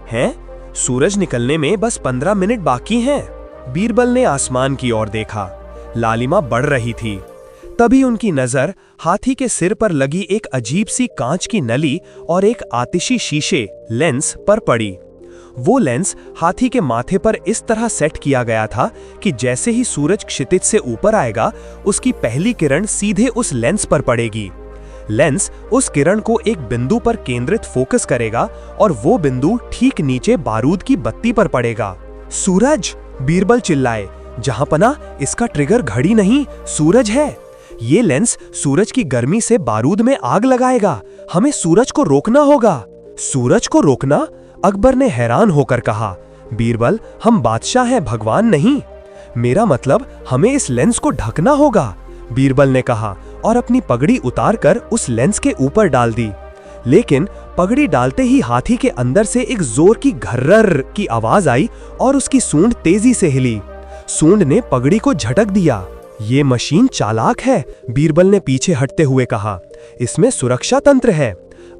हैं? सूरज निकलने में बस 15 मिनट बाकी हैं। बीरबल ने आसमान की ओर देखा। लालिमा बढ़ रही थी। तभी उनकी नजर हाथी के सिर पर लगी एक अजीब सी कांच की नली और एक आतिशी शीशे लेंस पर पड़ी। वो लेंस हाथी के माथे पर इस तरह सेट किया गया था कि जैसे ही सूरज क्षितिज से ऊपर आएगा, उसकी पहली किरण सीधे उस लेंस पर पड़ेगी। लेंस उस किरण को एक बिंदु पर केंद्रित फोकस करेगा और वो बिंदु ठीक नीचे बारूद की बत्ती पर पड़ेगा। सूरज! बीरबल चिल्लाए। जहां पना, इसका ट्रिगर घड़ी नहीं, सूरज है। ये लेंस सूरज की गर्मी से बारूद में आग लगाएगा। हमें सूरज को रोकना होगा। सूरज को रोकना? अकबर ने हैरान होकर कहा। बीरबल, हम बादशाह हैं, भगवान नहीं। मेरा मतलब, हमें इस लेंस को ढकना होगा, बीरबल ने कहा और अपनी पगड़ी उतारकर उस लेंस के ऊपर डाल दी। लेकिन पगड़ी डालते ही हाथी के अंदर से एक जोर की घर्रर की आवाज आई और उसकी सूंड तेजी से हिली। सूंड ने पगड़ी को झटक दिया। ये मशीन चालाक है, बीरबल ने पीछे हटते हुए कहा। इसमें सुरक्षा तंत्र है।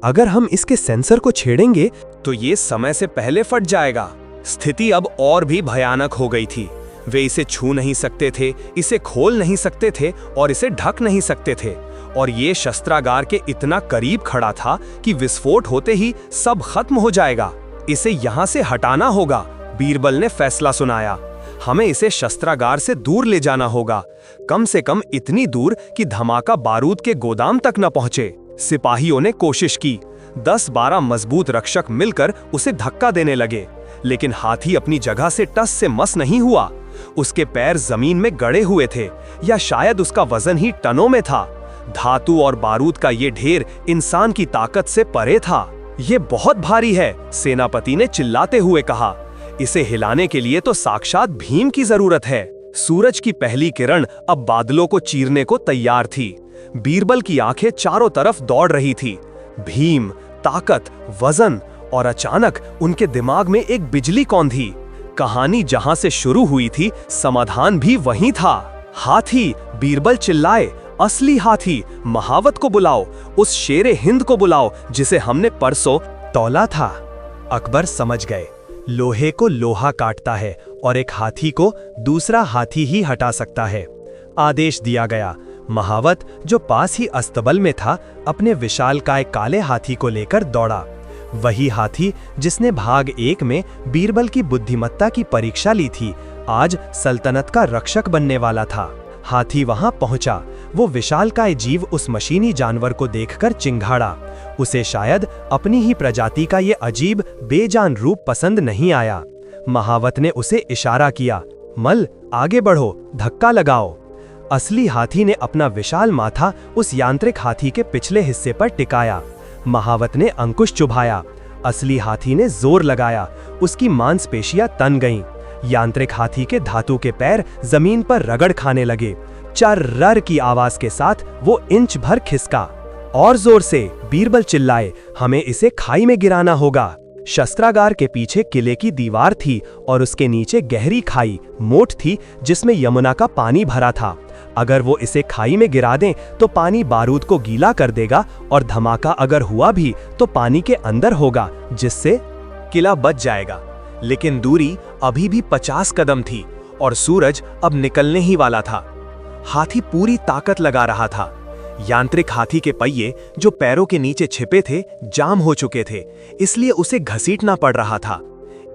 अगर हम इसके सेंसर को छेड़ेंगे तो ये समय से पहले फट जाएगा। स्थिति अब और भी भयानक हो गई थी। वे इसे छू नहीं सकते थे, इसे खोल नहीं सकते थे और इसे ढक नहीं सकते थे। और ये शस्त्रागार के इतना करीब खड़ा था कि विस्फोट होते ही सब खत्म हो जाएगा। इसे यहाँ से हटाना होगा, बीरबल ने फैसला सुनाया। हमें इसे शस्त्रागार से दूर ले जाना होगा, कम से कम इतनी दूर कि धमाका बारूद के गोदाम तक न पहुंचे। सिपाहियों ने कोशिश की। 10-12 मजबूत रक्षक मिलकर उसे धक्का देने लगे, लेकिन हाथी अपनी जगह से टस से मस नहीं हुआ। उसके पैर जमीन में गड़े हुए थे, या शायद उसका वजन ही टनों में था। धातु और बारूद का ये ढेर इंसान की ताकत से परे था। ये बहुत भारी है, सेनापति ने चिल्लाते हुए कहा। इसे हिलाने के लिए तो साक्षात भीम की जरूरत है। सूरज की पहली किरण अब बादलों को चीरने को तैयार थी। बीरबल की आंखें चारों तरफ दौड़ रही थी। भीम, ताकत, वजन, और अचानक उनके दिमाग में एक बिजली कौंधी। कहानी जहां से शुरू हुई थी, समाधान भी वहीं था। हाथी! बीरबल चिल्लाए। असली हाथी! महावत को बुलाओ, उस शेरे हिंद को बुलाओ जिसे हमने परसों तौला था। अकबर समझ गए, लोहे को लोहा काटता है और एक हाथी को दूसरा हाथी ही हटा सकता है। आदेश दिया गया। महावत, जो पास ही अस्तबल में था, अपने विशालकाय काले हाथी को लेकर दौड़ा। वही हाथी जिसने भाग 1 में बीरबल की बुद्धिमत्ता की परीक्षा ली थी, आज सल्तनत का रक्षक बनने वाला था। हाथी वहां पहुंचा। वो विशालकाय जीव उस मशीनी जानवर को देखकर चिंघाड़ा। उसे शायद अपनी ही प्रजाति का ये अजीब बेजान रूप पसंद नहीं आया। महावत ने उसे इशारा किया, मल, आगे बढ़ो, धक्का लगाओ। असली हाथी ने अपना विशाल माथा उस यांत्रिक हाथी के पिछले हिस्से पर टिकाया। महावत ने अंकुश चुभाया। असली हाथी ने जोर लगाया। उसकी मांसपेशियां तन गईं। यांत्रिक हाथी के धातु के पैर जमीन पर रगड़ खाने लगे। चर्रर की आवाज के साथ वो इंच भर खिसका। और जोर से, बीरबल चिल्लाए, हमें इसे खाई में गिराना होगा। शस्त्रागार के पीछे किले की दीवार थी और उसके नीचे गहरी खाई मोट थी जिसमें यमुना का पानी भरा था। अगर वो इसे खाई में गिरा दें तो पानी बारूद को गीला कर देगा और धमाका अगर हुआ भी तो पानी के अंदर होगा, जिससे किला बच जाएगा। लेकिन दूरी अभी भी 50 कदम थी और सूरज अब निकलने ही वाला था। हाथी पूरी ताकत लगा रहा था। यांत्रिक हाथी के पहिए जो पैरों के नीचे छिपे थे जाम हो चुके थे, इसलिए उसे घसीटना पड़ रहा था।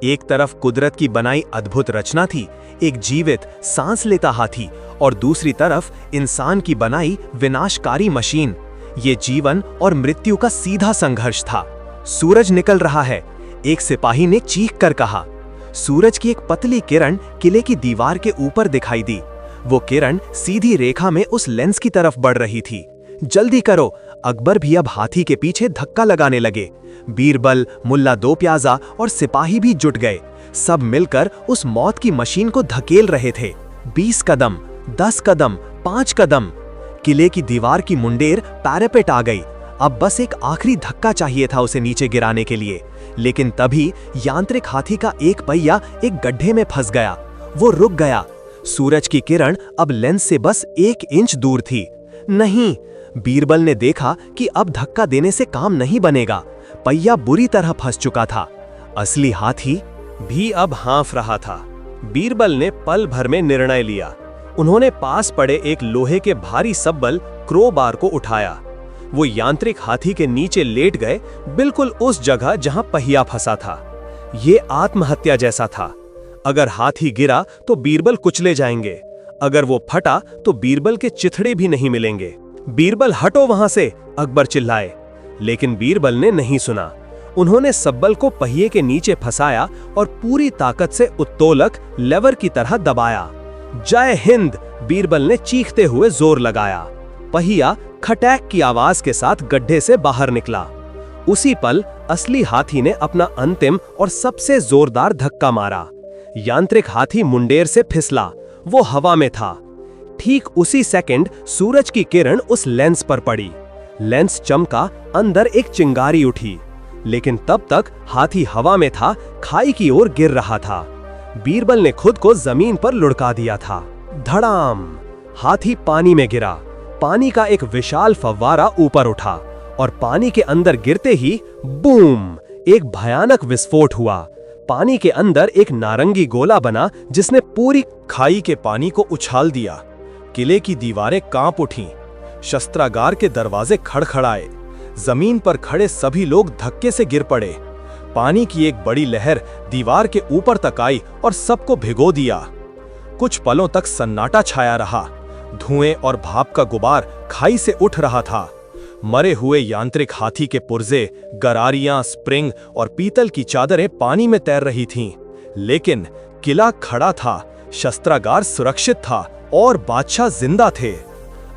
एक तरफ कुदरत की बनाई अद्भुत रचना थी, एक जीवित सांस लेता हाथी, और दूसरी तरफ इंसान की बनाई विनाशकारी मशीन। ये जीवन और मृत्यु का सीधा संघर्ष था। सूरज निकल रहा है, एक सिपाही ने चीख कर कहा। सूरज की एक पतली किरण किले की दीवार के ऊपर दिखाई दी। वो किरण सीधी रेखा में उस लेंस की तरफ बढ़ रही थी। जल्दी करो, अकबर भी अब हाथी के पीछे धक्का लगाने लगे। बीरबल, मुल्ला दो प्याजा और सिपाही भी जुट गए। सब मिलकर उस मौत की मशीन को धकेल रहे थे। 20 कदम, 10 कदम, 5 कदम। किले की दीवार की मुंडेर पैरापेट आ गई। अब बस एक आखिरी धक्का चाहिए था उसे नीचे गिराने के लिए। लेकिन तभी यांत्रिक हाथी का एक पहिया एक गड्ढे में फंस गया। वो रुक गया। सूरज की किरण अब लेंस से बस 1 इंच दूर थी। नहीं, बीरबल ने देखा कि अब धक्का देने से काम नहीं बनेगा। पहिया बुरी तरह फंस चुका था। असली हाथी भी अब हाँफ रहा था। बीरबल ने पल भर में निर्णय लिया। उन्होंने पास पड़े एक लोहे के भारी सब्बल क्रोबार को उठाया। वो यांत्रिक हाथी के नीचे लेट गए, बिल्कुल उस जगह जहां पहिया फंसा था। ये आत्महत्या जैसा था। अगर हाथी गिरा तो बीरबल कुचले जाएंगे, अगर वो फटा तो बीरबल के चिथड़े भी नहीं मिलेंगे। बीरबल हटो वहां से, अकबर चिल्लाए। लेकिन बीरबल ने नहीं सुना। उन्होंने सब्बल को पहिए के नीचे फंसाया और पूरी ताकत से उत्तोलक लेवर की तरह दबाया। जय हिंद, बीरबल ने चीखते हुए जोर लगाया। पहिया खटैक की आवाज के साथ गड्ढे से बाहर निकला। उसी पल असली हाथी ने अपना अंतिम और सबसे जोरदार धक्का मारा। यांत्रिक हाथी मुंडेर से फिसला। वो हवा में था। ठीक उसी सेकंड सूरज की किरण उस लेंस पर पड़ी। लेंस चमका, अंदर एक चिंगारी उठी। लेकिन तब तक हाथी हवा में था, खाई की ओर गिर रहा था। बीरबल ने खुद को जमीन पर लुढ़का दिया था। धड़ाम! हाथी पानी में गिरा। पानी का एक विशाल फव्वारा ऊपर उठा और पानी के अंदर गिरते ही बूम! एक भयानक विस्फोट हुआ। पानी के अंदर एक नारंगी गोला बना जिसने पूरी खाई के पानी को उछाल दिया। किले की दीवारें कांप उठीं। शस्त्रागार के दरवाजे खड़खड़ाए। जमीन पर खड़े सभी लोग धक्के से गिर पड़े। पानी की एक बड़ी लहर दीवार के ऊपर तक आई और सबको भिगो दिया। कुछ पलों तक सन्नाटा छाया रहा। धुएं और भाप का गुबार खाई से उठ रहा था। मरे हुए यांत्रिक हाथी के पुर्जे, गरारियां, स्प्रिंग और पीतल की चादरें पानी में तैर रही थीं। लेकिन किला खड़ा था, शस्त्रागार सुरक्षित था और बादशाह जिंदा थे।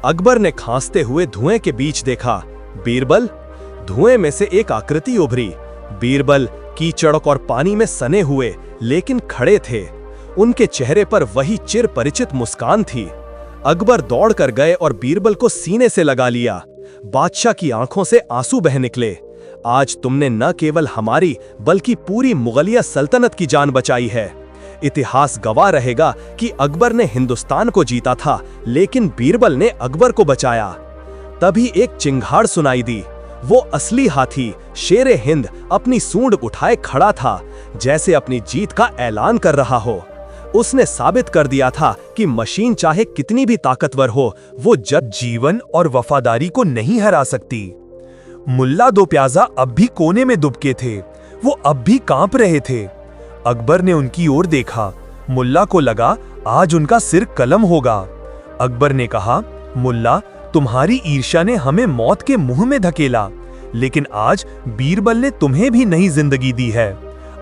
अकबर ने खांसते हुए धुएं के बीच देखा। बीरबल! धुएं में से एक आकृति उभरी। बीरबल कीचड़ और पानी में सने हुए, लेकिन खड़े थे। उनके चेहरे पर वही चिर परिचित मुस्कान थी। अकबर दौड़ कर गए और बीरबल को सीने से लगा लिया। बादशाह की आंखों से आंसू बह निकले। आज तुमने न केवल हमारी बल्कि पूरी मुगलिया सल्तनत की जान बचाई है। इतिहास गवाह रहेगा कि अकबर ने हिंदुस्तान को जीता था, लेकिन बीरबल ने अकबर को बचाया। तभी एक चिंगाड़ सुनाई दी। वो असली हाथी शेरे हिंद अपनी सूंड उठाए खड़ा था, जैसे अपनी जीत का ऐलान कर रहा हो। उसने साबित कर दिया था कि मशीन चाहे कितनी भी ताकतवर हो, वो जब जीवन और वफादारी को नहीं हरा सकती। मुल्ला दो प्याजा अब भी कोने में दुबके थे। वो अब भी कांप रहे थे। अकबर ने उनकी ओर देखा। मुल्ला को लगा आज उनका सिर कलम होगा। अकबर ने कहा, मुल्ला, तुम्हारी ईर्ष्या ने हमें मौत के मुंह में धकेला, लेकिन आज बीरबल ने तुम्हें भी नई जिंदगी दी है।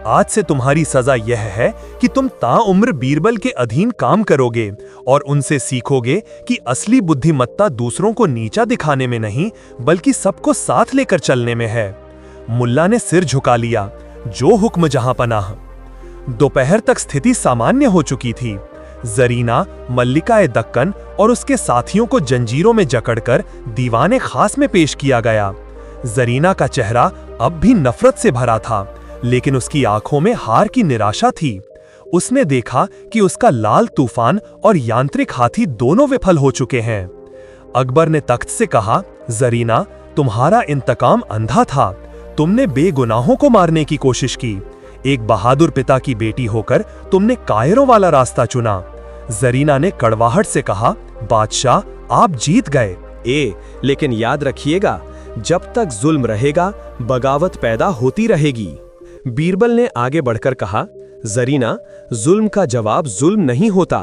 आज से तुम्हारी सजा यह है कि तुम ताउम्र बीरबल के अधीन काम करोगे और उनसे सीखोगे कि असली बुद्धिमत्ता दूसरों को नीचा दिखाने में नहीं, बल्कि सबको साथ लेकर चलने में है। मुल्ला ने सिर झुका लिया। जो हुक्म जहां पनाह। दोपहर तक स्थिति सामान्य हो चुकी थी। जरीना, मल्लिका दक्कन और उसके साथियों को जंजीरों में जकड़कर दीवाने खास में पेश किया गया। जरीना का चेहरा अब भी नफरत से भरा था, लेकिन उसकी आंखों में हार की निराशा थी। उसने देखा कि उसका लाल तूफान और यांत्रिक हाथी दोनों विफल हो चुके हैं। अकबर ने तख्त से कहा, जरीना, तुम्हारा इंतकाम अंधा था। तुमने बेगुनाहों को मारने की कोशिश की, एक बहादुर पिता की बेटी होकर तुमने कायरों वाला रास्ता चुना। जरीना ने कड़वाहट से कहा, बादशाह आप जीत गए। लेकिन याद रखिएगा, जब तक जुल्म रहेगा बगावत पैदा होती रहेगी। बीरबल ने आगे बढ़कर कहा, जरीना, जुल्म का जवाब जुल्म नहीं होता।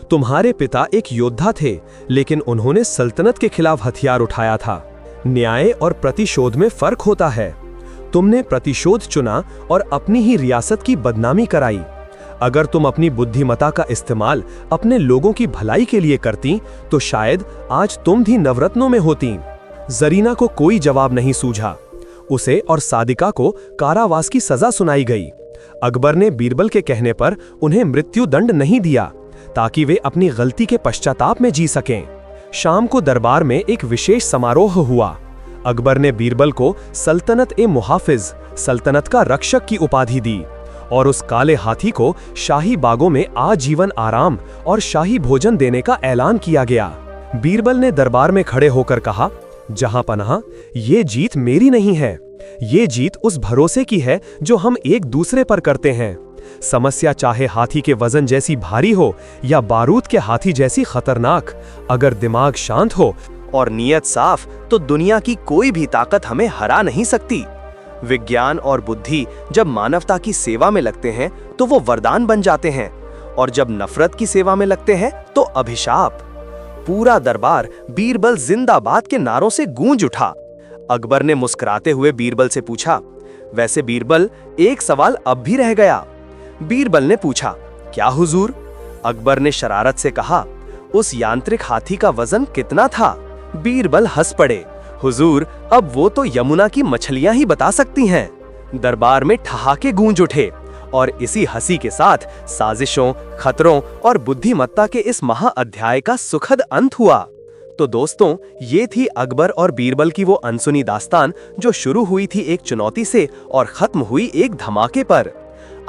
तुम्हारे पिता एक योद्धा थे, लेकिन उन्होंने सल्तनत के खिलाफ हथियार उठाया था। न्याय और प्रतिशोध में फर्क होता है। तुमने प्रतिशोध चुना और अपनी ही रियासत की बदनामी कराई। अगर तुम अपनी बुद्धिमता का इस्तेमाल अपने लोगों की भलाई के लिए करती, तो शायद आज तुम भी नवरत्नों में होती। जरीना को कोई जवाब नहीं सूझा। उसे और सादिका को कारावास की सजा सुनाई गई। अकबर ने बीरबल के कहने पर उन्हें मृत्यु दंड नहीं दिया, ताकि वे अपनी गलती के पश्चाताप में जी सकें। शाम को दरबार में एक विशेष समारोह हुआ। अकबर ने बीरबल को सल्तनत-ए-मुहाफिज, सल्तनत का रक्षक की उपाधि दी और उस काले हाथी को शाही बागों में आजीवन आराम और शाही भोजन देने का ऐलान किया गया। बीरबल ने दरबार में खड़े होकर कहा, जहां पनाह, ये जीत मेरी नहीं है, ये जीत उस भरोसे की है जो हम एक दूसरे पर करते हैं। समस्या चाहे हाथी के वजन जैसी भारी हो या बारूद के हाथी जैसी खतरनाक, अगर दिमाग शांत हो और नीयत साफ, तो दुनिया की कोई भी ताकत हमें हरा नहीं सकती। विज्ञान और बुद्धि जब मानवता की सेवा में लगते हैं तो वो वरदान बन जाते हैं, और जब नफरत की सेवा में लगते हैं तो अभिशाप। पूरा दरबार बीरबल जिंदाबाद के नारों से गूंज उठा। अकबर ने मुस्कुराते हुए बीरबल से पूछा, वैसे बीरबल, एक सवाल अब भी रह गया। बीरबल ने पूछा, क्या हुजूर? अकबर ने शरारत से कहा, उस यांत्रिक हाथी का वजन कितना था? बीरबल हंस पड़े, हुजूर, अब वो तो यमुना की मछलियां ही बता सकती हैं। दरबार में ठहाके गूंज उठे और इसी हंसी के साथ साजिशों, खतरों और बुद्धिमत्ता के इस महाअध्याय का सुखद अंत हुआ। तो दोस्तों, ये थी अकबर और बीरबल की वो अनसुनी दास्तान, जो शुरू हुई थी एक चुनौती से और खत्म हुई एक धमाके पर।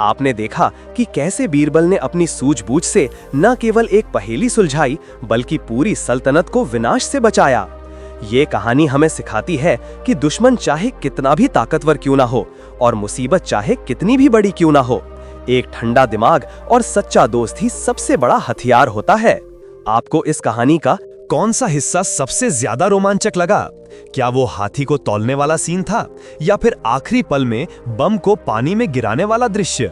आपने देखा कि कैसे बीरबल ने अपनी सूझबूझ से न केवल एक पहेली सुलझाई, बल्कि पूरी सल्तनत को विनाश से बचाया। ये कहानी हमें सिखाती है कि दुश्मन चाहे कितना भी ताकतवर क्यों ना हो और मुसीबत चाहे कितनी भी बड़ी क्यों ना हो, एक ठंडा दिमाग और सच्चा दोस्त ही सबसे बड़ा हथियार होता है। आपको इस कहानी का कौन सा हिस्सा सबसे ज्यादा रोमांचक लगा? क्या वो हाथी को तौलने वाला सीन था, या फिर आखिरी पल में बम को पानी में गिराने वाला दृश्य?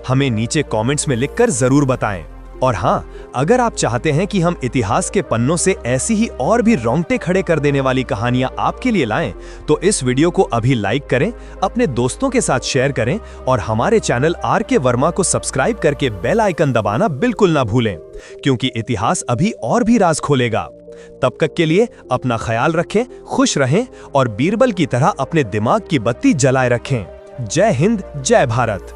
हमें नीचे कमेंट्स में लिखकर जरूर बताएं। और हाँ, अगर आप चाहते हैं कि हम इतिहास के पन्नों से ऐसी ही और भी रोंगटे खड़े कर देने वाली कहानियां आपके लिए लाएं, तो इस वीडियो को अभी लाइक करें, अपने दोस्तों के साथ शेयर करें और हमारे चैनल आर.के. वर्मा को सब्सक्राइब करके बेल आइकन दबाना बिल्कुल ना भूलें, क्योंकि इतिहास अभी और भी राज खोलेगा। तब तक के लिए अपना ख्याल रखें, खुश रहें और बीरबल की तरह अपने दिमाग की बत्ती जलाए रखें। जय हिंद, जय भारत।